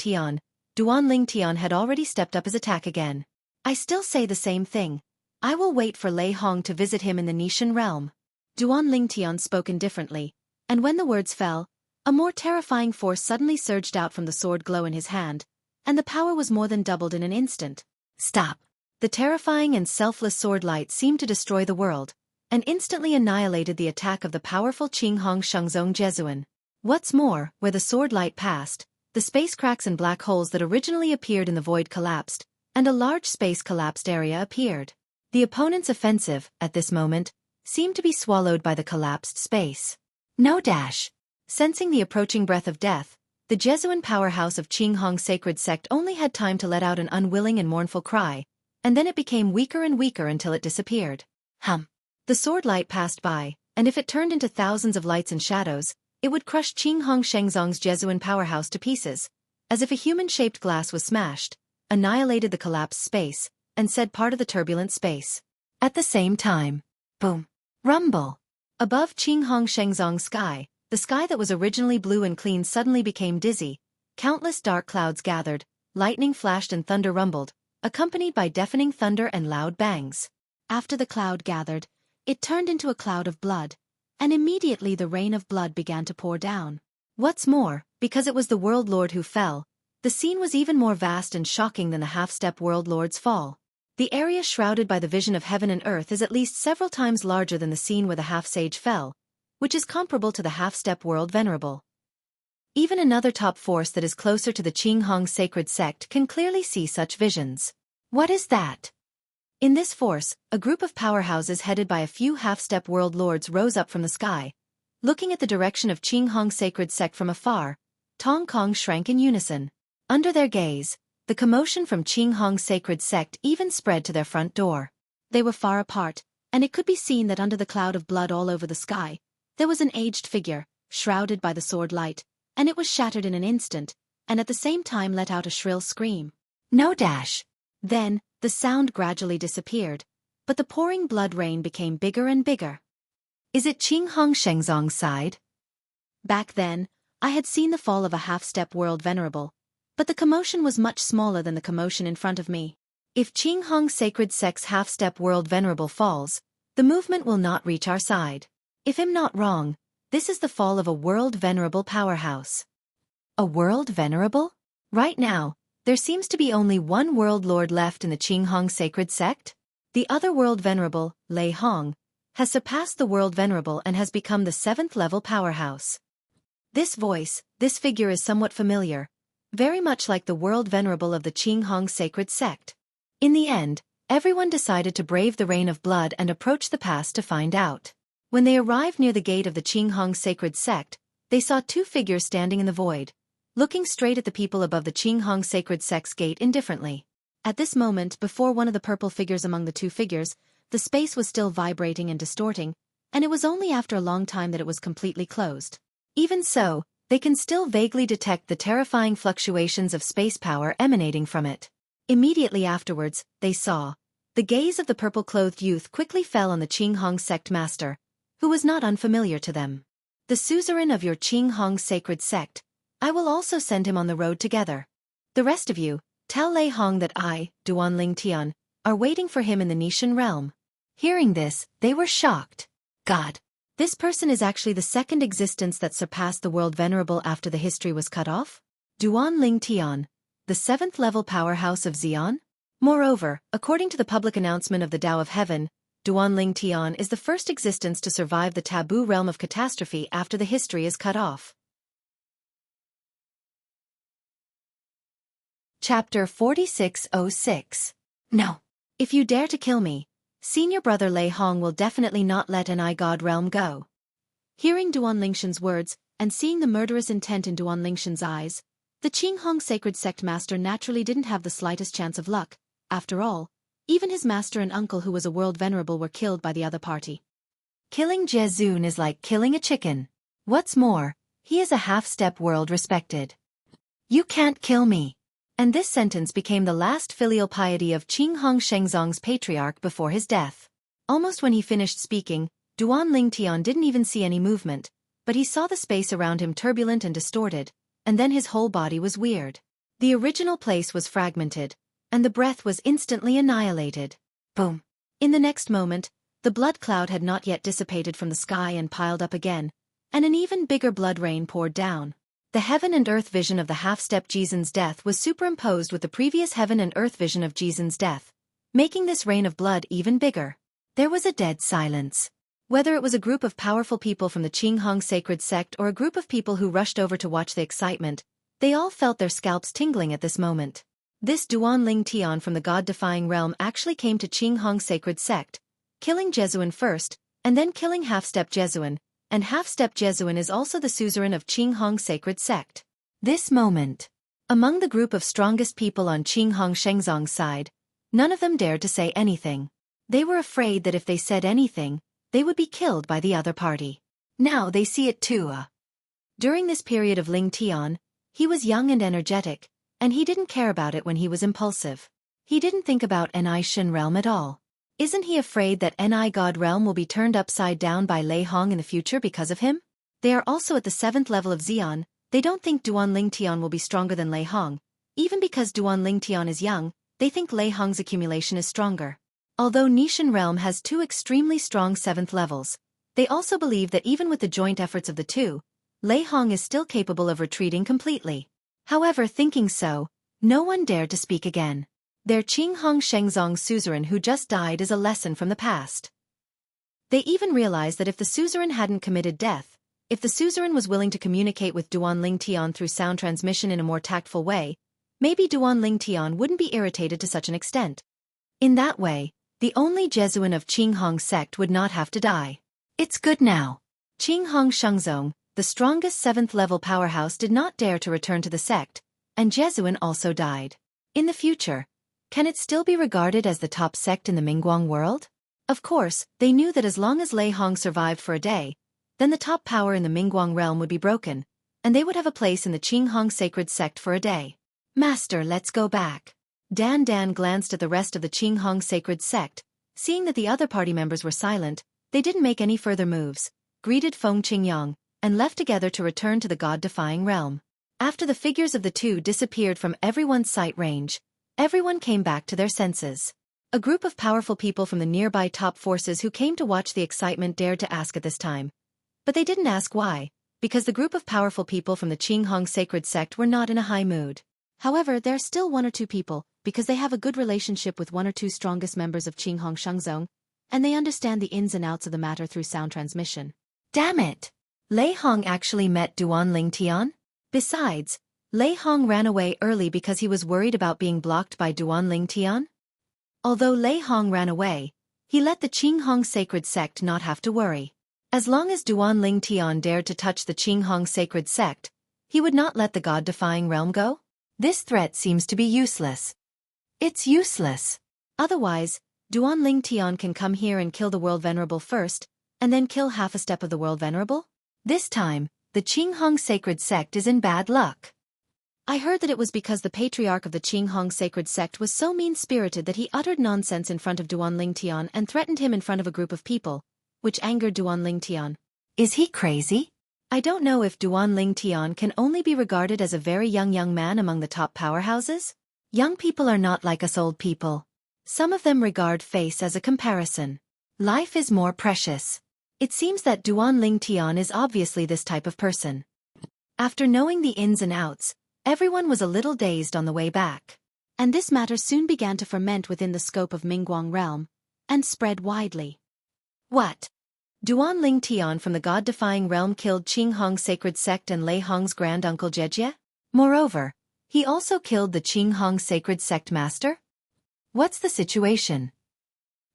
S1: Tian had already stepped up his attack again. I still say the same thing. I will wait for Lei Hong to visit him in the Nishan realm. Duan Ling Tian spoke indifferently, and when the words fell, a more terrifying force suddenly surged out from the sword glow in his hand, and the power was more than doubled in an instant. Stop! The terrifying and selfless sword light seemed to destroy the world, and instantly annihilated the attack of the powerful Qinghong Shengzong Jesuan. What's more, where the sword light passed, the space cracks and black holes that originally appeared in the void collapsed, and a large space-collapsed area appeared. The opponent's offensive, at this moment, seemed to be swallowed by the collapsed space. No dash! Sensing the approaching breath of death, the Jesuan powerhouse of Qinghong sacred sect only had time to let out an unwilling and mournful cry, and then it became weaker and weaker until it disappeared. The sword light passed by, and if it turned into thousands of lights and shadows, it would crush Qinghong Shengzong's Jesuan powerhouse to pieces, as if a human-shaped glass was smashed, annihilated the collapsed space, and said part of the turbulent space. At the same time, boom! Rumble! Above Qinghong Shengzong's sky, the sky that was originally blue and clean suddenly became dizzy, countless dark clouds gathered, lightning flashed and thunder rumbled, accompanied by deafening thunder and loud bangs. After the cloud gathered, it turned into a cloud of blood, and immediately the rain of blood began to pour down. What's more, because it was the World Lord who fell, the scene was even more vast and shocking than the half-step World Lord's fall. The area shrouded by the vision of heaven and earth is at least several times larger than the scene where the half-sage fell, which is comparable to the half-step World Venerable. Even another top force that is closer to the Qinghong sacred sect can clearly see such visions. What is that? In this force, a group of powerhouses headed by a few half-step world lords rose up from the sky. Looking at the direction of Qinghong sacred sect from afar, Tong Kong shrank in unison. Under their gaze, the commotion from Qinghong sacred sect even spread to their front door. They were far apart, and it could be seen that under the cloud of blood all over the sky, there was an aged figure, shrouded by the sword light, and it was shattered in an instant, and at the same time let out a shrill scream. No dash! Then, the sound gradually disappeared, but the pouring blood rain became bigger and bigger. Is it Qinghong Shengzong's side? Back then, I had seen the fall of a half-step world venerable, but the commotion was much smaller than the commotion in front of me. If Qinghong sacred sect's half-step world venerable falls, the movement will not reach our side. If I'm not wrong, this is the fall of a world venerable powerhouse. A world venerable? Right now, there seems to be only one world lord left in the Qinghong sacred sect. The other world venerable, Lei Hong, has surpassed the world venerable and has become the 7th level powerhouse. This voice, this figure is somewhat familiar, very much like the world venerable of the Qinghong sacred sect. In the end, everyone decided to brave the rain of blood and approach the pass to find out. When they arrived near the gate of the Qinghong sacred sect, they saw two figures standing in the void, looking straight at the people above the Qinghong sacred sect's gate indifferently. At this moment, before one of the purple figures among the two figures, the space was still vibrating and distorting, and it was only after a long time that it was completely closed. Even so, they can still vaguely detect the terrifying fluctuations of space power emanating from it. Immediately afterwards, they saw. The gaze of the purple-clothed youth quickly fell on the Qinghong sect master, who was not unfamiliar to them. The suzerain of your Qinghong sacred sect, I will also send him on the road together. The rest of you, tell Lei Hong that I, Duan Ling Tian, are waiting for him in the Nishan realm. Hearing this, they were shocked. God! This person is actually the second existence that surpassed the world venerable after the history was cut off? Duan Ling Tian, the 7th level powerhouse of Xi'an? Moreover, according to the public announcement of the Tao of Heaven, Duanling Tian is the first existence to survive the taboo realm of catastrophe after the history is cut off. Chapter 4606. No. If you dare to kill me, senior brother Lei Hong will definitely not let an God realm go. Hearing Duan Lingshan's words, and seeing the murderous intent in Duan Lingshan's eyes, the Qinghong Sacred Sect master naturally didn't have the slightest chance of luck. After all, even his master and uncle who was a world venerable were killed by the other party. Killing Jezun is like killing a chicken. What's more, he is a half-step world respected. You can't kill me. And this sentence became the last filial piety of Qinghong Shengzong's patriarch before his death. Almost when he finished speaking, Duan Lingtian didn't even see any movement, but he saw the space around him turbulent and distorted, and then his whole body was weird. The original place was fragmented, and the breath was instantly annihilated. Boom. In the next moment, the blood cloud had not yet dissipated from the sky and piled up again, and an even bigger blood rain poured down. The heaven and earth vision of the half-step Jizun's death was superimposed with the previous heaven and earth vision of Jizun's death, making this rain of blood even bigger. There was a dead silence. Whether it was a group of powerful people from the Qinghong Sacred Sect or a group of people who rushed over to watch the excitement, they all felt their scalps tingling at this moment. This Duan Ling Tian from the god-defying realm actually came to Qinghong Sacred Sect, killing Jesuan first, and then killing half-step Jesuan, and half-step Jesuan is also the suzerain of Qinghong Sacred Sect. This moment. Among the group of strongest people on Qinghong Shengzong's side, none of them dared to say anything. They were afraid that if they said anything, they would be killed by the other party. Now they see it too. During this period of Ling Tian, he was young and energetic, and he didn't care about it when he was impulsive. He didn't think about Ni Shin realm at all. Isn't he afraid that Ni God realm will be turned upside down by Lei Hong in the future because of him? They are also at the 7th level of Xi'an. They don't think Duan Lingtian will be stronger than Lei Hong. Even because Duan Lingtian is young, they think Lei Hong's accumulation is stronger. Although Nishan realm has 2 extremely strong 7th levels, they also believe that even with the joint efforts of the two, Lei Hong is still capable of retreating completely. However, thinking so, no one dared to speak again. Their Qinghong Shengzong suzerain who just died is a lesson from the past. They even realized that if the suzerain hadn't committed death, if the suzerain was willing to communicate with Duan Lingtian through sound transmission in a more tactful way, maybe Duan Lingtian wouldn't be irritated to such an extent. In that way, the only Jesuan of Qinghong sect would not have to die. It's good now. Qinghong Shengzong, the strongest 7th level powerhouse, did not dare to return to the sect, and Jesuan also died. In the future, can it still be regarded as the top sect in the Mingguang world? Of course, they knew that as long as Lei Hong survived for a day, then the top power in the Mingguang realm would be broken, and they would have a place in the Qinghong Sacred Sect for a day. Master, let's go back. Dan glanced at the rest of the Qinghong Sacred Sect. Seeing that the other party members were silent, they didn't make any further moves, greeted Feng Qingyang, and left together to return to the god-defying realm. After the figures of the two disappeared from everyone's sight range, everyone came back to their senses. A group of powerful people from the nearby top forces who came to watch the excitement dared to ask at this time. But they didn't ask why, because the group of powerful people from the Qinghong Sacred Sect were not in a high mood. However, there are still 1 or 2 people, because they have a good relationship with 1 or 2 strongest members of Qinghong Shengzong, and they understand the ins and outs of the matter through sound transmission. Damn it! Lei Hong actually met Duan Lingtian? Besides, Lei Hong ran away early because he was worried about being blocked by Duan Lingtian? Although Lei Hong ran away, he let the Qinghong Sacred Sect not have to worry. As long as Duan Lingtian dared to touch the Qinghong Sacred Sect, he would not let the god-defying realm go? This threat seems to be useless. It's useless. Otherwise, Duan Lingtian can come here and kill the World Venerable first, and then kill half a step of the World Venerable? This time, the Qinghong Sacred Sect is in bad luck. I heard that it was because the patriarch of the Qinghong Sacred Sect was so mean-spirited that he uttered nonsense in front of Duan Lingtian and threatened him in front of a group of people, which angered Duan Lingtian. Is he crazy? I don't know if Duan Lingtian can only be regarded as a very young man among the top powerhouses. Young people are not like us old people. Some of them regard face as a comparison. Life is more precious. It seems that Duan Lingtian is obviously this type of person. After knowing the ins and outs, Everyone was a little dazed on the way back. And this matter soon began to ferment within the scope of Mingguang realm, and spread widely. What? Duanling Tian from the god-defying realm killed Qing Hong's sacred sect and Lei Hong's grand-uncle Jejie? Moreover, he also killed the Qing Hong sacred sect master? What's the situation?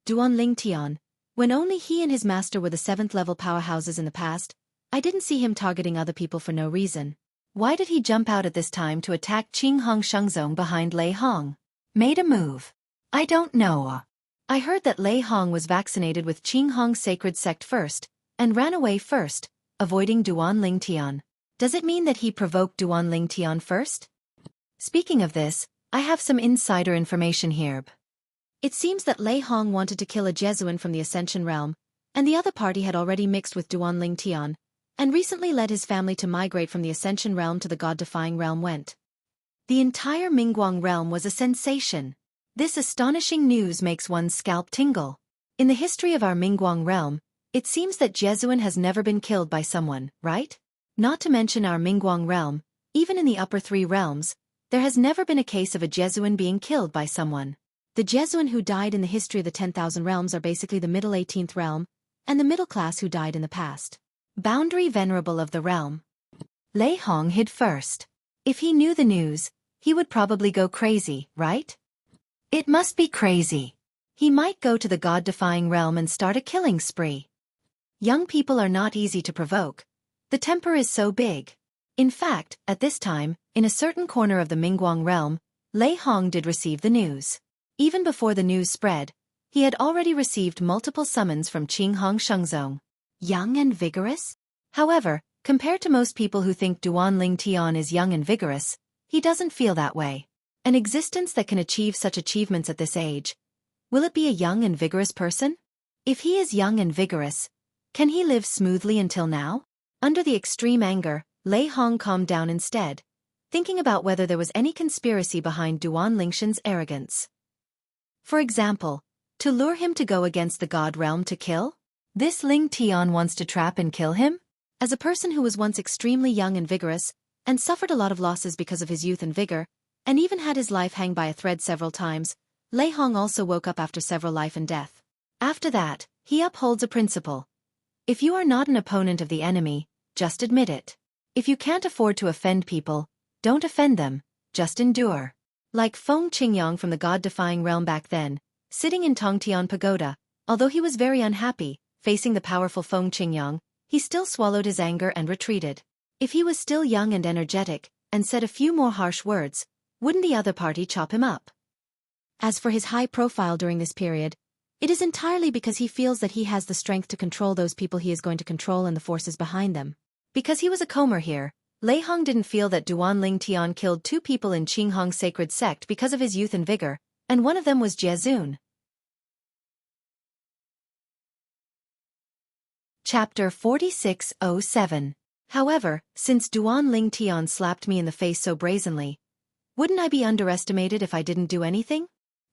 S1: Duanling Tian, when only he and his master were the 7th-level powerhouses in the past, I didn't see him targeting other people for no reason. Why did he jump out at this time to attack Qing Hong Shengzong behind Lei Hong? Made a move. I don't know. I heard that Lei Hong was vaccinated with Qing Hong's sacred sect first, and ran away first, avoiding Duanling Tian. Does it mean that he provoked Duanling Tian first? Speaking of this, I have some insider information here. It seems that Lei Hong wanted to kill a Jesuan from the Ascension realm, and the other party had already mixed with Duanling Tian, and recently led his family to migrate from the Ascension realm to the god-defying realm went. The entire Mingguang realm was a sensation. This astonishing news makes one's scalp tingle. In the history of our Mingguang realm, it seems that Jesuan has never been killed by someone, right? Not to mention our Mingguang realm, even in the upper 3 realms, there has never been a case of a Jesuan being killed by someone. The Jesuan who died in the history of the 10,000 realms are basically the middle 18th realm, and the middle class who died in the past. Boundary venerable of the realm. Lei Hong hid first. If he knew the news, he would probably go crazy, right? It must be crazy. He might go to the god-defying realm and start a killing spree. Young people are not easy to provoke. The temper is so big. In fact, at this time, in a certain corner of the Mingguang realm, Lei Hong did receive the news. Even before the news spread, he had already received multiple summons from Qing Hong Shengzong. Young and vigorous? However, compared to most people who think Duanling Tian is young and vigorous, he doesn't feel that way. An existence that can achieve such achievements at this age. Will it be a young and vigorous person? If he is young and vigorous, can he live smoothly until now? Under the extreme anger, Lei Hong calmed down instead, thinking about whether there was any conspiracy behind Duanling Tian's arrogance. For example, to lure him to go against the god realm to kill? This Ling Tian wants to trap and kill him? As a person who was once extremely young and vigorous, and suffered a lot of losses because of his youth and vigor, and even had his life hang by a thread several times, Lei Hong also woke up after several life and death. After that, he upholds a principle. If you are not an opponent of the enemy, just admit it. If you can't afford to offend people, don't offend them, just endure. Like Feng Qingyang from the god-defying realm back then, sitting in Tongtian Pagoda, although he was very unhappy, facing the powerful Feng Qingyang, he still swallowed his anger and retreated. If he was still young and energetic, and said a few more harsh words, wouldn't the other party chop him up? As for his high profile during this period, it is entirely because he feels that he has the strength to control those people he is going to control and the forces behind them. Because he was a comer here, Lei Hong didn't feel that Duanling Tian killed 2 people in Qing Hong's sacred sect because of his youth and vigor, and one of them was Jezun. Chapter 4607. However, since Duanling Tian slapped me in the face so brazenly, wouldn't I be underestimated if I didn't do anything?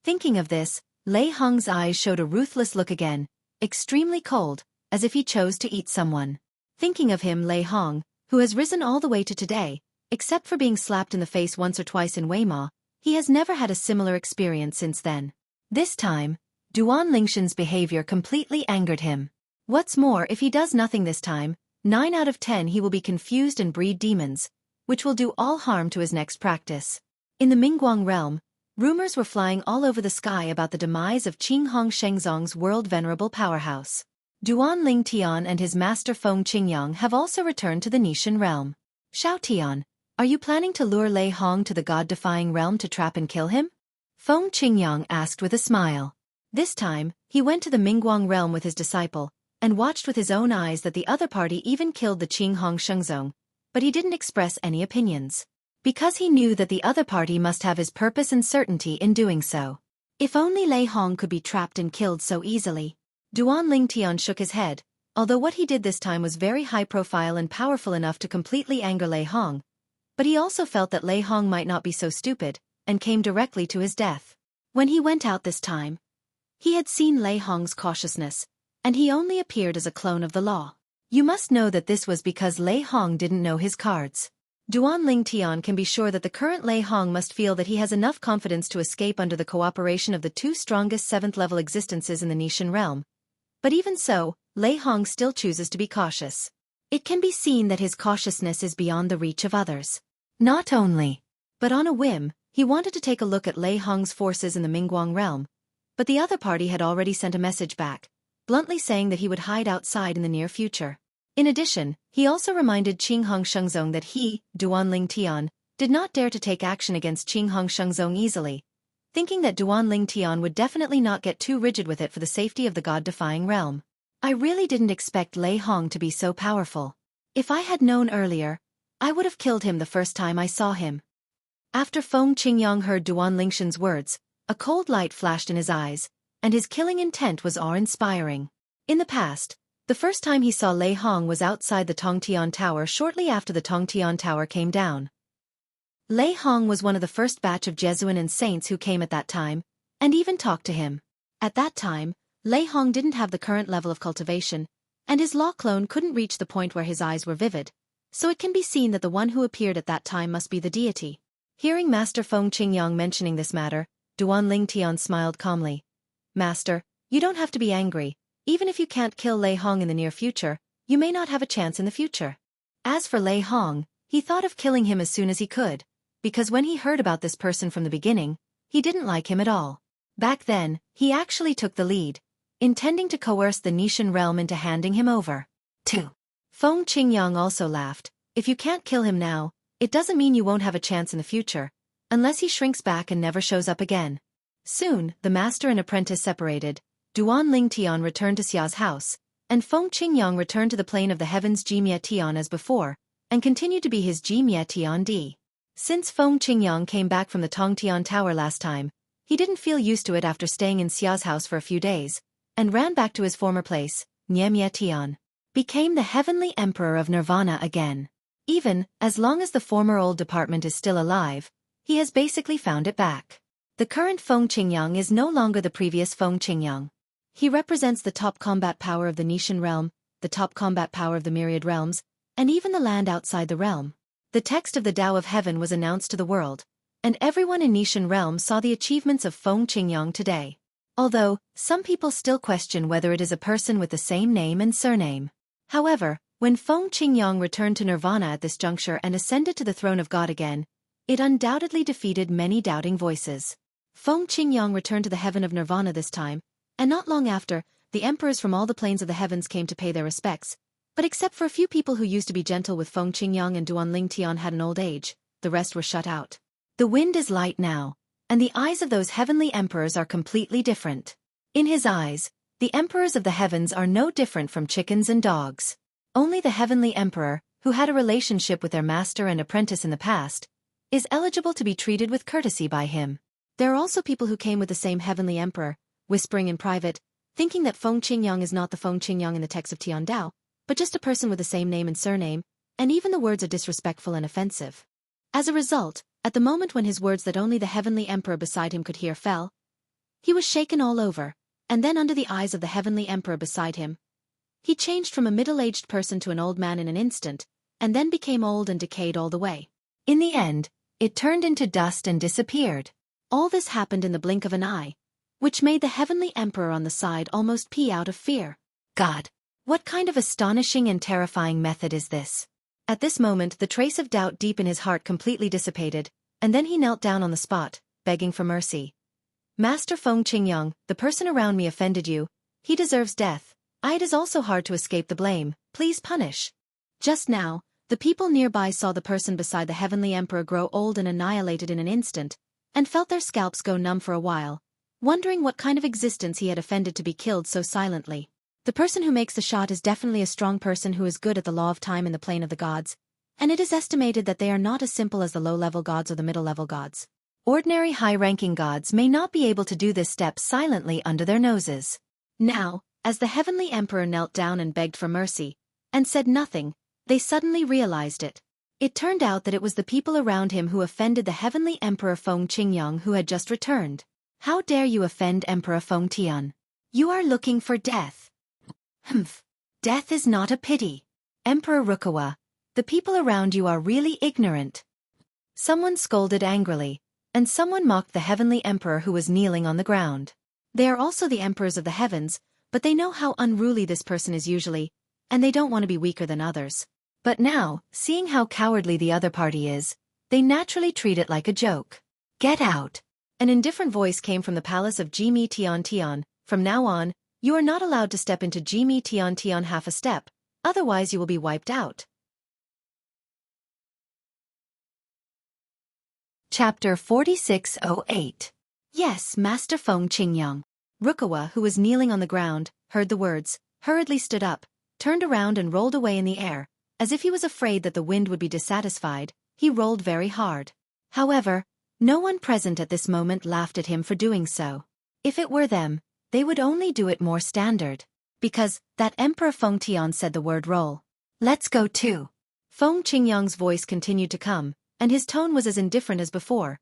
S1: Thinking of this, Lei Hong's eyes showed a ruthless look again, extremely cold, as if he chose to eat someone. Thinking of him, Lei Hong, who has risen all the way to today, except for being slapped in the face once or twice in Weimar, he has never had a similar experience since then. This time, Duanling Tian's behavior completely angered him. What's more, if he does nothing this time, 9 out of 10 he will be confused and breed demons, which will do all harm to his next practice. In the Mingguang realm, rumors were flying all over the sky about the demise of Qing Hong Shengzong's world-venerable powerhouse. Duanling Tian and his master Feng Qingyang have also returned to the Nishan realm. Xiao Tian, are you planning to lure Lei Hong to the god-defying realm to trap and kill him? Feng Qingyang asked with a smile. This time, he went to the Mingguang realm with his disciple, and watched with his own eyes that the other party even killed the Qing Hong Shengzong, but he didn't express any opinions. Because he knew that the other party must have his purpose and certainty in doing so. If only Lei Hong could be trapped and killed so easily. Duanling Tian shook his head, although what he did this time was very high-profile and powerful enough to completely anger Lei Hong, but he also felt that Lei Hong might not be so stupid, and came directly to his death. When he went out this time, he had seen Lei Hong's cautiousness, and he only appeared as a clone of the law. You must know that this was because Lei Hong didn't know his cards. Duan Ling Tian can be sure that the current Lei Hong must feel that he has enough confidence to escape under the cooperation of the two strongest 7th-level existences in the Nishan realm. But even so, Lei Hong still chooses to be cautious. It can be seen that his cautiousness is beyond the reach of others. Not only, but on a whim, he wanted to take a look at Lei Hong's forces in the Mingguang realm, but the other party had already sent a message back, bluntly saying that he would hide outside in the near future. In addition, he also reminded Qinghong Shengzong that he, Duan Ling Tian, did not dare to take action against Qinghong Shengzong easily, thinking that Duan Ling Tian would definitely not get too rigid with it for the safety of the god-defying realm. I really didn't expect Lei Hong to be so powerful. If I had known earlier, I would have killed him the first time I saw him. After Feng Qingyang heard Duan Lingshan's words, a cold light flashed in his eyes, and his killing intent was awe-inspiring. In the past, the first time he saw Lei Hong was outside the Tongtian Tower shortly after the Tongtian Tower came down. Lei Hong was one of the first batch of Jesuan and saints who came at that time, and even talked to him. At that time, Lei Hong didn't have the current level of cultivation, and his law clone couldn't reach the point where his eyes were vivid, so it can be seen that the one who appeared at that time must be the deity. Hearing Master Feng Qingyang mentioning this matter, Duan Ling Tian smiled calmly. Master, you don't have to be angry. Even if you can't kill Lei Hong in the near future, you may not have a chance in the future. As for Lei Hong, he thought of killing him as soon as he could, because when he heard about this person from the beginning, he didn't like him at all. Back then, he actually took the lead, intending to coerce the Nishan realm into handing him over. 2. Feng Qingyang also laughed. If you can't kill him now, it doesn't mean you won't have a chance in the future, unless he shrinks back and never shows up again. Soon, the master and apprentice separated. Duan Ling Tian returned to Xia's house, and Feng Qingyang returned to the plane of the heavens Jimie Tian as before, and continued to be his Jimie Tian D. Since Feng Qingyang came back from the Tongtian Tower last time, he didn't feel used to it after staying in Xia's house for a few days, and ran back to his former place. Niemie Tian became the heavenly emperor of Nirvana again. Even, as long as the former old department is still alive, he has basically found it back. The current Feng Qingyang is no longer the previous Feng Qingyang. He represents the top combat power of the Nishan realm, the top combat power of the myriad realms, and even the land outside the realm. The text of the Tao of Heaven was announced to the world, and everyone in Nishan realm saw the achievements of Feng Qingyang today. Although, some people still question whether it is a person with the same name and surname. However, when Feng Qingyang returned to Nirvana at this juncture and ascended to the throne of God again, it undoubtedly defeated many doubting voices. Feng Qingyang returned to the heaven of Nirvana this time, and not long after, the emperors from all the planes of the heavens came to pay their respects, but except for a few people who used to be gentle with Feng Qingyang and Duan Ling Tian had an old age, the rest were shut out. The wind is light now, and the eyes of those heavenly emperors are completely different. In his eyes, the emperors of the heavens are no different from chickens and dogs. Only the heavenly emperor, who had a relationship with their master and apprentice in the past, is eligible to be treated with courtesy by him. There are also people who came with the same heavenly emperor, whispering in private, thinking that Feng Qingyang is not the Feng Qingyang in the text of Tian Dao, but just a person with the same name and surname, and even the words are disrespectful and offensive. As a result, at the moment when his words that only the heavenly emperor beside him could hear fell, he was shaken all over, and then under the eyes of the heavenly emperor beside him, he changed from a middle-aged person to an old man in an instant, and then became old and decayed all the way. In the end, it turned into dust and disappeared. All this happened in the blink of an eye, which made the heavenly emperor on the side almost pee out of fear. God! What kind of astonishing and terrifying method is this? At this moment the trace of doubt deep in his heart completely dissipated, and then he knelt down on the spot, begging for mercy. Master Feng Qingyang, the person around me offended you. He deserves death. It is also hard to escape the blame. Please punish. Just now, the people nearby saw the person beside the heavenly emperor grow old and annihilated in an instant, and felt their scalps go numb for a while, wondering what kind of existence he had offended to be killed so silently. The person who makes the shot is definitely a strong person who is good at the law of time in the plane of the gods, and it is estimated that they are not as simple as the low-level gods or the middle-level gods. Ordinary high-ranking gods may not be able to do this step silently under their noses. Now, as the heavenly emperor knelt down and begged for mercy, and said nothing, they suddenly realized it. It turned out that it was the people around him who offended the heavenly emperor Feng Qingyang who had just returned. How dare you offend Emperor Feng Tian? You are looking for death. Humph. Death is not a pity. Emperor Rukawa, The people around you are really ignorant. Someone scolded angrily, and someone mocked the heavenly emperor who was kneeling on the ground. They are also the emperors of the heavens, but they know how unruly this person is usually, and they don't want to be weaker than others. But now, seeing how cowardly the other party is, they naturally treat it like a joke. Get out! An indifferent voice came from the palace of Jimi Tian Tian. From now on, you are not allowed to step into Jimi Tian Tian half a step, otherwise you will be wiped out. Chapter 4608. Yes, Master Feng Qingyang. Rukawa, who was kneeling on the ground, heard the words, hurriedly stood up, turned around and rolled away in the air. As if he was afraid that the wind would be dissatisfied, he rolled very hard. However, no one present at this moment laughed at him for doing so. If it were them, they would only do it more standard. Because, that Emperor Feng Tian said the word roll. Let's go too. Feng Qingyang's voice continued to come, and his tone was as indifferent as before.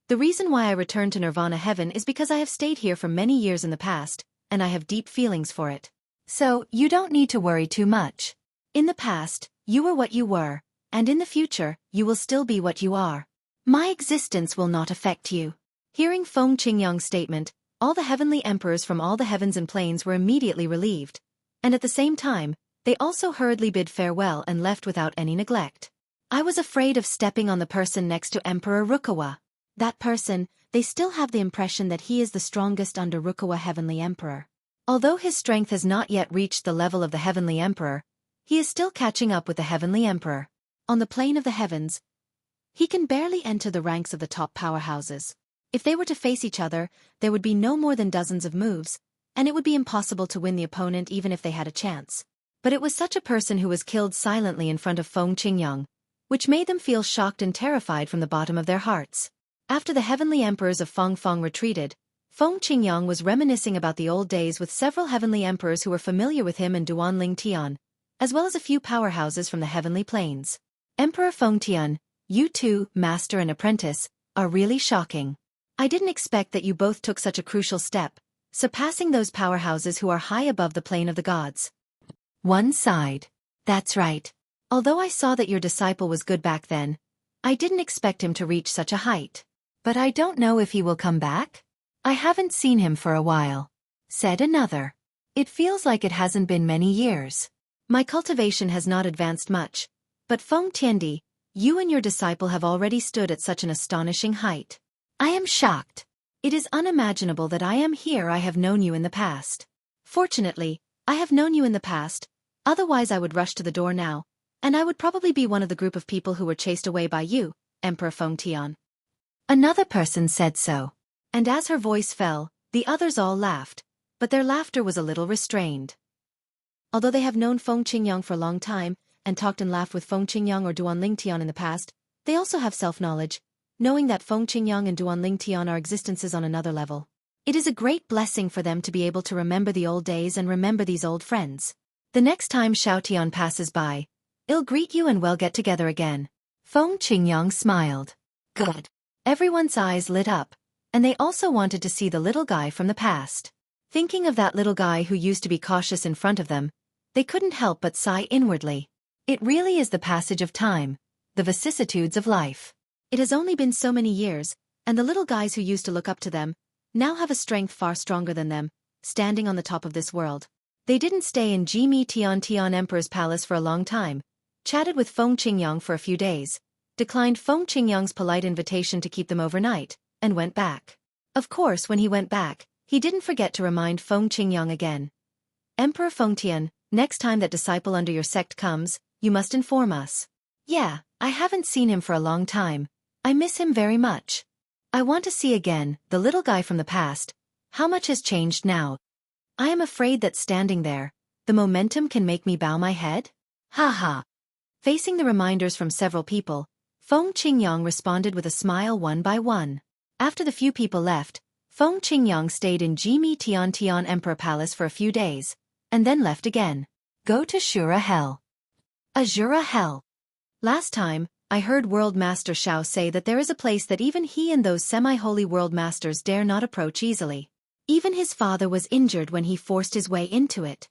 S1: The reason why I returned to Nirvana Heaven is because I have stayed here for many years in the past, and I have deep feelings for it. So, you don't need to worry too much. In the past, you were what you were, and in the future, you will still be what you are. My existence will not affect you. Hearing Feng Qingyang's statement, all the heavenly emperors from all the heavens and planes were immediately relieved, and at the same time, they also hurriedly bid farewell and left without any neglect. I was afraid of stepping on the person next to Emperor Rukawa. That person, they still have the impression that he is the strongest under Rukawa Heavenly Emperor. Although his strength has not yet reached the level of the Heavenly Emperor, he is still catching up with the Heavenly Emperor. On the plane of the heavens, he can barely enter the ranks of the top powerhouses. If they were to face each other, there would be no more than dozens of moves, and it would be impossible to win the opponent even if they had a chance. But it was such a person who was killed silently in front of Feng Qingyang, which made them feel shocked and terrified from the bottom of their hearts. After the heavenly emperors of Feng retreated, Feng Qingyang was reminiscing about the old days with several heavenly emperors who were familiar with him in Duanling Tian, as well as a few powerhouses from the heavenly plains. Emperor Feng Tian, you two, master and apprentice, are really shocking. I didn't expect that you both took such a crucial step, surpassing those powerhouses who are high above the plane of the gods. One sighed. That's right. Although I saw that your disciple was good back then, I didn't expect him to reach such a height. But I don't know if he will come back. I haven't seen him for a while. Said another. It feels like it hasn't been many years. My cultivation has not advanced much, but Feng Tiandi, you and your disciple have already stood at such an astonishing height. I am shocked. It is unimaginable that I am here. I have known you in the past. Fortunately, I have known you in the past, otherwise I would rush to the door now, and I would probably be one of the group of people who were chased away by you, Emperor Feng Tian. Another person said so. And as her voice fell, the others all laughed, but their laughter was a little restrained. Although they have known Feng Qingyang for a long time, and talked and laughed with Feng Qingyang or Duanling Tian in the past, they also have self-knowledge, knowing that Feng Qingyang and Duanling Tian are existences on another level. It is a great blessing for them to be able to remember the old days and remember these old friends. The next time Xiao Tian passes by, I'll greet you and we'll get together again. Feng Qingyang smiled. Good. Everyone's eyes lit up, and they also wanted to see the little guy from the past. Thinking of that little guy who used to be cautious in front of them, they couldn't help but sigh inwardly. It really is the passage of time, the vicissitudes of life. It has only been so many years, and the little guys who used to look up to them now have a strength far stronger than them, standing on the top of this world. They didn't stay in Jimi Tian Tian Emperor's palace for a long time, chatted with Feng Qingyang for a few days, declined Feng Qingyang's polite invitation to keep them overnight, and went back. Of course, when he went back, he didn't forget to remind Feng Qingyang again. Emperor Feng Tian, next time that disciple under your sect comes, you must inform us. Yeah, I haven't seen him for a long time. I miss him very much. I want to see again, the little guy from the past. How much has changed now? I am afraid that standing there, the momentum can make me bow my head? Ha ha. Facing the reminders from several people, Feng Qingyang responded with a smile one by one. After the few people left, Feng Qingyang stayed in Jimi Tian Tian Emperor Palace for a few days, and then left again. Go to Shura Hell. Azura Hell. Last time, I heard World Master Xiao say that there is a place that even he and those semi-holy world masters dare not approach easily. Even his father was injured when he forced his way into it.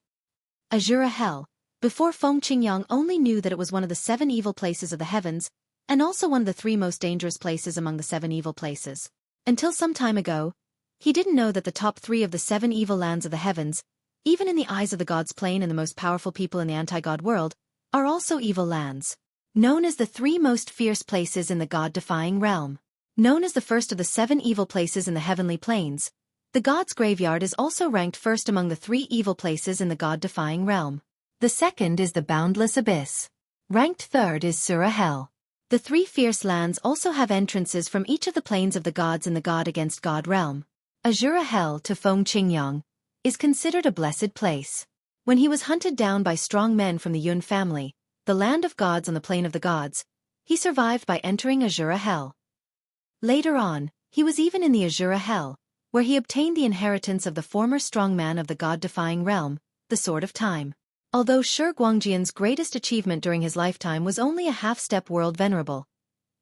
S1: Azura Hell. Before Feng Qingyang only knew that it was one of the 7 evil places of the heavens, and also one of the 3 most dangerous places among the 7 evil places. Until some time ago, he didn't know that the top 3 of the 7 evil lands of the heavens, even in the eyes of the gods' plane and the most powerful people in the anti-god world, are also evil lands. Known as the 3 most fierce places in the god-defying realm. Known as the first of the 7 evil places in the heavenly planes, the god's graveyard is also ranked first among the 3 evil places in the god-defying realm. The second is the boundless abyss. Ranked third is Sura Hell. The 3 fierce lands also have entrances from each of the planes of the gods in the god against god realm. Azura Hell to Feng Qingyang is considered a blessed place. When he was hunted down by strong men from the Yun family, the land of gods on the plane of the gods, he survived by entering Azura Hell. Later on, he was even in the Azura Hell, where he obtained the inheritance of the former strongman of the god-defying realm, the Sword of Time. Although Shi Guangjian's greatest achievement during his lifetime was only a half-step world venerable,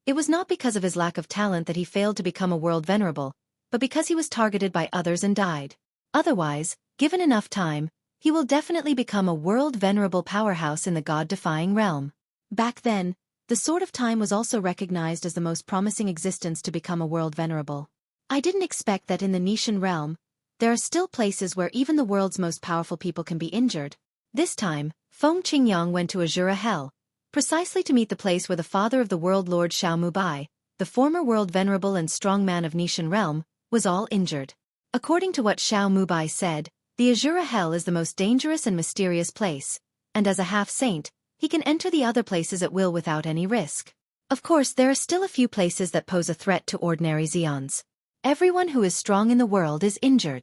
S1: it was not because of his lack of talent that he failed to become a world venerable, but because he was targeted by others and died. Otherwise, given enough time, he will definitely become a world venerable powerhouse in the god-defying realm. Back then, the Sword of Time was also recognized as the most promising existence to become a world venerable. I didn't expect that in the Nishan realm, there are still places where even the world's most powerful people can be injured. This time, Feng Qingyang went to Azura Hell, precisely to meet the place where the father of the world Lord Xiao Mubai, the former world venerable and strong man of Nishan realm, was all injured. According to what Xiao Mubai said, the Azura Hell is the most dangerous and mysterious place, and as a half-saint, he can enter the other places at will without any risk. Of course, there are still a few places that pose a threat to ordinary Xians. Everyone who is strong in the world is injured.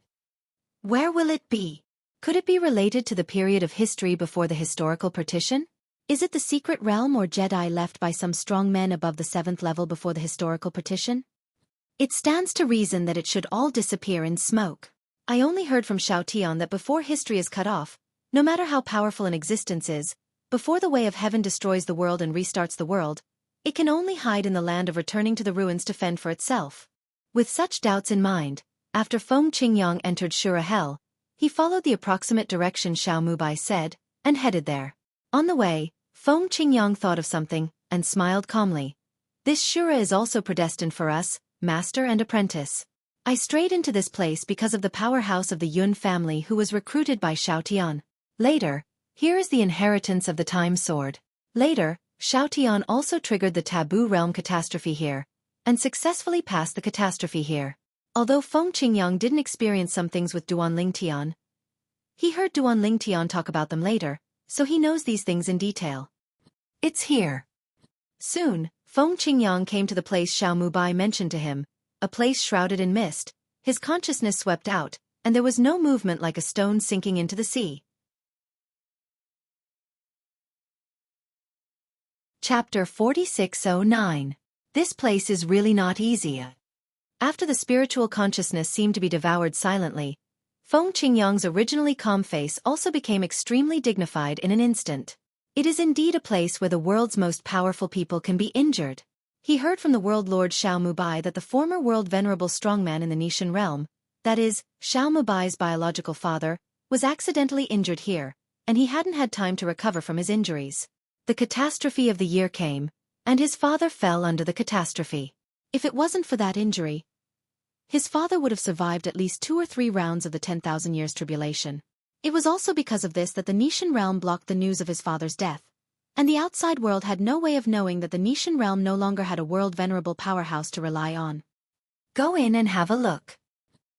S1: Where will it be? Could it be related to the period of history before the historical partition? Is it the secret realm or Jedi left by some strong men above the 7th level before the historical partition? It stands to reason that it should all disappear in smoke. I only heard from Xiao Tian that before history is cut off, no matter how powerful an existence is, before the way of heaven destroys the world and restarts the world, it can only hide in the land of returning to the ruins to fend for itself. With such doubts in mind, after Feng Qingyang entered Shura Hell, he followed the approximate direction Xiao Mubai said, and headed there. On the way, Feng Qingyang thought of something, and smiled calmly. This Shura is also predestined for us, master and apprentice. I strayed into this place because of the powerhouse of the Yun family who was recruited by Xiao Tian. Later, here is the inheritance of the Time Sword. Later, Xiao Tian also triggered the Taboo Realm catastrophe here, and successfully passed the catastrophe here. Although Feng Qingyang didn't experience some things with Duan Lingtian, he heard Duan Lingtian talk about them later, so he knows these things in detail. It's here. Soon, Feng Qingyang came to the place Xiao Mubai mentioned to him, a place shrouded in mist. His consciousness swept out, and there was no movement like a stone sinking into the sea. Chapter 4609. This place is really not easy. After the spiritual consciousness seemed to be devoured silently, Feng Qingyang's originally calm face also became extremely dignified in an instant. It is indeed a place where the world's most powerful people can be injured. He heard from the world lord Xiao Mubai that the former world venerable strongman in the Nishan realm, that is, Xiao Mubai's biological father, was accidentally injured here, and he hadn't had time to recover from his injuries. The catastrophe of the year came, and his father fell under the catastrophe. If it wasn't for that injury, his father would have survived at least 2 or 3 rounds of the 10,000 years tribulation. It was also because of this that the Nishan realm blocked the news of his father's death, and the outside world had no way of knowing that the Nishan realm no longer had a world venerable powerhouse to rely on. Go in and have a look.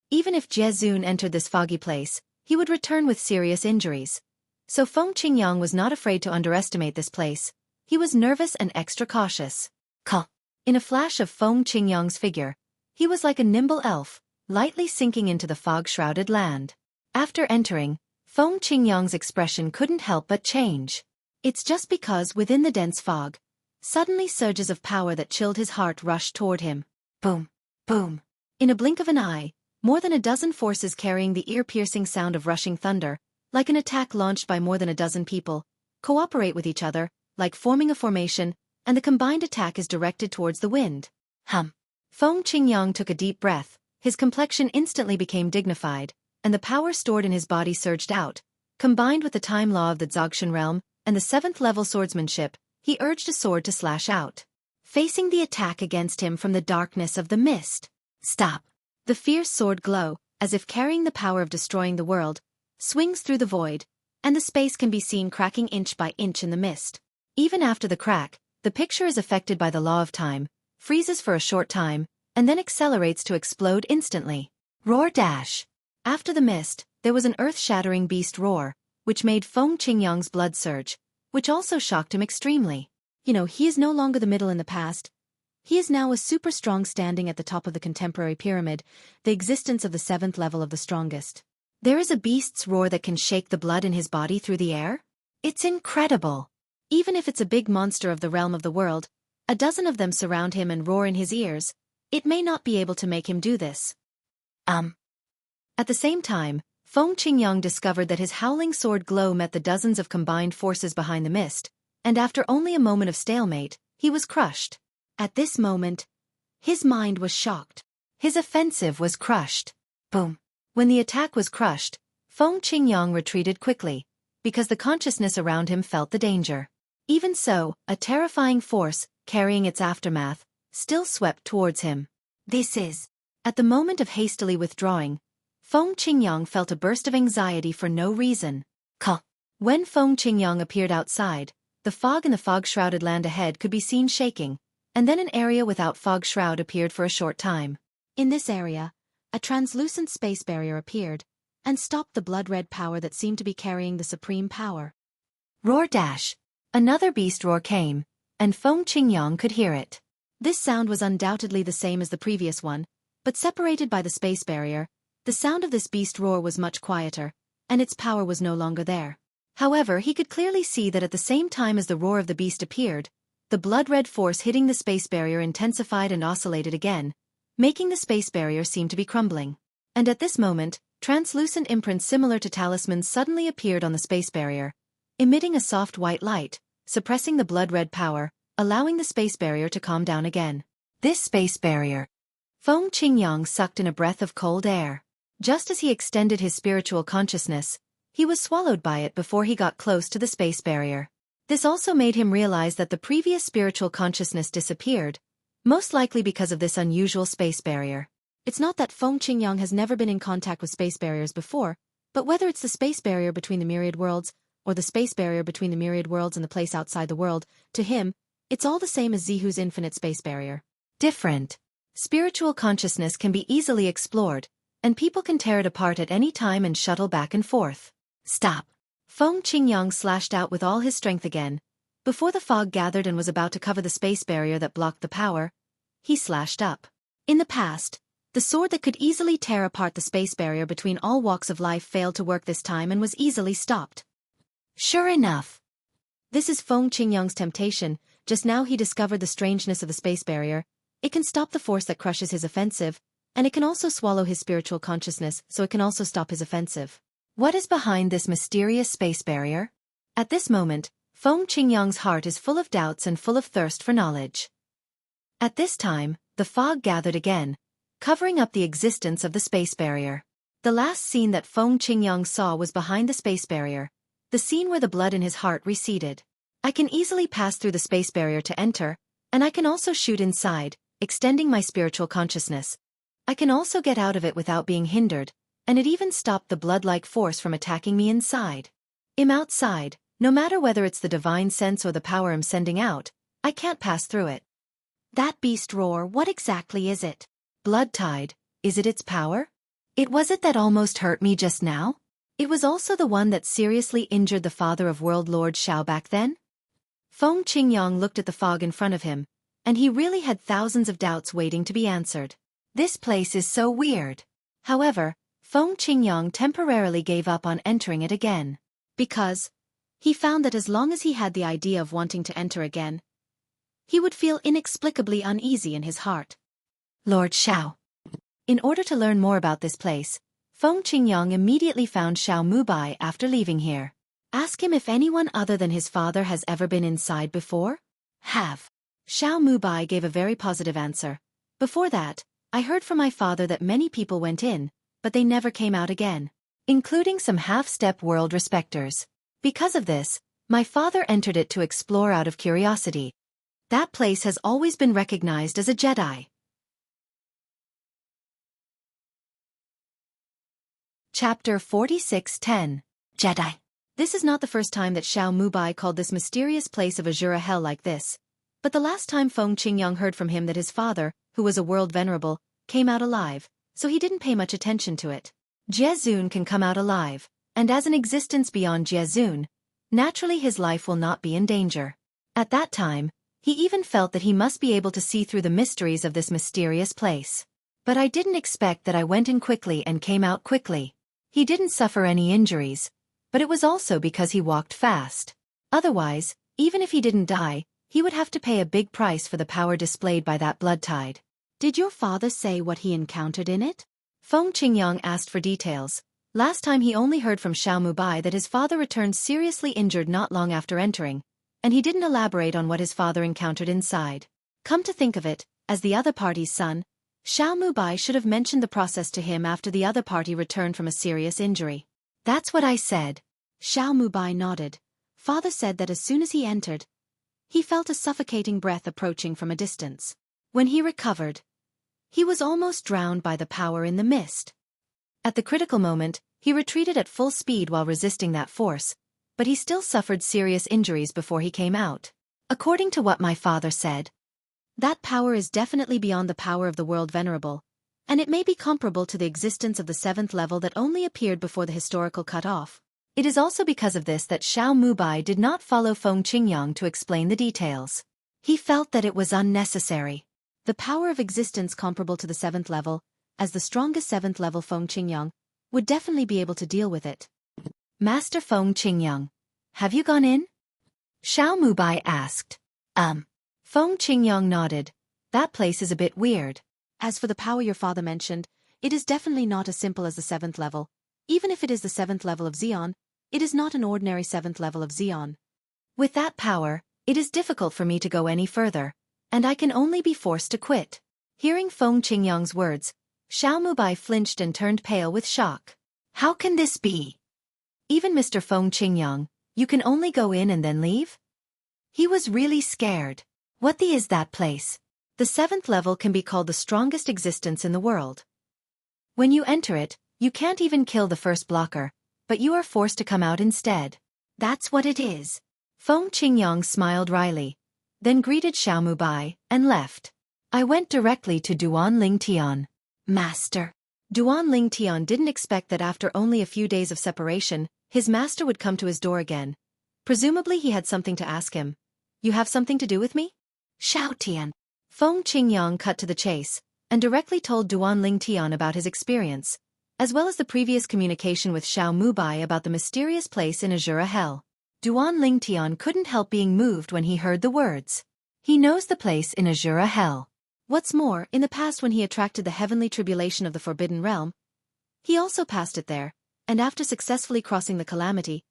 S1: Even if Jezun entered this foggy place, he would return with serious injuries. So Feng Qingyang was not afraid to underestimate this place. He was nervous and extra cautious. In a flash of Feng Qingyang's figure, he was like a nimble elf, lightly sinking into the fog-shrouded land. After entering, Feng Qingyang's expression couldn't help but change. It's just because within the dense fog, suddenly surges of power that chilled his heart rushed toward him. Boom, boom. In a blink of an eye, more than a dozen forces carrying the ear-piercing sound of rushing thunder, like an attack launched by more than a dozen people, cooperate with each other, like forming a formation, and the combined attack is directed towards the wind. Feng Qingyang took a deep breath, his complexion instantly became dignified, and the power stored in his body surged out, Combined with the time law of the Dzogchen realm and the 7th level swordsmanship, he urged a sword to slash out, facing the attack against him from the darkness of the mist. Stop! The fierce sword glow, as if carrying the power of destroying the world, swings through the void, and the space can be seen cracking inch by inch in the mist. Even after the crack, the picture is affected by the law of time, freezes for a short time, and then accelerates to explode instantly. Roar dash! After the mist, there was an earth-shattering beast roar, which made Feng Qingyang's blood surge, which also shocked him extremely. He is no longer the middle in the past. He is now a super strong standing at the top of the contemporary pyramid, the existence of the 7th level of the strongest. There is a beast's roar that can shake the blood in his body through the air? It's incredible! Even if it's a big monster of the realm of the world, a dozen of them surround him and roar in his ears, it may not be able to make him do this. At the same time, Feng Qingyang discovered that his howling sword glow met the dozens of combined forces behind the mist, and after only a moment of stalemate, he was crushed. At this moment, his mind was shocked. His offensive was crushed. Boom! When the attack was crushed, Feng Qingyang retreated quickly, because the consciousness around him felt the danger. Even so, a terrifying force, carrying its aftermath, still swept towards him. At the moment of hastily withdrawing, Feng Qingyang felt a burst of anxiety for no reason. When Feng Qingyang appeared outside, the fog in the fog-shrouded land ahead could be seen shaking, and then an area without fog shroud appeared for a short time. In this area, a translucent space barrier appeared, and stopped the blood-red power that seemed to be carrying the supreme power. Roar dash! Another beast roar came, and Feng Qingyang could hear it. This sound was undoubtedly the same as the previous one, but separated by the space barrier, the sound of this beast roar was much quieter, and its power was no longer there. However, he could clearly see that at the same time as the roar of the beast appeared, the blood-red force hitting the space barrier intensified and oscillated again, making the space barrier seem to be crumbling. And at this moment, translucent imprints similar to talismans suddenly appeared on the space barrier, emitting a soft white light, suppressing the blood-red power, allowing the space barrier to calm down again. This space barrier. Feng Qingyang sucked in a breath of cold air. Just as he extended his spiritual consciousness, he was swallowed by it before he got close to the space barrier. This also made him realize that the previous spiritual consciousness disappeared, most likely because of this unusual space barrier. It's not that Feng Qingyang has never been in contact with space barriers before, but whether it's the space barrier between the myriad worlds, or the space barrier between the myriad worlds and the place outside the world, to him, it's all the same as Zihu's infinite space barrier. Different. Spiritual consciousness can be easily explored, and people can tear it apart at any time and shuttle back and forth. Stop! Feng Qingyang slashed out with all his strength again. Before the fog gathered and was about to cover the space barrier that blocked the power, he slashed up. In the past, the sword that could easily tear apart the space barrier between all walks of life failed to work this time and was easily stopped. Sure enough. This is Feng Qingyang's temptation. Just now he discovered the strangeness of the space barrier. It can stop the force that crushes his offensive, and it can also swallow his spiritual consciousness, so it can also stop his offensive. What is behind this mysterious space barrier? At this moment, Feng Qingyang's heart is full of doubts and full of thirst for knowledge. At this time, the fog gathered again, covering up the existence of the space barrier. The last scene that Feng Qingyang saw was behind the space barrier, the scene where the blood in his heart receded. I can easily pass through the space barrier to enter, and I can also shoot inside, extending my spiritual consciousness. I can also get out of it without being hindered, and it even stopped the blood-like force from attacking me inside. I'm outside, no matter whether it's the divine sense or the power I'm sending out, I can't pass through it. That beast roar, what exactly is it? Blood tide, is it its power? It was it that almost hurt me just now? It was also the one that seriously injured the father of World Lord Xiao back then? Feng Qingyang looked at the fog in front of him, and he really had thousands of doubts waiting to be answered. This place is so weird. However, Feng Qingyang temporarily gave up on entering it again. Because he found that as long as he had the idea of wanting to enter again, he would feel inexplicably uneasy in his heart. Lord Xiao. In order to learn more about this place, Feng Qingyang immediately found Xiao Mubai after leaving here. Ask him if anyone other than his father has ever been inside before? Have. Xiao Mubai gave a very positive answer. Before that, I heard from my father that many people went in, but they never came out again. including some half-step world respecters. Because of this, my father entered it to explore out of curiosity. That place has always been recognized as a Jedi. Chapter 46:10. Jedi. This is not the first time that Xiao Mubai called this mysterious place of Azura Hell like this, but the last time Feng Qingyang heard from him that his father, who was a world venerable, came out alive, so he didn't pay much attention to it. Jiezun can come out alive, and as an existence beyond Jiezun, naturally his life will not be in danger. At that time, he even felt that he must be able to see through the mysteries of this mysterious place. But I didn't expect that I went in quickly and came out quickly. He didn't suffer any injuries, but it was also because he walked fast. Otherwise, even if he didn't die, he would have to pay a big price for the power displayed by that blood tide. Did your father say what he encountered in it? Feng Qingyang asked for details. Last time he only heard from Xiao Mubai that his father returned seriously injured not long after entering, and he didn't elaborate on what his father encountered inside. Come to think of it, as the other party's son, Xiao Mubai should have mentioned the process to him after the other party returned from a serious injury. That's what I said. Xiao Mubai nodded. Father said that as soon as he entered, he felt a suffocating breath approaching from a distance. When he recovered, he was almost drowned by the power in the mist. At the critical moment, he retreated at full speed while resisting that force, but he still suffered serious injuries before he came out. According to what my father said, that power is definitely beyond the power of the world venerable, and it may be comparable to the existence of the 7th level that only appeared before the historical cut-off. It is also because of this that Xiao Mubai did not follow Feng Qingyang to explain the details. He felt that it was unnecessary. The power of existence comparable to the 7th level, as the strongest 7th level Feng Qingyang, would definitely be able to deal with it. Master Feng Qingyang, have you gone in? Xiao Mubai asked. Feng Qingyang nodded. That place is a bit weird. As for the power your father mentioned, it is definitely not as simple as the 7th level. Even if it is the 7th level of Xion, it is not an ordinary 7th level of Xion. With that power, it is difficult for me to go any further, and I can only be forced to quit. Hearing Feng Qingyang's words, Xiao Mubai flinched and turned pale with shock. How can this be? Even Mr. Feng Qingyang, you can only go in and then leave? He was really scared. What is that place? The 7th level can be called the strongest existence in the world. When you enter it, you can't even kill the first blocker, but you are forced to come out instead. That's what it is. Feng Qingyang smiled wryly, then greeted Xiao Mubai, and left. I went directly to Duan Ling Tian. Master. Duan Ling Tian didn't expect that after only a few days of separation, his master would come to his door again. Presumably he had something to ask him. You have something to do with me? Xiao Tian. Feng Qingyang cut to the chase, and directly told Duan Ling Tian about his experience, as well as the previous communication with Xiao Mubai about the mysterious place in Azura Hell. Duan Ling Tian couldn't help being moved when he heard the words. He knows the place in Azura Hell. What's more, in the past when he attracted the heavenly tribulation of the Forbidden Realm, he also passed it there, and after successfully crossing the calamity,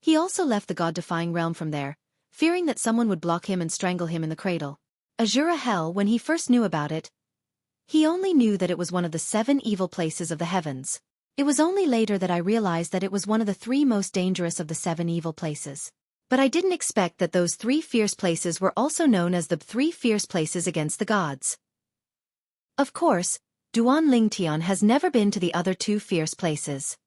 S1: he also left the god-defying realm from there, fearing that someone would block him and strangle him in the cradle. Azura Hell, when he first knew about it, he only knew that it was one of the 7 evil places of the heavens. It was only later that I realized that it was one of the 3 most dangerous of the 7 evil places. But I didn't expect that those 3 fierce places were also known as the 3 fierce places against the gods. Of course, Duan Ling Tian has never been to the other 2 fierce places.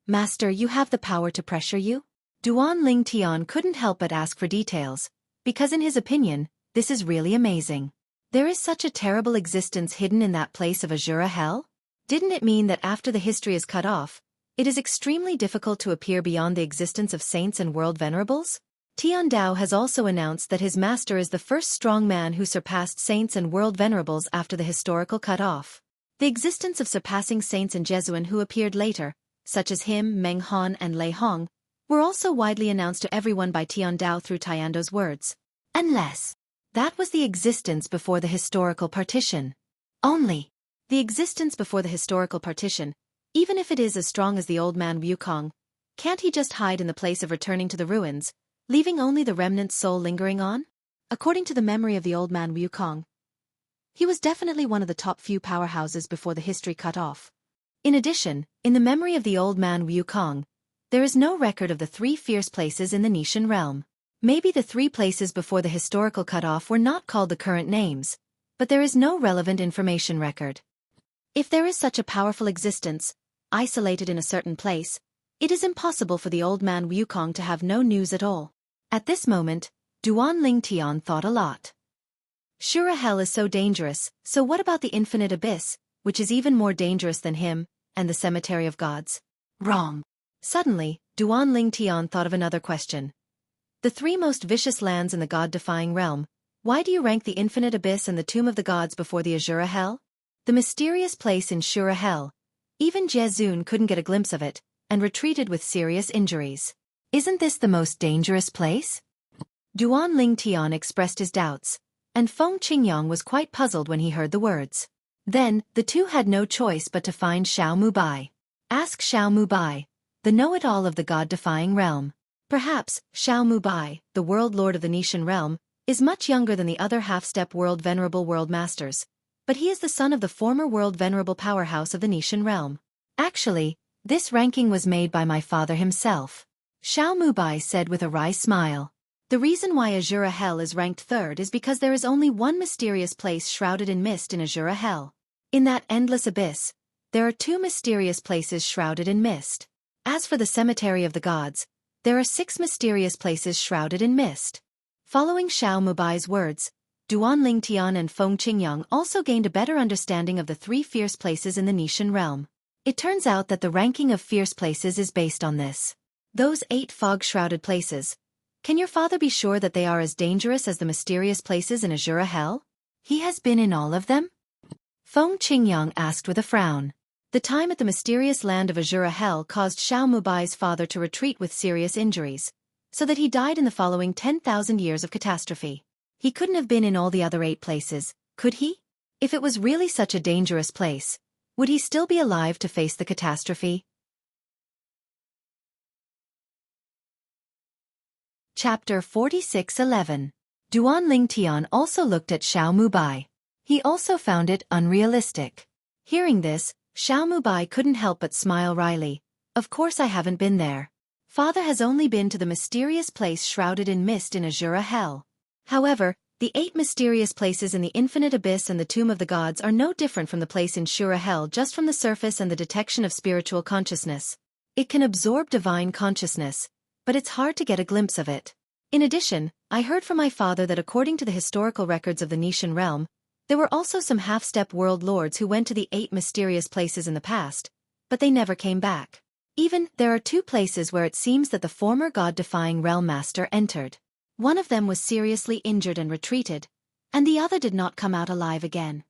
S1: Master, you have the power to pressure you? Duan Ling Tian couldn't help but ask for details, because in his opinion, this is really amazing. There is such a terrible existence hidden in that place of Azura Hell? Didn't it mean that after the history is cut off, it is extremely difficult to appear beyond the existence of saints and world venerables? Tian Dao has also announced that his master is the first strong man who surpassed saints and world venerables after the historical cut off. The existence of surpassing saints and Jesuan who appeared later, such as him, Meng Han and Lei Hong, were also widely announced to everyone by Tian Dao through Tiando's words. Unless that was the existence before the historical partition. Only the existence before the historical partition, even if it is as strong as the old man Wukong, can't he just hide in the place of returning to the ruins, leaving only the remnant soul lingering on? According to the memory of the old man Wukong, he was definitely one of the top few powerhouses before the history cut off. In addition, in the memory of the old man Wukong, there is no record of the 3 fierce places in the Nishan realm. Maybe the 3 places before the historical cutoff were not called the current names, but there is no relevant information record. If there is such a powerful existence, isolated in a certain place, it is impossible for the old man Wukong to have no news at all. At this moment, Duan Ling Tian thought a lot. Shura Hell is so dangerous, so what about the infinite abyss, which is even more dangerous than him, and the cemetery of gods? Wrong. Suddenly, Duan Ling Tian thought of another question. The 3 most vicious lands in the god-defying realm, why do you rank the infinite abyss and the tomb of the gods before the Azura Hell? The mysterious place in Shura Hell. Even Jezun couldn't get a glimpse of it, and retreated with serious injuries. Isn't this the most dangerous place? Duan Ling Tian expressed his doubts, and Feng Qingyang was quite puzzled when he heard the words. Then, the two had no choice but to find Xiao Mubai. Ask Xiao Mubai, the know-it-all of the god-defying realm. Perhaps, Xiao Mubai, the world lord of the Nishan realm, is much younger than the other half-step world venerable world masters, but he is the son of the former world venerable powerhouse of the Nishan realm. Actually, this ranking was made by my father himself. Xiao Mubai said with a wry smile. The reason why Azura Hell is ranked 3rd is because there is only one mysterious place shrouded in mist in Azura Hell. In that endless abyss, there are 2 mysterious places shrouded in mist. As for the cemetery of the gods, there are 6 mysterious places shrouded in mist. Following Xiao Mubai's words, Duan Ling Tian and Feng Qingyang also gained a better understanding of the 3 fierce places in the Nishan realm. It turns out that the ranking of fierce places is based on this. Those 8 fog-shrouded places. Can your father be sure that they are as dangerous as the mysterious places in Azura Hell? He has been in all of them? Feng Qingyang asked with a frown. The time at the mysterious land of Azura Hell caused Xiao Mubai's father to retreat with serious injuries, so that he died in the following 10,000 years of catastrophe. He couldn't have been in all the other 8 places, could he? If it was really such a dangerous place, would he still be alive to face the catastrophe? Chapter 46:11. Duan Ling Tian also looked at Xiao Mubai. He also found it unrealistic. Hearing this, Xiao Mubai couldn't help but smile wryly. Of course I haven't been there. Father has only been to the mysterious place shrouded in mist in Azura Hell. However, the 8 mysterious places in the infinite abyss and the tomb of the gods are no different from the place in Shura Hell just from the surface and the detection of spiritual consciousness. It can absorb divine consciousness, but it's hard to get a glimpse of it. In addition, I heard from my father that according to the historical records of the Nishan realm, there were also some half-step world lords who went to the 8 mysterious places in the past, but they never came back. Even, there are 2 places where it seems that the former god-defying realm master entered. One of them was seriously injured and retreated, and the other did not come out alive again.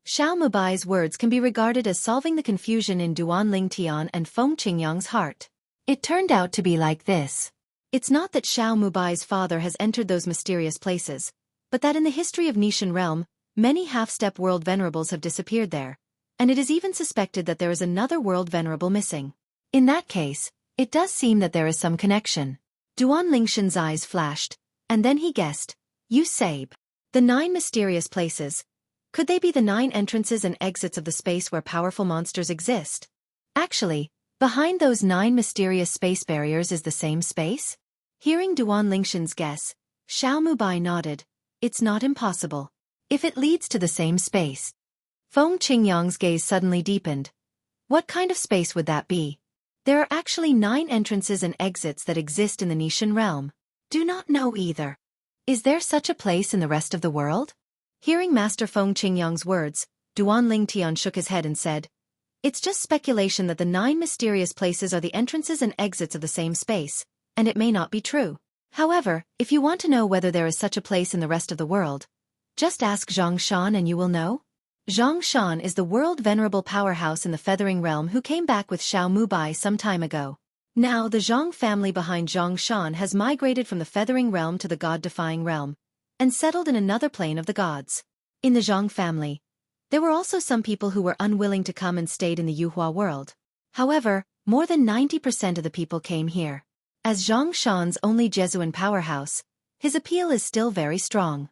S1: Xiao Mubai's words can be regarded as solving the confusion in Duan Ling Tian and Feng Qingyang's heart. It turned out to be like this. It's not that Xiao Mubai's father has entered those mysterious places, but that in the history of Nishan realm, many half-step world venerables have disappeared there, and it is even suspected that there is another world venerable missing. In that case, it does seem that there is some connection. Duan Lingshan's eyes flashed, and then he guessed. You say, the 9 mysterious places. Could they be the 9 entrances and exits of the space where powerful monsters exist? Actually, behind those 9 mysterious space barriers is the same space? Hearing Duan Lingshan's guess, Xiao Mubai nodded. It's not impossible. If it leads to the same space. Feng Qingyang's gaze suddenly deepened. What kind of space would that be? There are actually 9 entrances and exits that exist in the Nishan realm. Do not know either. Is there such a place in the rest of the world? Hearing Master Feng Qingyang's words, Duan Ling Tian shook his head and said, it's just speculation that the 9 mysterious places are the entrances and exits of the same space, and it may not be true. However, if you want to know whether there is such a place in the rest of the world, just ask Zhang Shan and you will know. Zhang Shan is the world venerable powerhouse in the feathering realm who came back with Xiao Mubai some time ago. Now the Zhang family behind Zhang Shan has migrated from the feathering realm to the god-defying realm, and settled in another plane of the gods. In the Zhang family, there were also some people who were unwilling to come and stayed in the Yuhua world. However, more than 90% of the people came here. As Zhang Shan's only Jesuan powerhouse, his appeal is still very strong.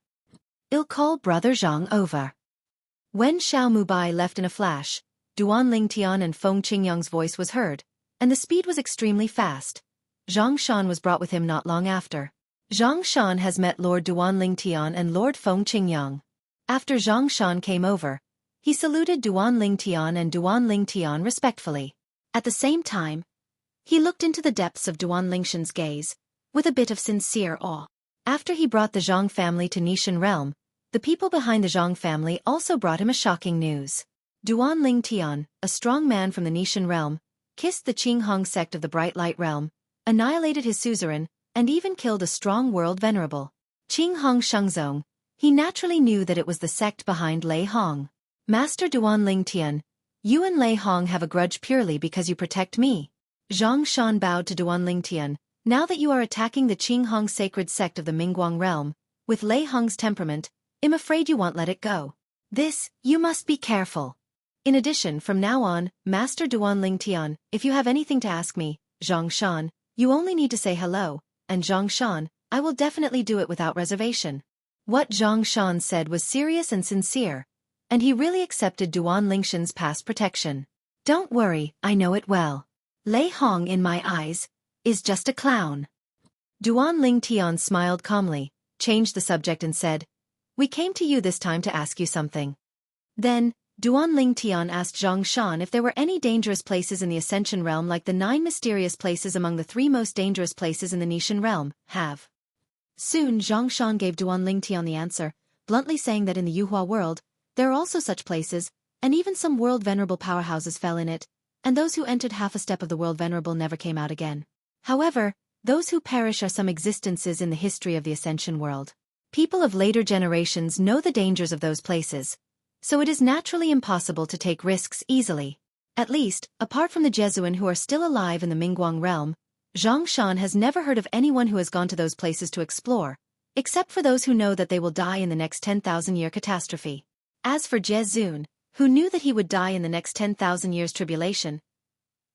S1: I'll call Brother Zhang over. When Xiao Mubai left in a flash, Duan Lingtian and Feng Qingyang's voice was heard, and the speed was extremely fast. Zhang Shan was brought with him not long after. Zhang Shan has met Lord Duan Lingtian and Lord Feng Qingyang. After Zhang Shan came over, he saluted Duan Lingtian and Duan Lingtian respectfully. At the same time, he looked into the depths of Duan Lingshan's gaze, with a bit of sincere awe. After he brought the Zhang family to Nishan realm, the people behind the Zhang family also brought him a shocking news. Duan Lingtian, a strong man from the Nishan realm, kissed the Qinghong sect of the Bright Light realm, annihilated his suzerain, and even killed a strong world venerable. Qinghong Shengzong. He naturally knew that it was the sect behind Lei Hong. Master Duan Lingtian, you and Lei Hong have a grudge purely because you protect me. Zhang Shan bowed to Duan Lingtian. Now that you are attacking the Qinghong sacred sect of the Mingguang realm, with Lei Hong's temperament, I'm afraid you won't let it go. You must be careful. In addition, from now on, Master Duan Lingtian, if you have anything to ask me, Zhang Shan, you only need to say hello, and Zhang Shan, I will definitely do it without reservation. What Zhang Shan said was serious and sincere, and he really accepted Duan Lingshan's past protection. Don't worry, I know it well. Lei Hong, in my eyes, is just a clown. Duan Lingtian smiled calmly, changed the subject and said, we came to you this time to ask you something. Then, Duan Lingtian asked Zhang Shan if there were any dangerous places in the Ascension realm like the 9 mysterious places among the 3 most dangerous places in the Nishan realm, have. Soon Zhang Shan gave Duan Lingtian the answer, bluntly saying that in the Yuhua world, there are also such places, and even some world venerable powerhouses fell in it, and those who entered half a step of the world venerable never came out again. However, those who perish are some existences in the history of the Ascension world. People of later generations know the dangers of those places, so it is naturally impossible to take risks easily. At least, apart from the Jesuan who are still alive in the Mingguang realm, Zhang Shan has never heard of anyone who has gone to those places to explore, except for those who know that they will die in the next 10,000-year catastrophe. As for Jesuan, who knew that he would die in the next 10,000 years tribulation,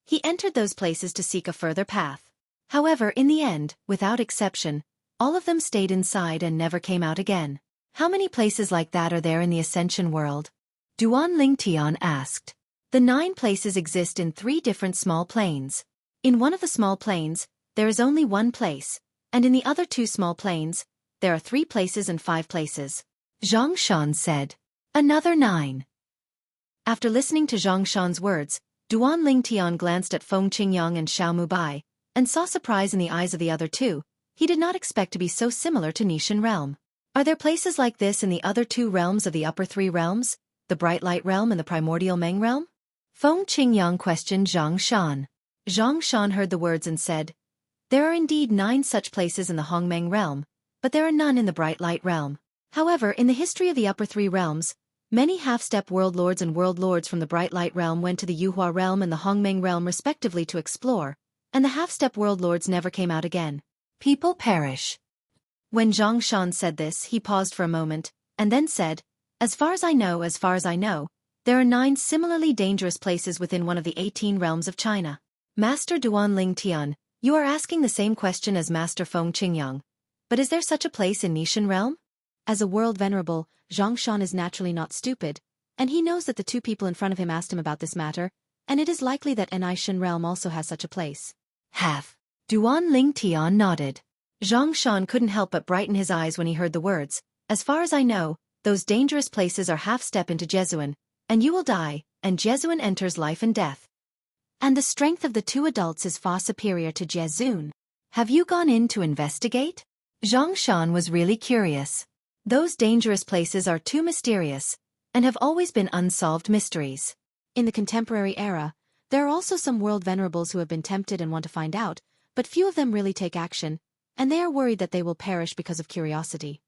S1: he entered those places to seek a further path. However, in the end, without exception, all of them stayed inside and never came out again. How many places like that are there in the Ascension world? Duan Lingtian asked. The 9 places exist in 3 different small planes. In one of the small planes, there is only 1 place, and in the other 2 small planes, there are 3 places and 5 places. Zhang Shan said. Another 9. After listening to Zhang Shan's words, Duan Lingtian glanced at Feng Qingyang and Xiao Mubai, and saw surprise in the eyes of the other 2. He did not expect to be so similar to Nishan realm. Are there places like this in the other 2 realms of the upper 3 realms, the Bright Light realm and the Primordial Meng realm? Feng Qingyang questioned Zhang Shan. Zhang Shan heard the words and said, there are indeed 9 such places in the Hongmeng realm, but there are none in the Bright Light realm. However, in the history of the upper 3 realms, many half-step world lords and world lords from the Bright Light realm went to the Yuhua realm and the Hongmeng realm respectively to explore, and the half-step world lords never came out again. People perish. When Zhang Shan said this, he paused for a moment, and then said, as far as I know, there are 9 similarly dangerous places within one of the 18 realms of China. Master Duan Lingtian, you are asking the same question as Master Feng Qingyang. But is there such a place in Nishan realm? As a world venerable, Zhang Shan is naturally not stupid, and he knows that the 2 people in front of him asked him about this matter, and it is likely that Nishan realm also has such a place. Have. Duan Lingtian nodded. Zhang Shan couldn't help but brighten his eyes when he heard the words. As far as I know, those dangerous places are half-step into Jesuan, and you will die, and Jesuan enters life and death. And the strength of the 2 adults is far superior to Jesuan. Have you gone in to investigate? Zhang Shan was really curious. Those dangerous places are too mysterious, and have always been unsolved mysteries. In the contemporary era, there are also some world venerables who have been tempted and want to find out, but few of them really take action, and they are worried that they will perish because of curiosity.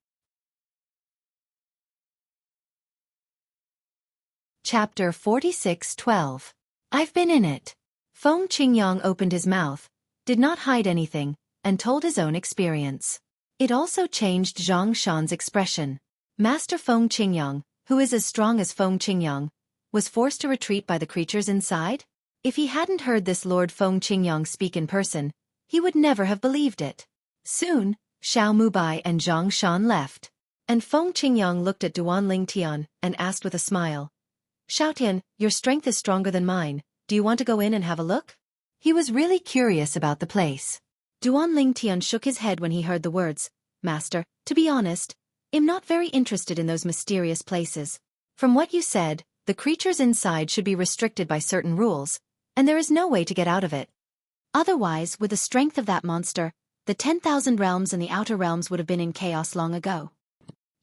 S1: Chapter 46:12. I've been in it. Feng Qingyang opened his mouth, did not hide anything, and told his own experience. It also changed Zhang Shan's expression. Master Feng Qingyang, who is as strong as Feng Qingyang, was forced to retreat by the creatures inside? If he hadn't heard this Lord Feng Qingyang speak in person, he would never have believed it. Soon, Xiao Mubai and Zhang Shan left. And Feng Qingyang looked at Duan Lingtian and asked with a smile, Xiaotian, your strength is stronger than mine. Do you want to go in and have a look? He was really curious about the place. Duan Tian shook his head when he heard the words, Master, to be honest, I'm not very interested in those mysterious places. From what you said, the creatures inside should be restricted by certain rules, and there is no way to get out of it. Otherwise, with the strength of that monster, the 10,000 realms and the outer realms would have been in chaos long ago.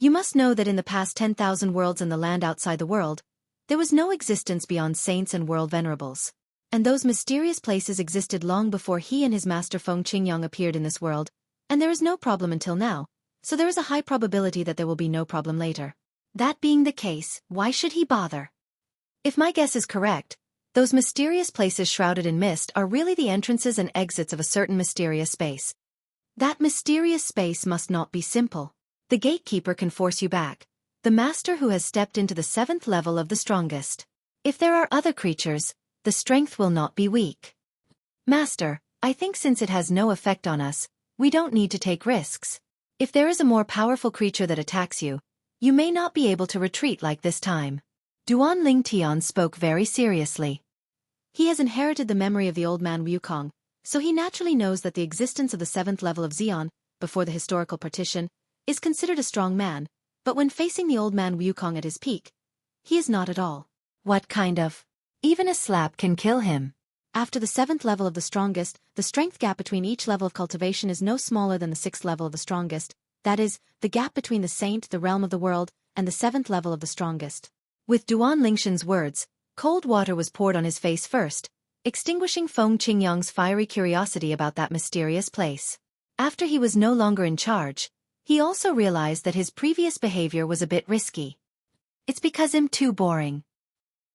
S1: You must know that in the past 10,000 worlds and the land outside the world, there was no existence beyond saints and world venerables. And those mysterious places existed long before he and his master Feng Qingyang appeared in this world, and there is no problem until now, so there is a high probability that there will be no problem later. That being the case, why should he bother? If my guess is correct, those mysterious places shrouded in mist are really the entrances and exits of a certain mysterious space. That mysterious space must not be simple. The gatekeeper can force you back, the master who has stepped into the 7th level of the strongest. If there are other creatures, the strength will not be weak. Master, I think since it has no effect on us, we don't need to take risks. If there is a more powerful creature that attacks you, you may not be able to retreat like this time. Duan Tian spoke very seriously. He has inherited the memory of the old man Wukong, so he naturally knows that the existence of the 7th level of Xian, before the historical partition, is considered a strong man, but when facing the old man Wukong at his peak, he is not at all. What kind of? Even a slap can kill him. After the 7th level of the strongest, the strength gap between each level of cultivation is no smaller than the 6th level of the strongest, that is, the gap between the saint, the realm of the world, and the 7th level of the strongest. With Duan Lingshan's words, cold water was poured on his face first, extinguishing Feng Qingyang's fiery curiosity about that mysterious place. After he was no longer in charge, he also realized that his previous behavior was a bit risky. It's because I'm too boring.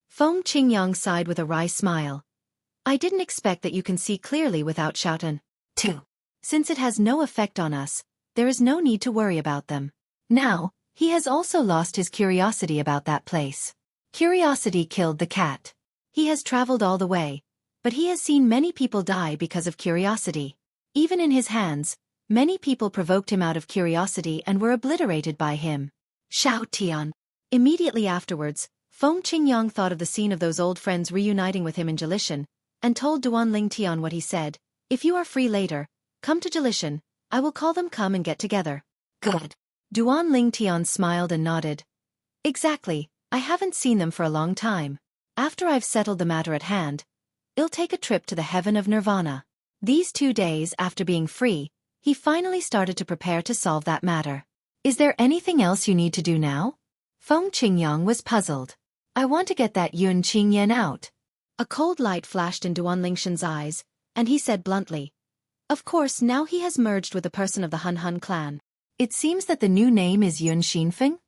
S1: Feng Qingyang sighed with a wry smile. I didn't expect that you can see clearly without Xiaotian. 2. Since it has no effect on us, there is no need to worry about them. Now, he has also lost his curiosity about that place. Curiosity killed the cat. He has traveled all the way, but he has seen many people die because of curiosity. Even in his hands, many people provoked him out of curiosity and were obliterated by him. Xiaotian. Immediately afterwards, Feng Qingyang thought of the scene of those old friends reuniting with him in Jalishan, and told Duan Tian what he said, if you are free later, come to Jalishan, I will call them come and get together. Good. Duan Tian smiled and nodded. Exactly, I haven't seen them for a long time. After I've settled the matter at hand, I'll take a trip to the heaven of Nirvana. These 2 days after being free, he finally started to prepare to solve that matter. Is there anything else you need to do now? Feng Qingyang was puzzled. I want to get that Yun Qingyan out. A cold light flashed in Duan Lingshan's eyes, and he said bluntly. Of course now he has merged with a person of the Hun clan. It seems that the new name is Yun Xinfeng?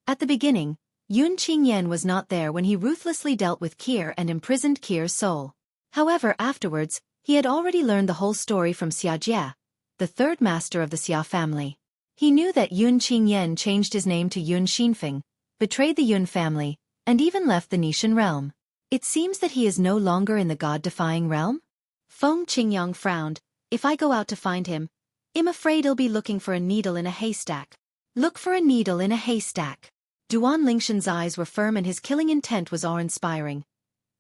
S1: At the beginning, Yun Qingyan was not there when he ruthlessly dealt with Kier and imprisoned Kier's soul. However, afterwards, he had already learned the whole story from Xia Jia, the 3rd master of the Xia family. He knew that Yun Qingyan changed his name to Yun Xinfeng, betrayed the Yun family, and even left the Nishan realm. It seems that he is no longer in the god-defying realm? Feng Qingyang frowned. If I go out to find him, I'm afraid he'll be looking for a needle in a haystack. Look for a needle in a haystack. Duan Lingshan's eyes were firm and his killing intent was awe-inspiring.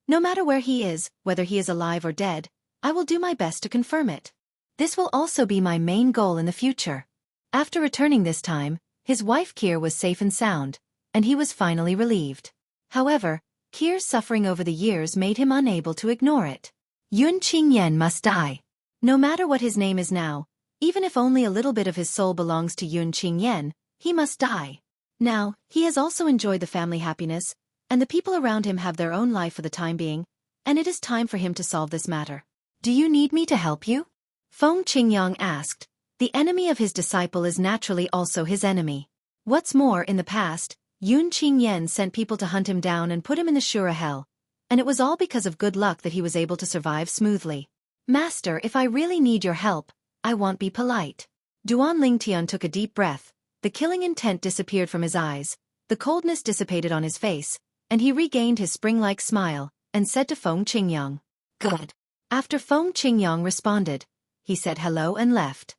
S1: No matter where he is, whether he is alive or dead, I will do my best to confirm it. This will also be my main goal in the future. After returning this time, his wife Kier was safe and sound, and he was finally relieved. However, Kier's suffering over the years made him unable to ignore it. Yun Qingyan must die. No matter what his name is now, even if only a little bit of his soul belongs to Yun Qingyan, he must die. Now, he has also enjoyed the family happiness, and the people around him have their own life for the time being, and it is time for him to solve this matter. Do you need me to help you? Feng Qingyang asked. The enemy of his disciple is naturally also his enemy. What's more, in the past, Yun Qingyan sent people to hunt him down and put him in the Shura hell, and it was all because of good luck that he was able to survive smoothly. Master, if I really need your help, I won't be polite. Duan Tian took a deep breath, the killing intent disappeared from his eyes, the coldness dissipated on his face, and he regained his spring-like smile, and said to Feng Qingyang, Good. After Feng Qingyang responded, he said hello and left.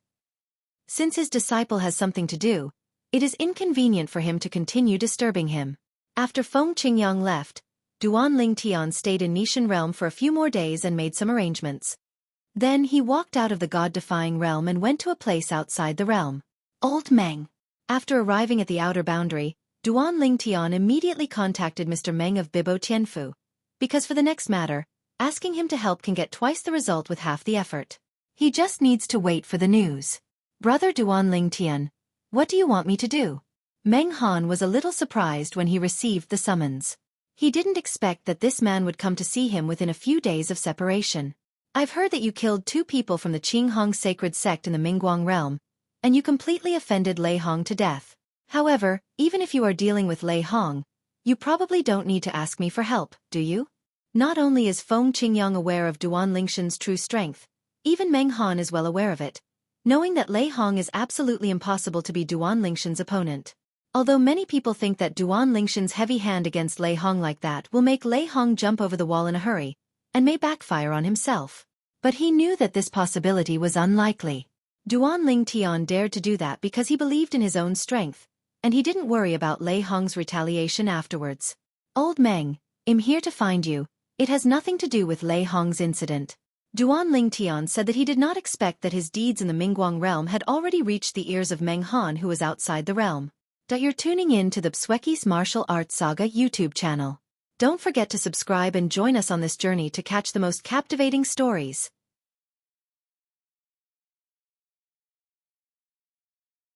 S1: Since his disciple has something to do, it is inconvenient for him to continue disturbing him. After Feng Qingyang left, Duan Ling Tian stayed in Nishan realm for a few more days and made some arrangements. Then he walked out of the god-defying realm and went to a place outside the realm. Old Meng. After arriving at the outer boundary, Duan Ling Tian immediately contacted Mr. Meng of Bibo Tianfu. Because for the next matter, asking him to help can get twice the result with half the effort. He just needs to wait for the news. Brother Duan Ling Tian, what do you want me to do? Meng Han was a little surprised when he received the summons. He didn't expect that this man would come to see him within a few days of separation. I've heard that you killed 2 people from the Qinghong sacred sect in the Mingguang realm, and you completely offended Lei Hong to death. However, even if you are dealing with Lei Hong, you probably don't need to ask me for help, do you? Not only is Feng Qingyang aware of Duan Lingshan's true strength, even Meng Han is well aware of it, knowing that Lei Hong is absolutely impossible to be Duan Lingshan's opponent. Although many people think that Duan Lingshan's heavy hand against Lei Hong like that will make Lei Hong jump over the wall in a hurry, and may backfire on himself. But he knew that this possibility was unlikely. Duan Ling Tian dared to do that because he believed in his own strength, and he didn't worry about Lei Hong's retaliation afterwards. Old Meng, I'm here to find you. It has nothing to do with Lei Hong's incident. Duan Ling Tian said that he did not expect that his deeds in the Mingguang realm had already reached the ears of Meng Han, who was outside the realm. You're tuning in to the Xueqi's Martial Arts Saga YouTube channel. Don't forget to subscribe and join us on this journey to catch the most captivating stories.